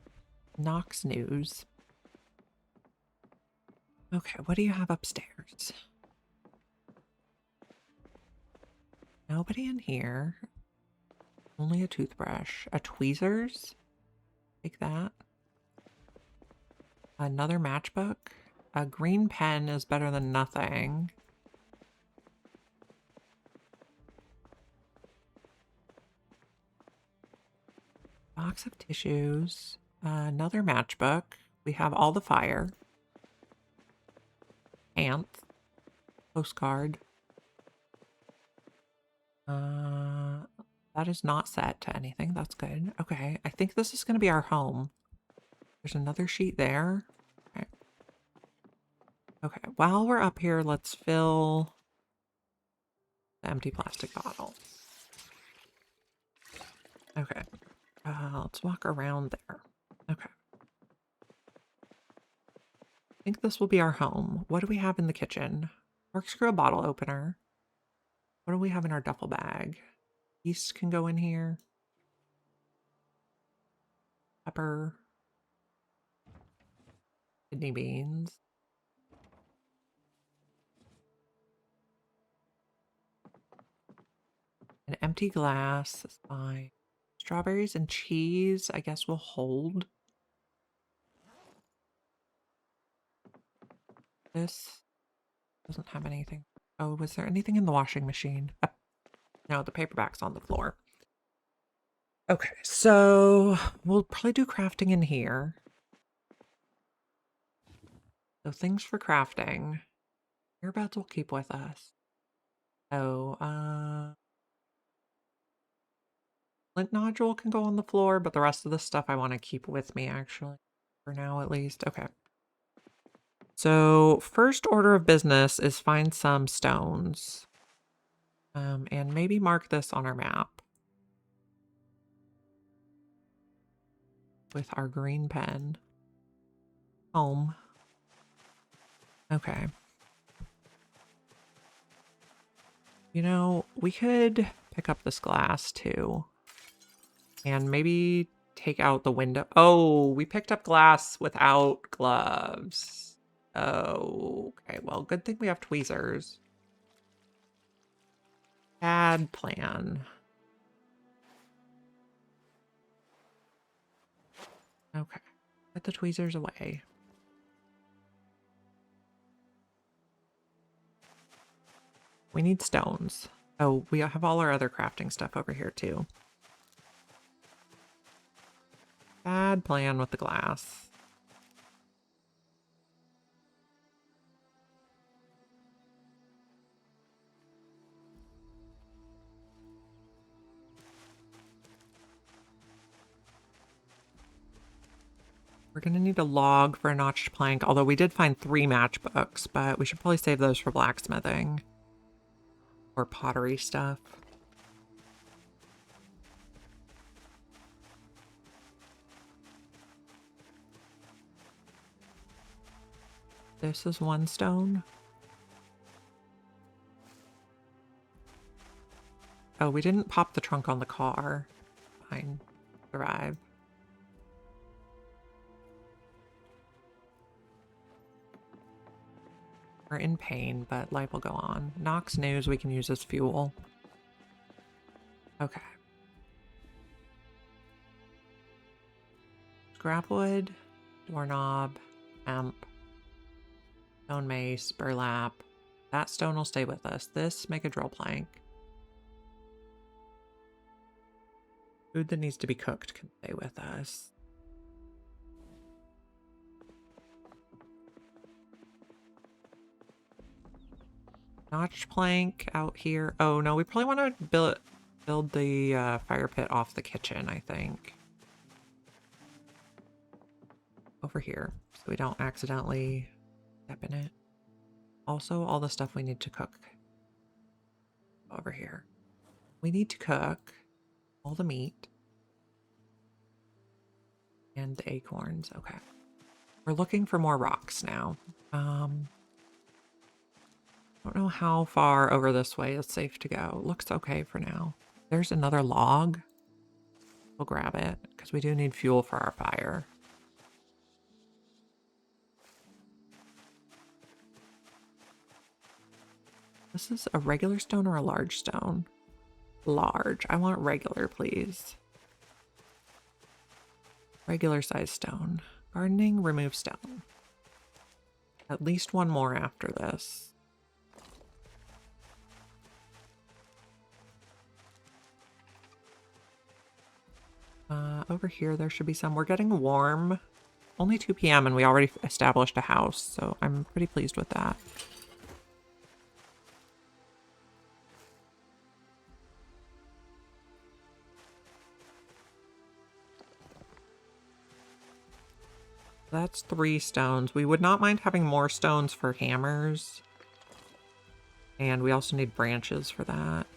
[SPEAKER 1] Knox News. Okay, what do you have upstairs? Nobody in here. Only a toothbrush. A tweezers? Take that. Another matchbook. A green pen is better than nothing. Box of tissues. Another matchbook. We have all the fire. Ant. Postcard. That is not set to anything. That's good. Okay, I think this is going to be our home. There's another sheet there. Okay. Okay, while we're up here, let's fill the empty plastic bottle. Okay. Let's walk around there. Okay. I think this will be our home. What do we have in the kitchen? Corkscrew bottle opener. What do we have in our duffel bag? Yeast can go in here. Pepper. Kidney beans. An empty glass is fine. Strawberries and cheese, I guess we'll hold. This doesn't have anything. Oh, was there anything in the washing machine? No, the paperback's on the floor. Okay, so we'll probably do crafting in here. So things for crafting. Earbuds will keep with us. So, flint nodule can go on the floor, but the rest of the stuff I want to keep with me, actually. For now, at least. Okay. So, first order of business is find some stones. And maybe mark this on our map. With our green pen. Home. Okay. You know, we could pick up this glass too. And maybe take out the window. Oh, we picked up glass without gloves. Oh, okay. Well, good thing we have tweezers. Bad plan. Okay. Put the tweezers away. We need stones. Oh, we have all our other crafting stuff over here too. Bad plan with the glass. We're going to need a log for a notched plank, although we did find 3 matchbooks, but we should probably save those for blacksmithing. Or pottery stuff. This is 1 stone. Oh, we didn't pop the trunk on the car. Fine. Survive. We're in pain, but life will go on. Nox news we can use as fuel. Okay. Scrapwood, doorknob, hemp, stone mace, burlap. That stone will stay with us. This, make a drill plank. Food that needs to be cooked can stay with us. Notch plank out here. Oh no, we probably want to build the fire pit off the kitchen, I think. Over here, so we don't accidentally step in it. Also, all the stuff we need to cook. Over here. We need to cook all the meat. And the acorns, okay. We're looking for more rocks now. Don't know how far over this way is safe to go. Looks okay for now. There's another log. We'll grab it, because we do need fuel for our fire. This is a regular stone or a large stone? Large. I want regular, please. Regular size stone. Gardening, remove stone. At least 1 more after this. Over here, there should be some. We're getting warm. Only 2 p.m. and we already established a house, so I'm pretty pleased with that. That's 3 stones. We would not mind having more stones for hammers. And we also need branches for that.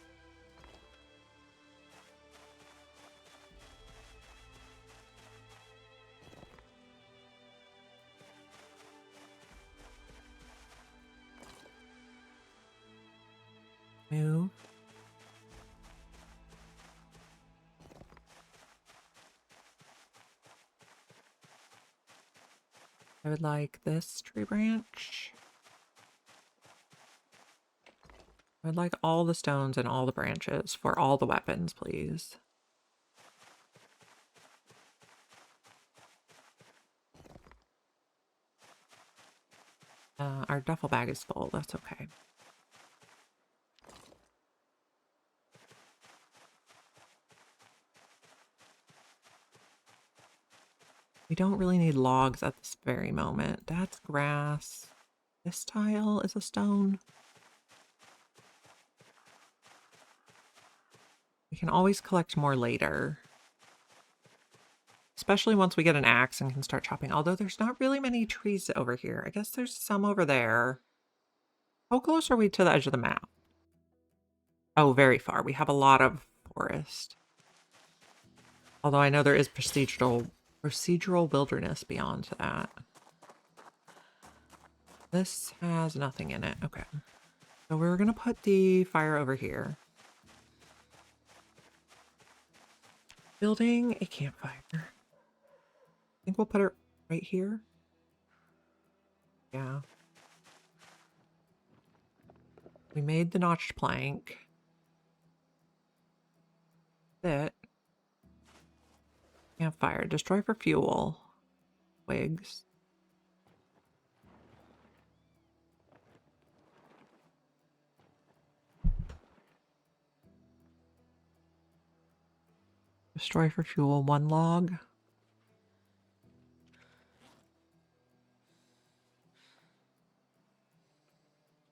[SPEAKER 1] Move. I would like this tree branch. I would like all the stones and all the branches for all the weapons, please. Our duffel bag is full. That's okay. We don't really need logs at this very moment. That's grass. This tile is a stone. We can always collect more later. Especially once we get an axe and can start chopping. Although there's not really many trees over here. I guess there's some over there. How close are we to the edge of the map? Oh, very far. We have a lot of forest. Although I know there is procedural wilderness beyond that. This has nothing in it. Okay. So we're going to put the fire over here. Building a campfire. I think we'll put it right here. Yeah. We made the notched plank. Sit. Campfire. Destroy for fuel. Twigs. Destroy for fuel. 1 log.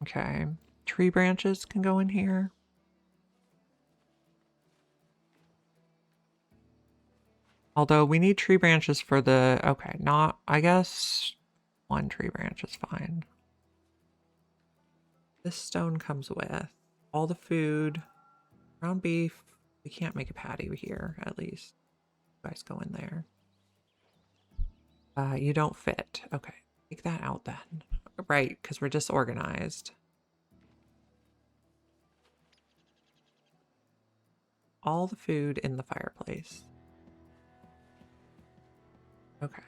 [SPEAKER 1] Okay. Tree branches can go in here. Although we need tree branches for the... Okay, not... I guess 1 tree branch is fine. This stone comes with all the food. Ground beef. We can't make a patty here, at least. You guys go in there. You don't fit. Okay, take that out then. Right, because we're disorganized. All the food in the fireplace. Okay.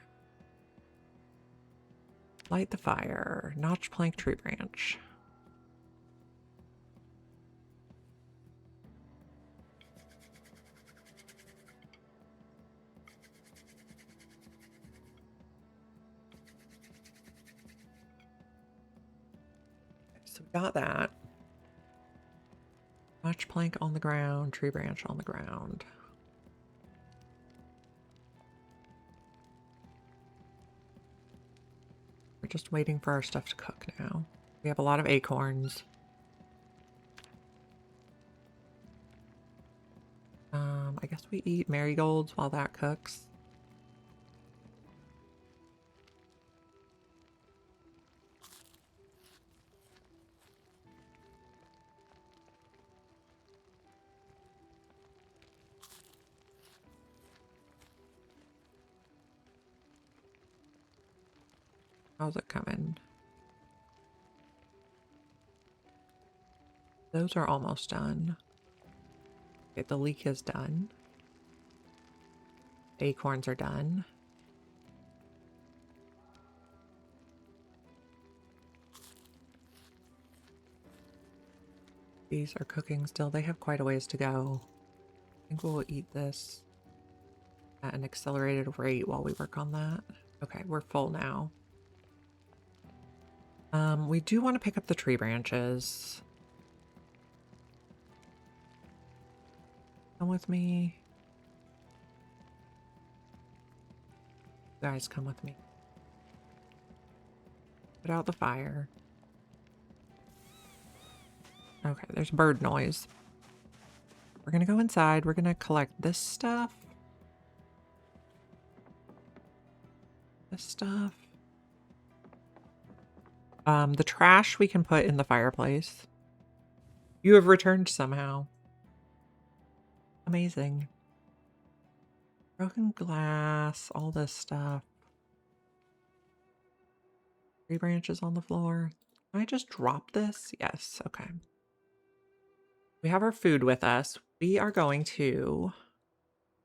[SPEAKER 1] Light the fire. Notch plank tree branch. So we got that. Notch plank on the ground, tree branch on the ground. We're just waiting for our stuff to cook now. We have a lot of acorns. I guess we eat marigolds while that cooks. How's it coming? Those are almost done. Okay, the leek is done. Acorns are done. These are cooking still. They have quite a ways to go. I think we'll eat this at an accelerated rate while we work on that. Okay, we're full now. We do want to pick up the tree branches. Come with me. You guys, come with me. Put out the fire. Okay, there's bird noise. We're gonna go inside. We're gonna collect this stuff. This stuff. The trash we can put in the fireplace. You have returned somehow. Amazing. Broken glass, all this stuff. Tree branches on the floor. Can I just drop this? Yes, okay. We have our food with us. We are going to,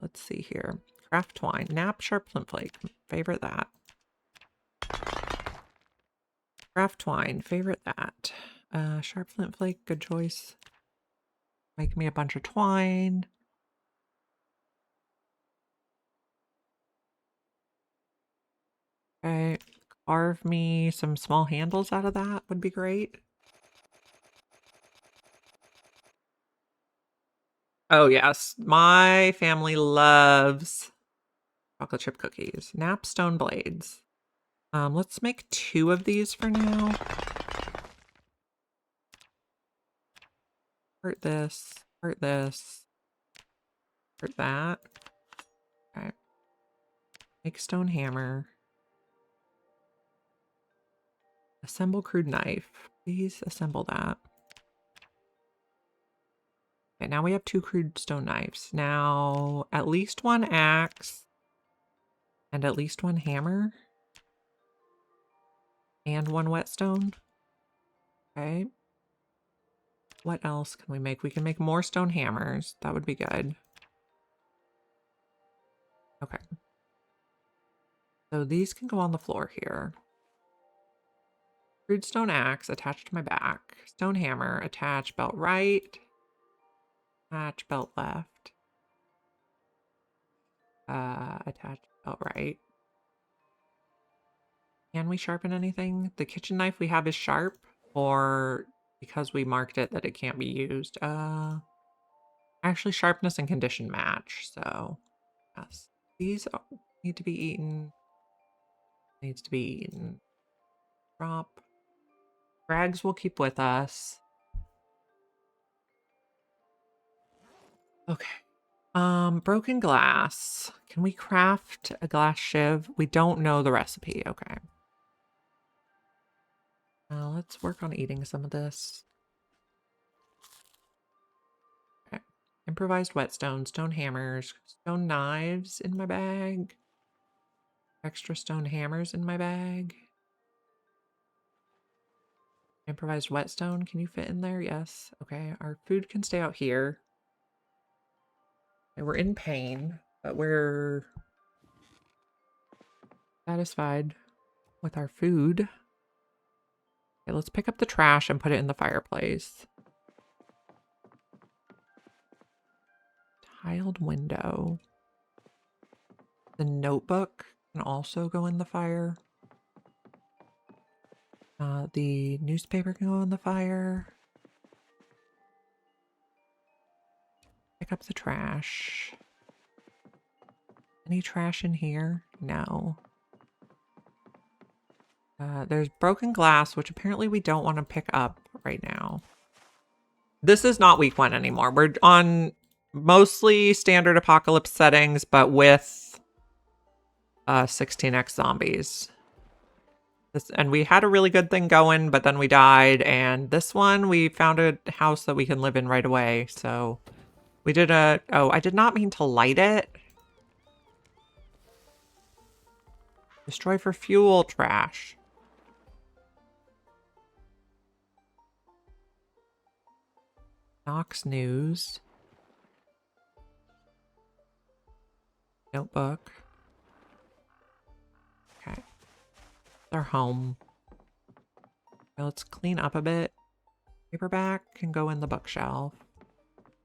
[SPEAKER 1] let's see here. Craft twine, nap, sharp flint flake. Favorite that. Craft twine, favorite that. Sharp flint flake, good choice. Make me a bunch of twine. Okay, carve me some small handles out of that would be great. Oh yes, my family loves chocolate chip cookies. Napstone blades. Let's make 2 of these for now. Hurt this, hurt this, hurt that. Okay. Make stone hammer. Assemble crude knife. Please assemble that. Okay, now we have 2 crude stone knives. Now, at least 1 axe. And at least 1 hammer. And 1 whetstone. Okay. What else can we make? We can make more stone hammers. That would be good. Okay. So these can go on the floor here. Crude stone axe attached to my back. Stone hammer, attach belt right. Attach belt left. Attach belt right. Can we sharpen anything? The kitchen knife we have is sharp, or because we marked it that it can't be used. Actually, sharpness and condition match, so yes. These need to be eaten. Needs to be eaten. Drop. Rags we'll keep with us. Okay. Broken glass. Can we craft a glass shiv? We don't know the recipe. Okay. Let's work on eating some of this. Okay. Improvised whetstone, stone hammers, stone knives in my bag. Extra stone hammers in my bag. Improvised whetstone. Can you fit in there? Yes. Okay. Our food can stay out here. Okay, we're in pain, but we're satisfied with our food. Okay, let's pick up the trash and put it in the fireplace. Tiled window. The notebook can also go in the fire. The newspaper can go in the fire. Pick up the trash. Any trash in here? No. There's broken glass, which apparently we don't want to pick up right now. This is not week 1 anymore. We're on mostly standard apocalypse settings, but with 16x zombies. And we had a really good thing going, but then we died. And this one, we found a house that we can live in right away. So we did a... Oh, I did not mean to light it. Destroy for fuel, trash. Knox News. Notebook. Okay. Our home. Okay, let's clean up a bit. Paperback can go in the bookshelf.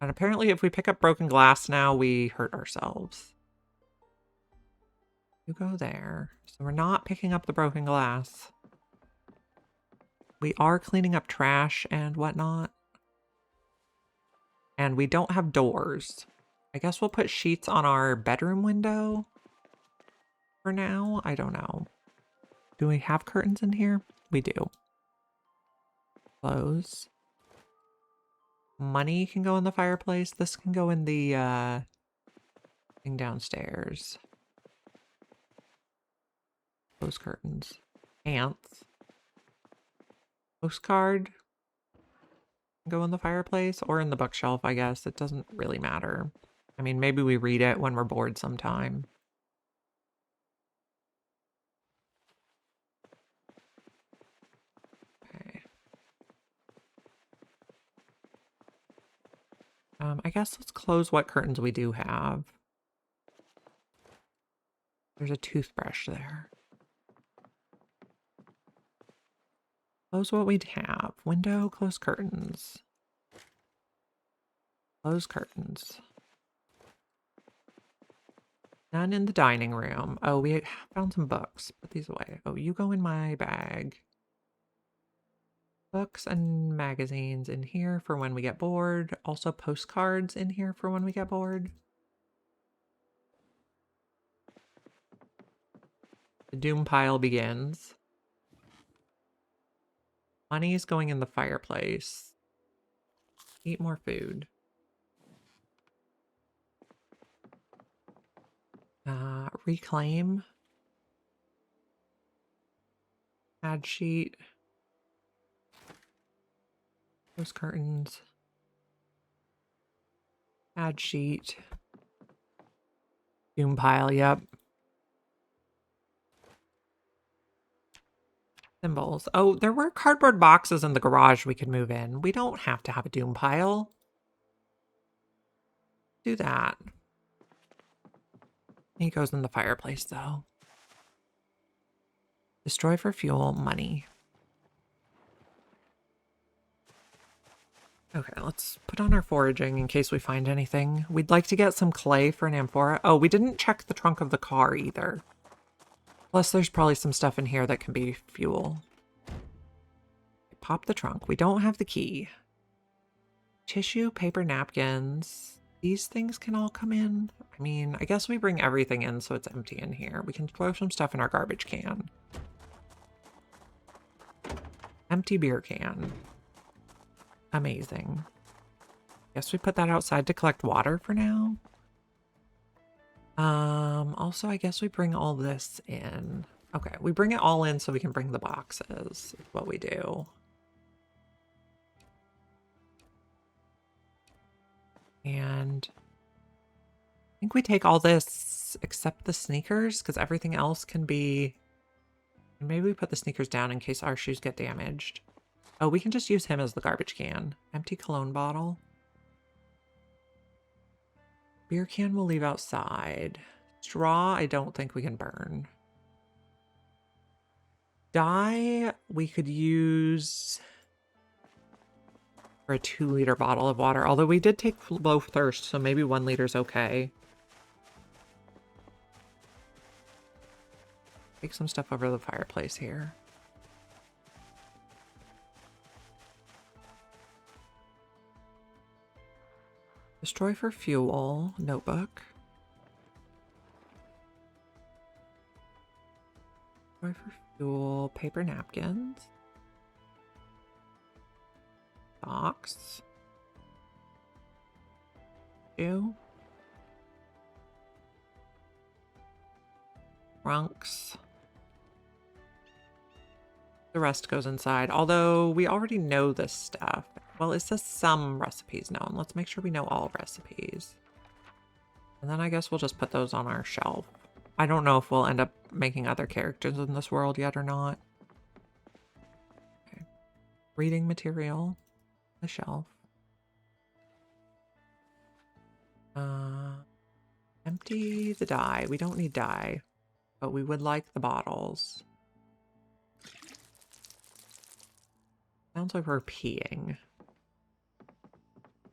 [SPEAKER 1] And apparently if we pick up broken glass now, we hurt ourselves. You go there. So we're not picking up the broken glass. We are cleaning up trash and whatnot. And we don't have doors. I guess we'll put sheets on our bedroom window for now. I don't know. Do we have curtains in here? We do. Close. Money can go in the fireplace. This can go in the thing downstairs. Close curtains. Pants. Postcard. Go in the fireplace or in the bookshelf, I guess. It doesn't really matter. I mean, maybe we read it when we're bored sometime. Okay. I guess let's close what curtains we do have. There's a toothbrush there. Close what we'd have. Window, close curtains. Close curtains. None in the dining room. Oh, we found some books. Put these away. Oh, you go in my bag. Books and magazines in here for when we get bored. Also postcards in here for when we get bored. The doom pile begins. Money is going in the fireplace. Eat more food. Reclaim. Ad sheet. Those curtains. Ad sheet. Doom pile, yep. Symbols. Oh, there were cardboard boxes in the garage we could move in. We don't have to have a doom pile. Do that. He goes in the fireplace, though. Destroy for fuel, money. Okay, let's put on our foraging in case we find anything. We'd like to get some clay for an amphora. Oh, we didn't check the trunk of the car either. Plus, there's probably some stuff in here that can be fuel. Pop the trunk. We don't have the key. Tissue, paper, napkins. These things can all come in. I mean, I guess we bring everything in so it's empty in here. We can throw some stuff in our garbage can. Empty beer can. Amazing. Guess we put that outside to collect water for now. Also, I guess we bring all this in. Okay, we bring it all in so we can bring the boxes. Is what we do. And I think we take all this except the sneakers because everything else can be... And maybe we put the sneakers down in case our shoes get damaged. Oh, we can just use him as the garbage can. Empty cologne bottle. Beer can we'll leave outside. Straw, I don't think we can burn. Dye, we could use for a 2-liter bottle of water. Although we did take low thirst, so maybe 1 liter's okay. Take some stuff over the fireplace here. Destroy for fuel. Notebook. Destroy for fuel. Paper napkins. Box. Two. Trunks. The rest goes inside. Although we already know this stuff. Well, it says some recipes known. Let's make sure we know all recipes. And then I guess we'll just put those on our shelf. I don't know if we'll end up making other characters in this world yet or not. Okay. Reading material. The shelf. Empty the dye. We don't need dye. But we would like the bottles. Sounds like we're peeing.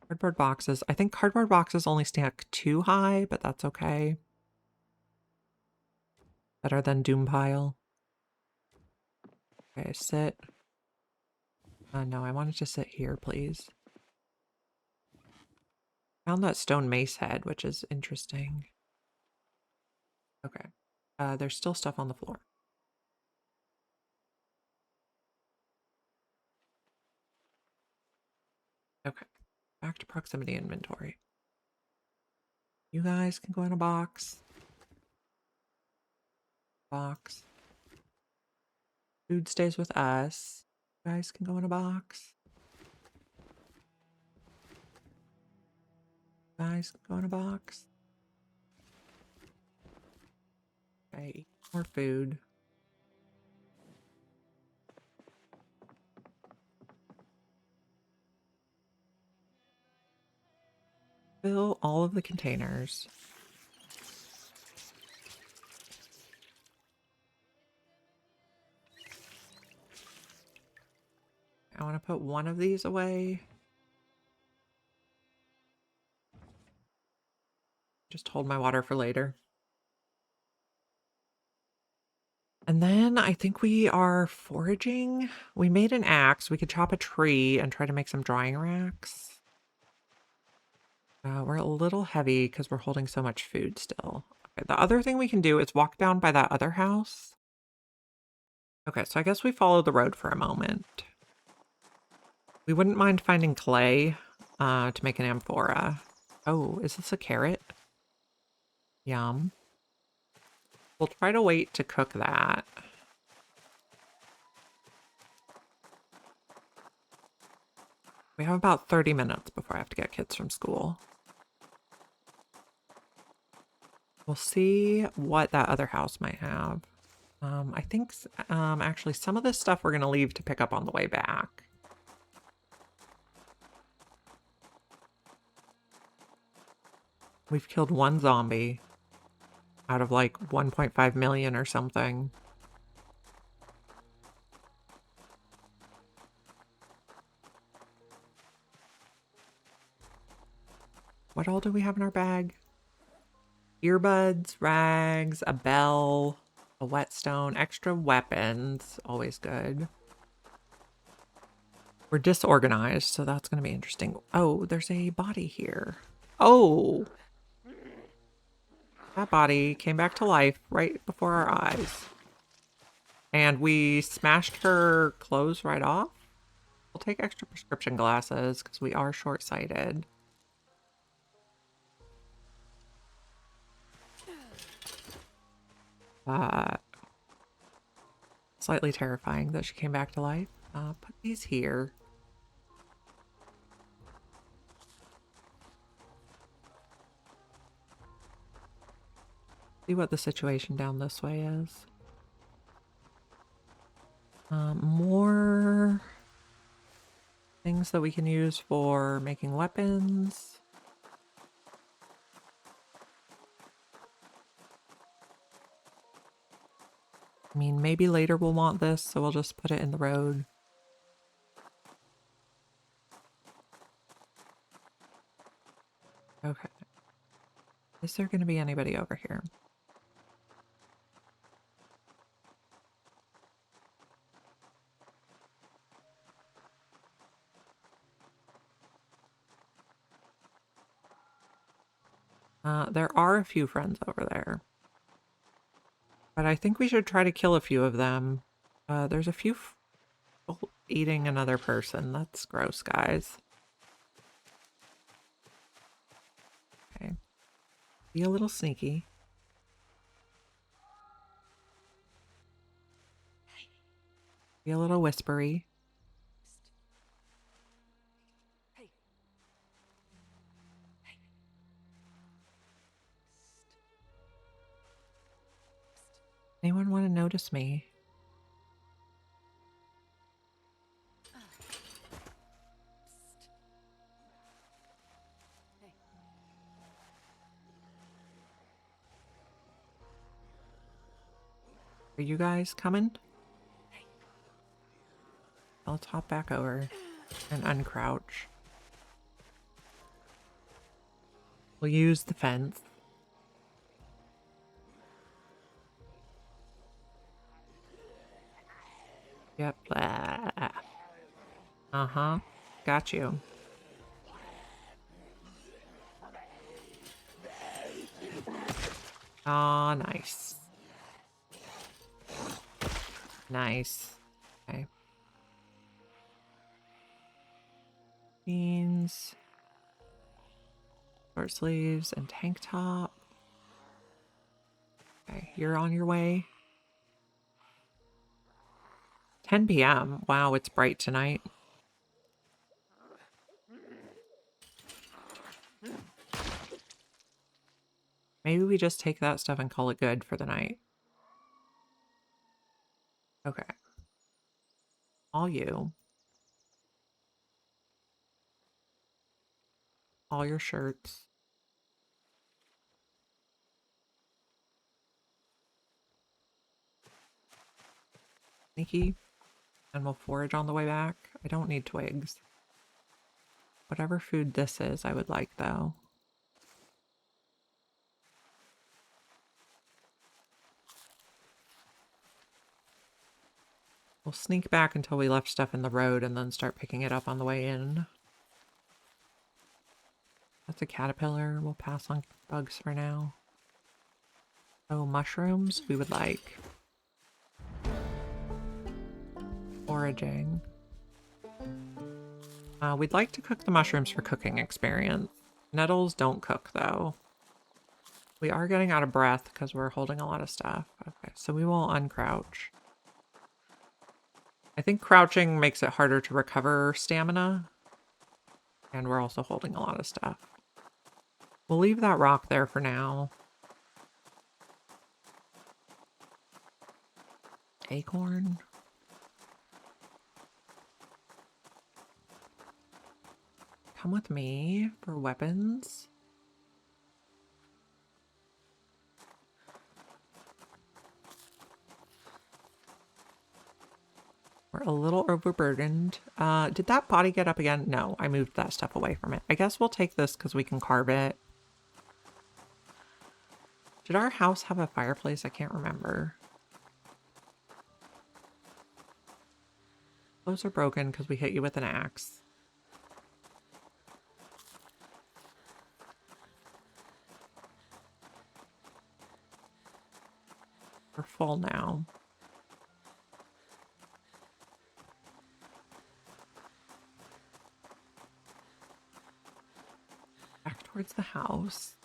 [SPEAKER 1] Cardboard boxes. I think cardboard boxes only stack too high, but that's okay. Better than doom pile. Okay, sit. No, I wanted to sit here, please. Found that stone mace head, which is interesting. Okay. There's still stuff on the floor. Okay. Back to proximity inventory. You guys can go in a box. Box. Food stays with us. You guys can go in a box. You guys can go in a box. Okay, more food. Fill all of the containers. I want to put one of these away. Just hold my water for later. And then I think we are foraging. We made an axe. We could chop a tree and try to make some drying racks. We're a little heavy because we're holding so much food still. Okay, the other thing we can do is walk down by that other house. Okay, so I guess we follow the road for a moment. We wouldn't mind finding clay to make an amphora. Oh, is this a carrot? Yum. We'll try to wait to cook that. We have about 30 minutes before I have to get kids from school. We'll see what that other house might have. I think actually some of this stuff we're going to leave to pick up on the way back. We've killed one zombie out of like 1.5 million or something. What all do we have in our bag? Earbuds, rags, a bell, a whetstone, extra weapons. Always good. We're disorganized, so that's going to be interesting. Oh, there's a body here. Oh! That body came back to life right before our eyes. And we smashed her clothes right off. We'll take extra prescription glasses because we are short-sighted. Slightly terrifying that she came back to life. Put these here. See what the situation down this way is. More things that we can use for making weapons. I mean, maybe later we'll want this, so we'll just put it in the road. Okay. Is there going to be anybody over here? There are a few friends over there. But I think we should try to kill a few of them. There's a few eating another person. That's gross, guys. Okay. Be a little sneaky. Be a little whispery. Anyone want to notice me? Are you guys coming? Let's hop back over and uncrouch. We'll use the fence. Yep. Uh-huh. Got you. Aw, nice. Nice. Okay. Jeans. Short sleeves and tank top. Okay, you're on your way. 10 p.m. Wow, it's bright tonight. Maybe we just take that stuff and call it good for the night. Okay. All you. All your shirts. sneaky. And we'll forage on the way back. I don't need twigs. Whatever food this is, I would like, though. We'll sneak back until we left stuff in the road and then start picking it up on the way in. That's a caterpillar. We'll pass on bugs for now. Oh, mushrooms we would like. Foraging. We'd like to cook the mushrooms for cooking experience. Nettles don't cook, though. We are getting out of breath because we're holding a lot of stuff. Okay, so we will uncrouch. I think crouching makes it harder to recover stamina. And we're also holding a lot of stuff. We'll leave that rock there for now. Acorn. Come with me for weapons. We're a little overburdened. Did that body get up again? No, I moved that stuff away from it. I guess we'll take this because we can carve it. Did our house have a fireplace? I can't remember. Those are broken because we hit you with an axe. We're full now. Back towards the house.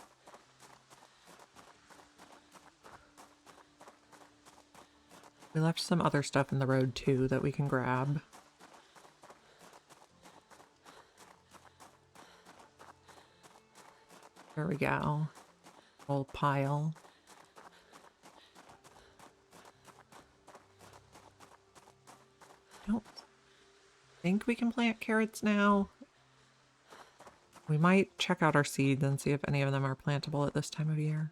[SPEAKER 1] We left some other stuff in the road too that we can grab. There we go. Whole pile. I don't think we can plant carrots now. We might check out our seeds and see if any of them are plantable at this time of year.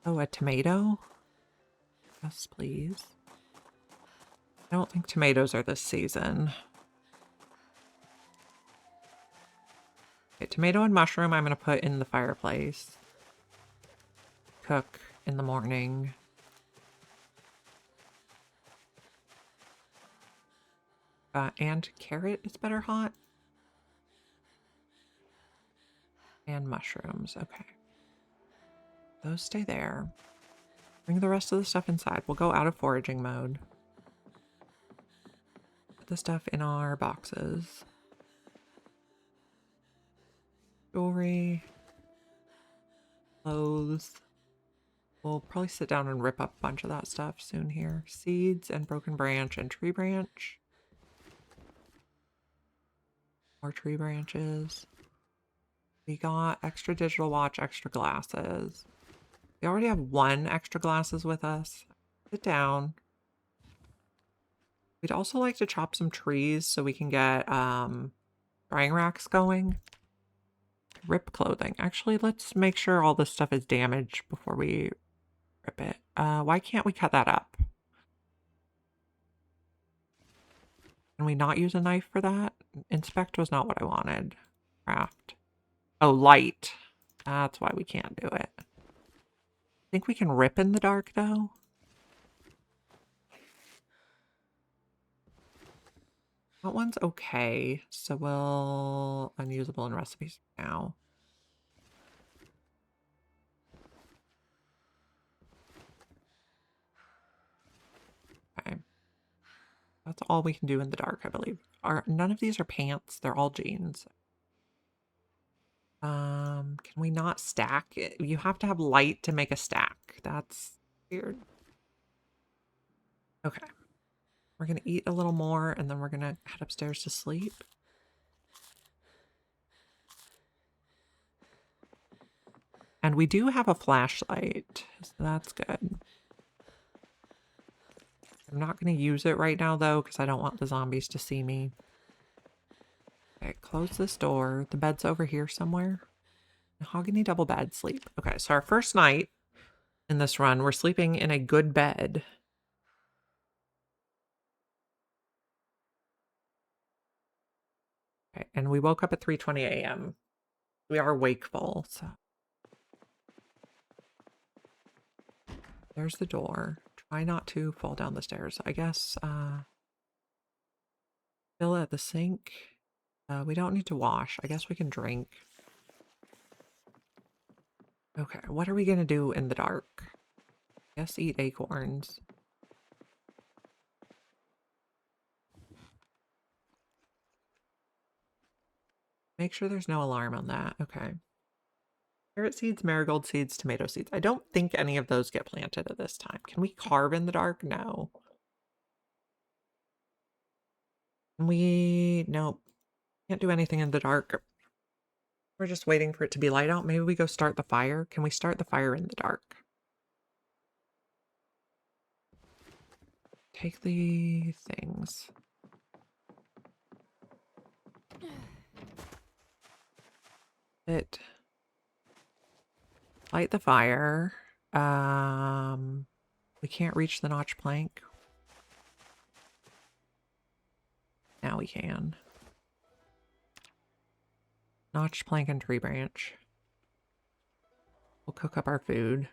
[SPEAKER 1] Oh, a tomato? Yes, please. I don't think tomatoes are this season. Okay, tomato and mushroom I'm going to put in the fireplace. Cook in the morning. And carrot is better hot. And mushrooms, okay. Those stay there. Bring the rest of the stuff inside. We'll go out of foraging mode. Put the stuff in our boxes. Jewelry. Clothes. We'll probably sit down and rip up a bunch of that stuff soon here. Seeds and broken branch and tree branch. More tree branches. We got extra digital watch, extra glasses. We already have one extra glasses with us. Sit down. We'd also like to chop some trees so we can get drying racks going. Rip clothing. Actually, let's make sure all this stuff is damaged before we rip it. Why can't we cut that up? Can we not use a knife for that? Inspect was not what I wanted. Craft. Oh, light. That's why we can't do it. I think we can rip in the dark, though. That one's okay. So we'll... unusable in recipes now. Okay. That's all we can do in the dark, I believe. None of these are pants. They're all jeans. Can we not stack it? You have to have light to make a stack. That's weird. Okay. We're gonna eat a little more and then we're gonna head upstairs to sleep. And we do have a flashlight, so that's good. I'm not gonna use it right now though, because I don't want the zombies to see me. Okay, close this door. The bed's over here somewhere. Mahogany double bed, sleep. Okay, so our first night in this run, we're sleeping in a good bed. Okay, and we woke up at 3:20 a.m. We are wakeful, so. There's the door. Try not to fall down the stairs. I guess, fill at the sink. We don't need to wash. I guess we can drink. Okay, what are we gonna do in the dark? Guess eat acorns. Make sure there's no alarm on that. Okay. Carrot seeds, marigold seeds, tomato seeds. I don't think any of those get planted at this time. Can we carve in the dark? No. Nope. Can't do anything in the dark. We're just waiting for it to be light out. Maybe we go start the fire. Can we start the fire in the dark? Take the things. Light the fire. We can't reach the notch plank. Now we can. Notch plank and tree branch. We'll cook up our food.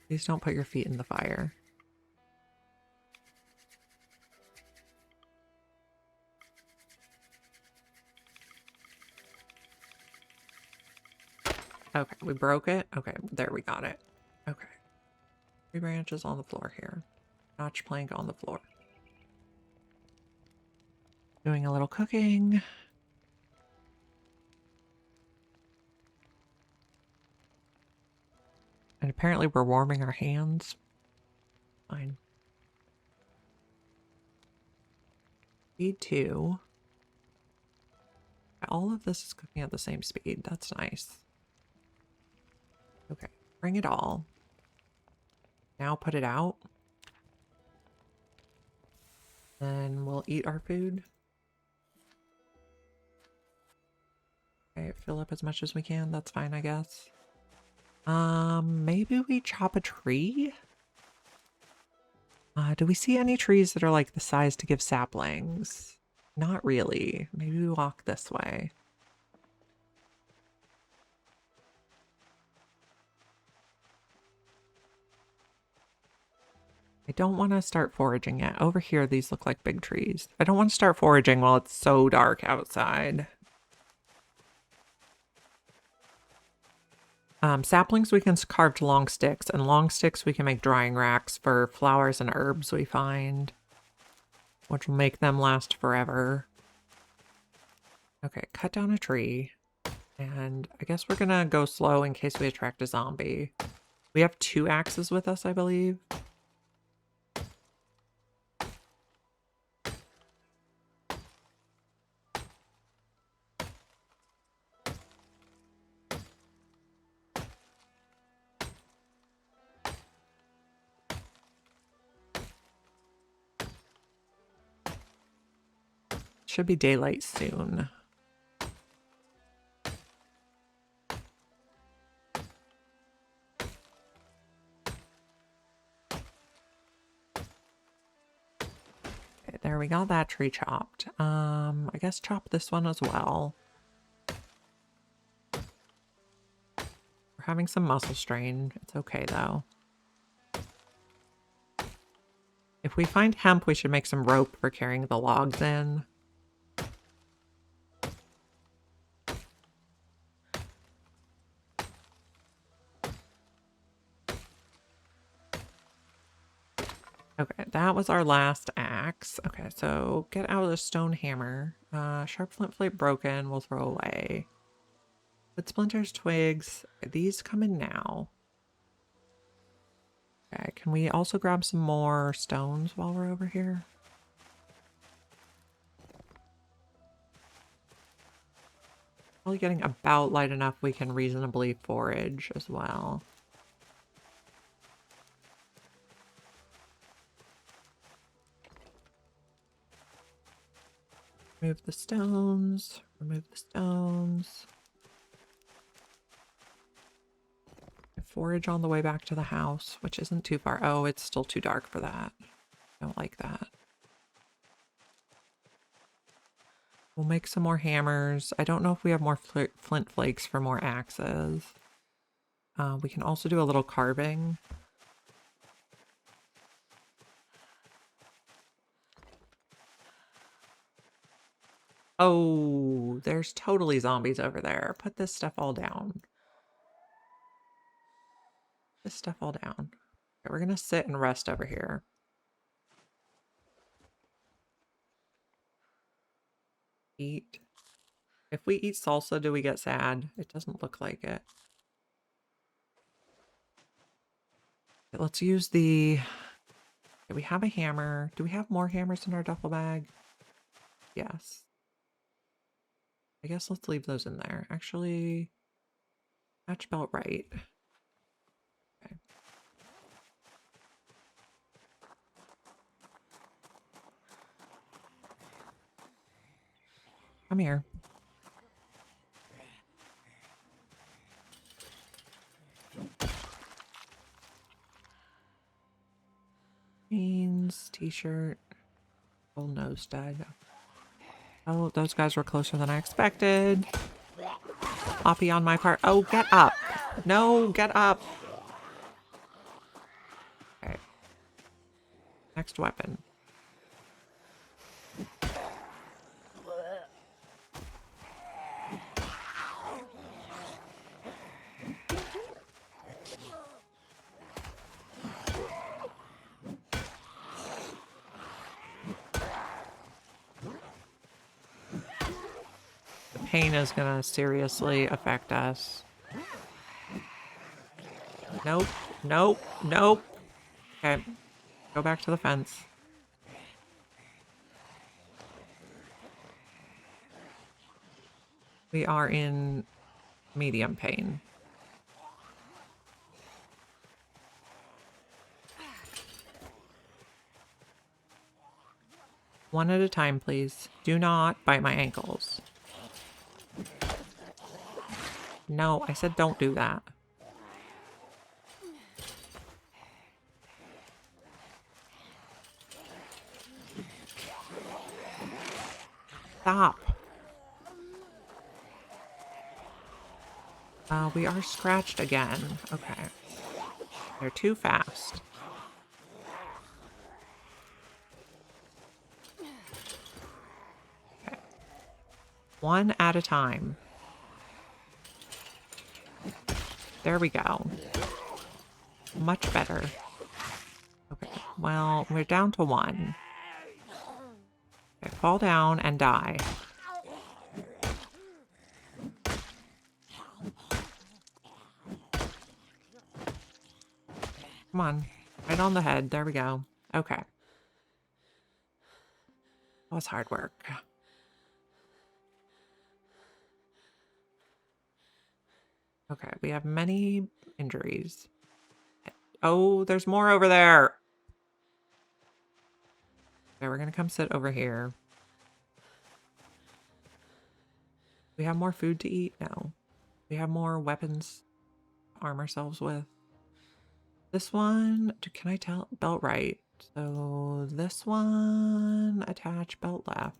[SPEAKER 1] Please don't put your feet in the fire. Okay, we broke it. Okay, there we got it. Okay. Tree branches on the floor here. Notch plank on the floor. Doing a little cooking. And apparently we're warming our hands. Fine. Speed 2. All of this is cooking at the same speed. That's nice. Okay, bring it all. Now put it out. Then we'll eat our food. Okay, fill up as much as we can. That's fine, I guess. Maybe we chop a tree? Do we see any trees that are like the size to give saplings? Not really. Maybe we walk this way. I don't want to start foraging yet. Over here, these look like big trees. I don't want to start foraging while it's so dark outside. Saplings we can carve to long sticks, and long sticks we can make drying racks for flowers and herbs we find, which will make them last forever. Okay, cut down a tree, and I guess we're gonna go slow in case we attract a zombie. We have 2 axes with us, I believe. Should be daylight soon. Okay, there, we got that tree chopped. I guess chop this one as well. We're having some muscle strain. It's okay though. If we find hemp, we should make some rope for carrying the logs in. Okay, that was our last axe. Okay, so get out of the stone hammer. Sharp flint plate broken, we'll throw away. Wood splinters, twigs, these come in now. Okay, can we also grab some more stones while we're over here? Probably getting about light enough we can reasonably forage as well. Remove the stones, remove the stones. Forage on the way back to the house, which isn't too far. Oh, it's still too dark for that. I don't like that. We'll make some more hammers. I don't know if we have more flint flakes for more axes. We can also do a little carving. Oh, there's totally zombies over there. Put this stuff all down. This stuff all down. Okay, we're gonna sit and rest over here. Eat. If we eat salsa, do we get sad? It doesn't look like it. Okay, let's use the... Okay, we have a hammer. Do we have more hammers in our duffel bag? Yes. I guess let's leave those in there. Actually, match belt right. Okay. Come here. Jeans, t-shirt, full nose dive. Oh, those guys were closer than I expected. Floppy on my part. Oh, get up. No, get up. Okay. Next weapon. Pain is gonna seriously affect us. Nope, nope, nope. Okay, go back to the fence. We are in medium pain. One at a time, please. Do not bite my ankles. No, I said don't do that. Stop. We are scratched again. Okay. They're too fast. Okay. One at a time. There we go. Much better. Okay, well, we're down to one. Okay, fall down and die. Come on. Right on the head. There we go. Okay. That was hard work. Okay, we have many injuries. Oh, there's more over there. Okay, we're gonna come sit over here. We have more food to eat? No. We have more weapons to arm ourselves with. This one, can I tell? Belt right. So this one, attach belt left.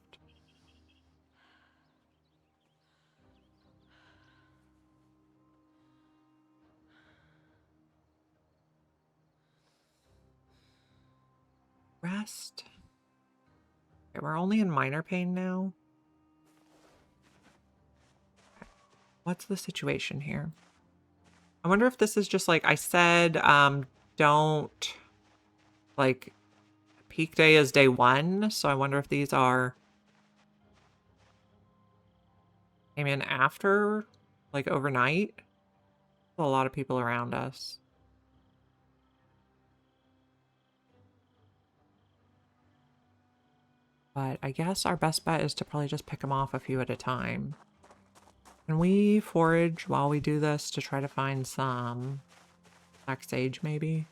[SPEAKER 1] Rest. Okay, we're only in minor pain now. Okay. What's the situation here? I wonder if this is just like I said, don't, like, peak day is day 1. So I wonder if these are came in after, like, overnight. There's a lot of people around us. But I guess our best bet is to probably just pick them off a few at a time. Can we forage while we do this to try to find some black sage, maybe?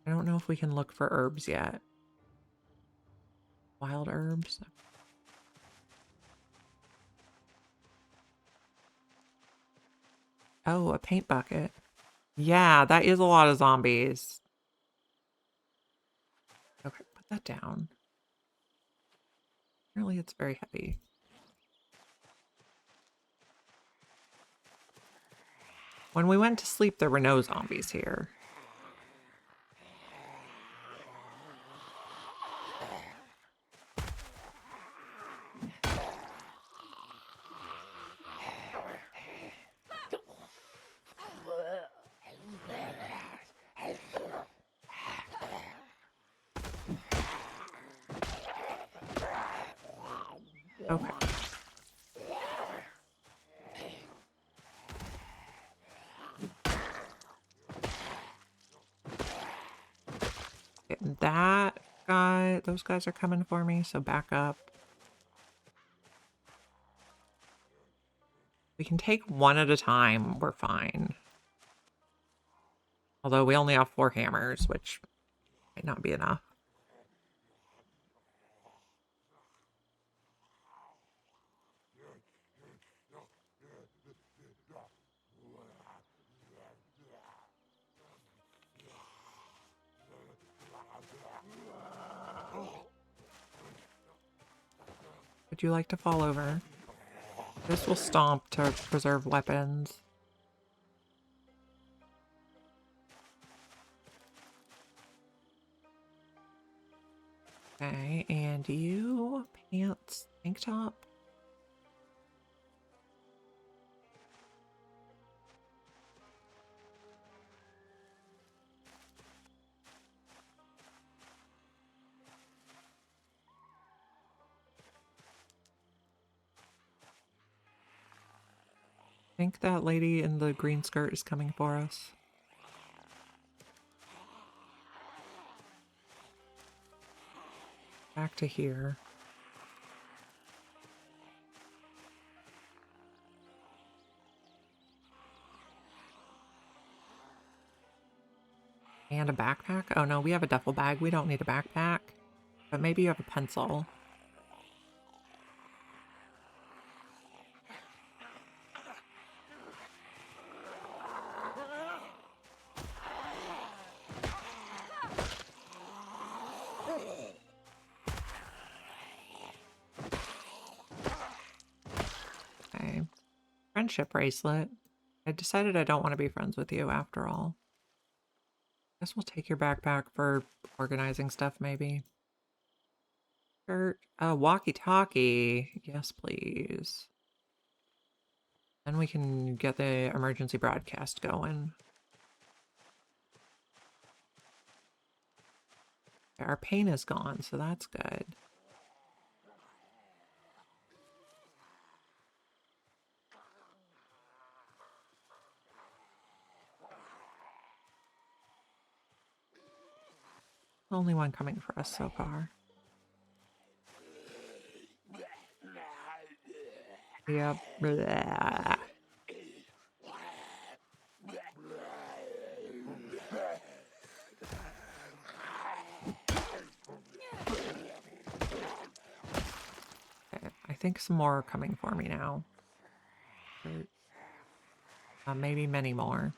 [SPEAKER 1] I don't know if we can look for herbs yet. Wild herbs? Oh, a paint bucket. Yeah, that is a lot of zombies. Okay, put that down. Apparently it's very heavy. When we went to sleep, there were no zombies here. Okay. That guy, those guys are coming for me, so back up. We can take one at a time, we're fine. Although we only have 4 hammers, which might not be enough. Would you like to fall over? This will stomp to preserve weapons. Okay, and you, pants, tank top. I think that lady in the green skirt is coming for us. Back to here. And a backpack? Oh no, we have a duffel bag. We don't need a backpack. But maybe you have a pencil. Okay. Friendship bracelet. I decided I don't want to be friends with you after all. Guess we'll take your backpack for organizing stuff, maybe. Shirt. Walkie-talkie. Yes, please. Then we can get the emergency broadcast going. Our pain is gone, so that's good. Only one coming for us so far. Yep. Blah. Okay, I think some more are coming for me now. Maybe many more.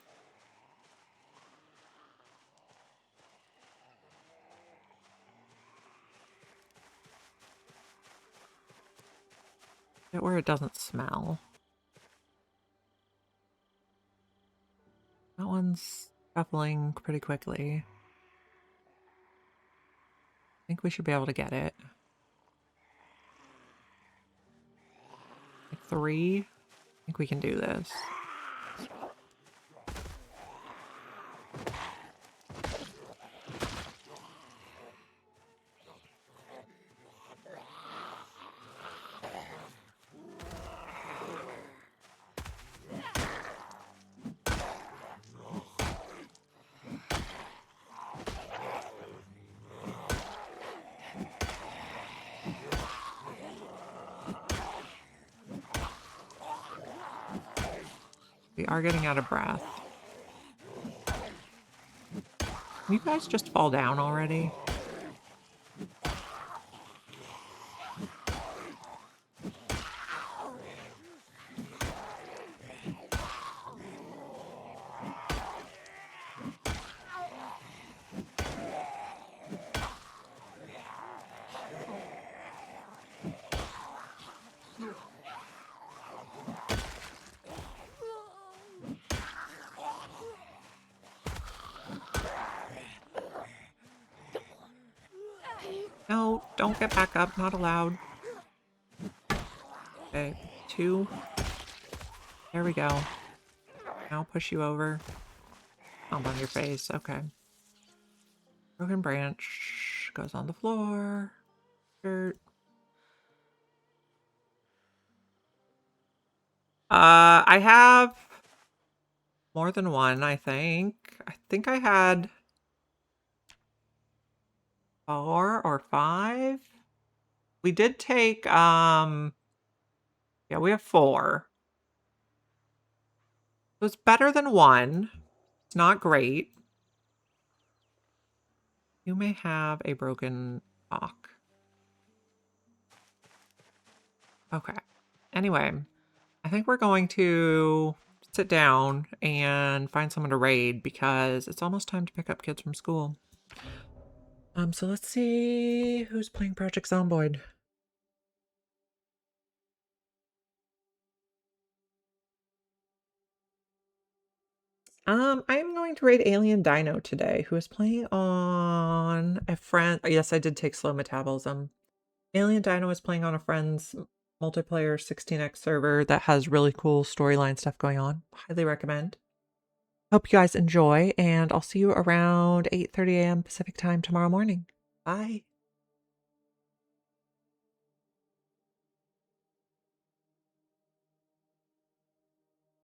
[SPEAKER 1] Get where it doesn't smell. That one's shuffling pretty quickly. I think we should be able to get it. Like 3. I think we can do this. We are getting out of breath. Can you guys just fall down already? No, don't get back up. Not allowed. Okay, 2. There we go. Now push you over. Stomp on your face. Okay. Broken branch goes on the floor. Dirt. I have more than one, I think. I think I had 4 or 5. We did take, yeah, we have 4. So it's better than 1. It's not great. You may have a broken lock. Okay. Anyway, I think we're going to sit down and find someone to raid because it's almost time to pick up kids from school. So let's see who's playing Project Zomboid. I am going to raid Alien Dino today, who is playing on a friend. Yes, I did take slow metabolism. Alien Dino is playing on a friend's multiplayer 16x server that has really cool storyline stuff going on. Highly recommend. Hope you guys enjoy, and I'll see you around 8:30 a.m. Pacific time tomorrow morning. Bye.